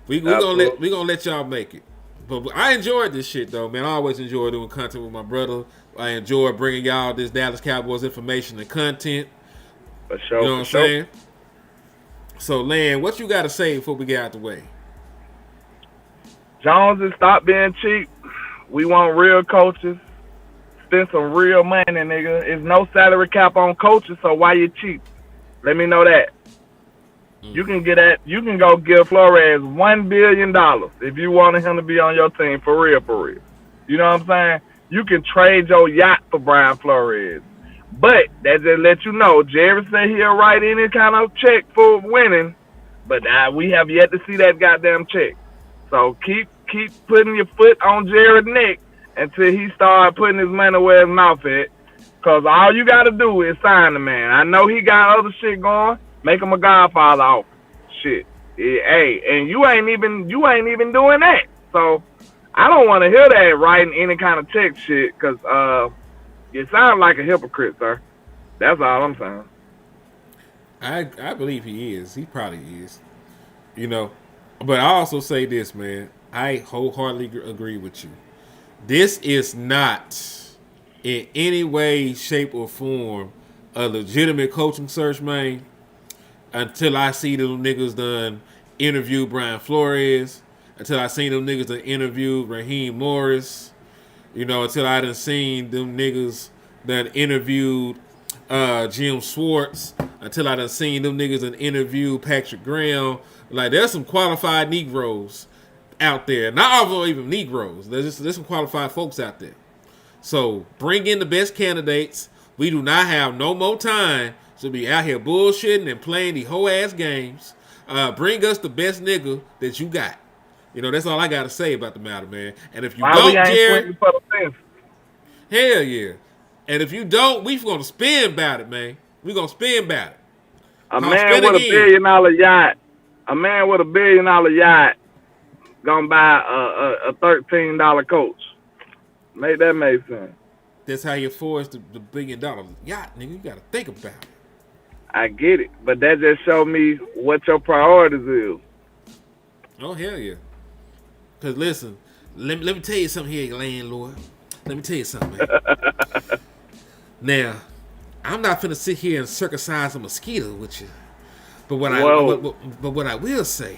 Speaker 4: We gonna let y'all make it. But I enjoyed this shit though, man. I always enjoy doing content with my brother. I enjoy bringing y'all this Dallas Cowboys information and content.
Speaker 7: For sure.
Speaker 4: You know what I'm saying? So, Land, what you got to say before we get out the way?
Speaker 7: Joneses, stop being cheap. We want real coaches. Spend some real money, nigga. There's no salary cap on coaches, so why you cheap? Let me know that. You can go give Flores $1 billion if you wanted him to be on your team for real. You know what I'm saying? You can trade your yacht for Brian Flores. But that just let you know, Jerry said he'll write any kind of check for winning, but we have yet to see that goddamn check. So keep putting your foot on Jared's neck until he start putting his money where his mouth at. Cause all you gotta do is sign the man. I know he got other shit going. Make him a Godfather offer. Shit. Hey, and you ain't even doing that. So I don't want to hear that writing any kind of check shit. Cause you sound like a hypocrite, sir. That's all I'm saying.
Speaker 4: I believe he is. He probably is. You know. But I also say this, man. I wholeheartedly agree with you. This is not in any way, shape, or form a legitimate coaching search, man. Until I see them niggas done interview Brian Flores. Until I seen them niggas done interview Raheem Morris. You know, until I done seen them niggas that interviewed Jim Schwartz. Until I done seen them niggas that interviewed Patrick Graham. Like, there's some qualified Negroes out there. Not all even Negroes. There's some qualified folks out there. So, bring in the best candidates. We do not have no more time to be out here bullshitting and playing these whole ass games. Bring us the best nigga that you got. You know, that's all I got to say about the matter, man. And if you don't, Jared, hell yeah. And if you don't, we going to spin about it, man. We going to spin about it.
Speaker 7: A man with $1 billion yacht. A man with $1 billion yacht gonna buy a $13 coach. Make that make sense.
Speaker 6: That's how you afford the $1 billion yacht, nigga. You gotta think about it.
Speaker 7: I get it, but that just showed me what your priorities is.
Speaker 6: Oh hell yeah! Cause listen, let me tell you something here, landlord. Let me tell you something, man. Now, I'm not finna sit here and circumcise a mosquito with you, but what I will say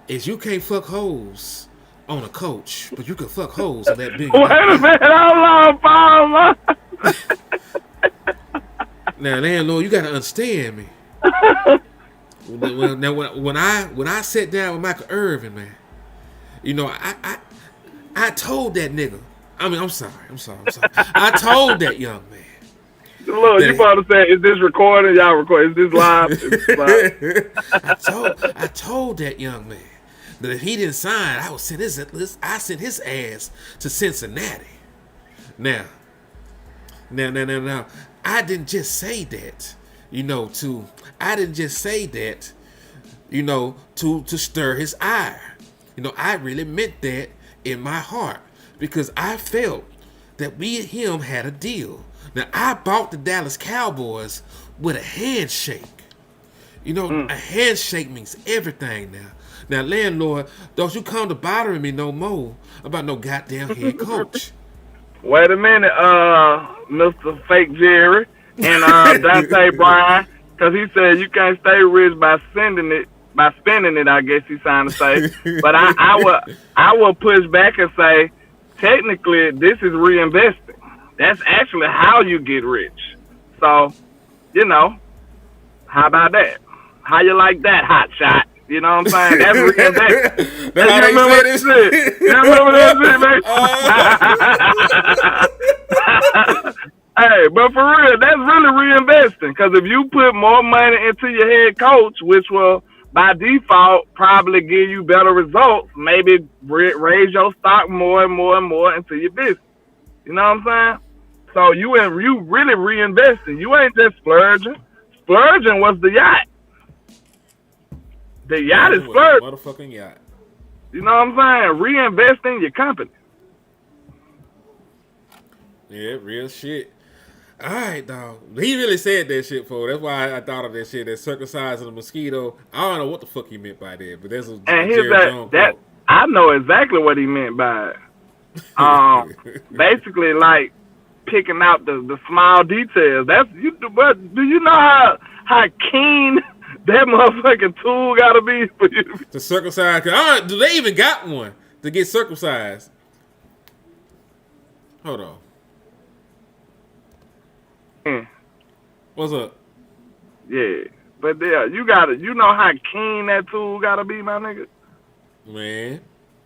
Speaker 6: is you can't fuck hoes on a coach, but you can fuck hoes on that big.
Speaker 7: Wait a minute, hold on, Paul.
Speaker 6: Now, landlord, you gotta understand me. When I sat down with Michael Irvin, man, you know, I told that nigga. I mean, I'm sorry. I told that young man.
Speaker 7: Look, you about to say, is this recording? Y'all record? Is this live? Is this live?
Speaker 6: I told that young man that if he didn't sign, I would send I sent his ass to Cincinnati. Now, I didn't just say that, to stir his ire. I really meant that in my heart because I felt that we and him had a deal. Now, I bought the Dallas Cowboys with a handshake. A handshake means everything now. Now, landlord, don't you come to bothering me no more about no goddamn head coach.
Speaker 7: Wait a minute, Mr. Fake Jerry and Dante Bryan, because he said you can't stay rich by spending it, I guess he's trying to say. But I will push back and say, technically, this is reinvesting. That's actually how you get rich. So, how about that? How you like that, hot shot? You know what I'm saying? That's reinvesting.
Speaker 6: That's how they say this shit.
Speaker 7: You remember that shit, man? Hey, but for real, that's really reinvesting. Because if you put more money into your head coach, which will, by default, probably give you better results, maybe raise your stock more and more and more into your business. You know what I'm saying? So you really reinvesting. You ain't just splurging. Splurging was the yacht. The yacht is splurging.
Speaker 6: Motherfucking yacht.
Speaker 7: You know what I'm saying? Reinvest in your company.
Speaker 6: Yeah, real shit. All right, dog. He really said that shit, for. That's why I thought of that shit. That circumcising the mosquito. I don't know what the fuck he meant by that, but that's a Jerry Jones
Speaker 7: that I know exactly what he meant by it. Basically, like picking out the small details. That's you. But do you know how keen that motherfucking tool gotta be for you
Speaker 6: to circumcise? Do they even got one to get circumcised? Hold on. What's up?
Speaker 7: Yeah, but yeah, you know how keen that tool gotta be, my nigga.
Speaker 6: Man,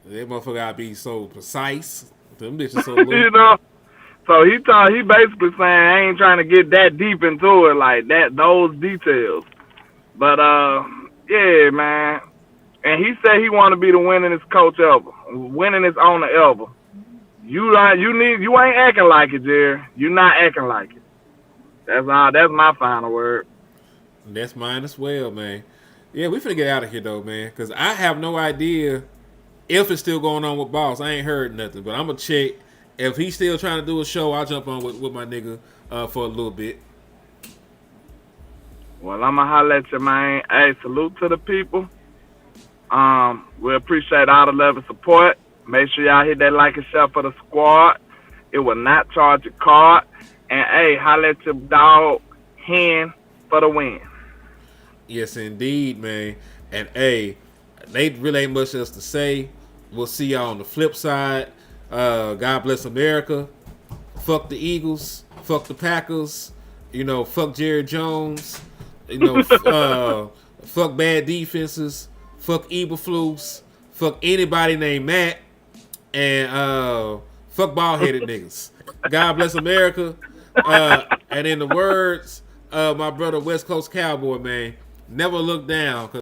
Speaker 6: that motherfucker gotta be so precise. Them bitches so little.
Speaker 7: So he basically saying I ain't trying to get that deep into it like that, those details. But yeah, man. And he said he want to be the winningest coach ever, winningest owner ever. You ain't acting like it, Jerry. You not acting like it. That's my final word.
Speaker 6: That's mine as well, man. Yeah, we finna get out of here though, man, because I have no idea if it's still going on with Boss. I ain't heard nothing, but I'm gonna check. If he's still trying to do a show, I'll jump on with my nigga for a little bit.
Speaker 7: Well, I'm gonna holler at you, man. Hey, salute to the people. We appreciate all the love and support. Make sure y'all hit that like and share for the squad. It will not charge your card. And hey, holler at your dog Hen for the win.
Speaker 6: Yes, indeed, man. And hey, they really ain't much else to say. We'll see y'all on the flip side. God bless America. Fuck the Eagles. Fuck the Packers. Fuck Jerry Jones. Fuck bad defenses. Fuck Eberflus. Fuck anybody named Matt. And fuck bald-headed niggas. God bless America. And in the words of my brother West Coast Cowboy, man, never look down.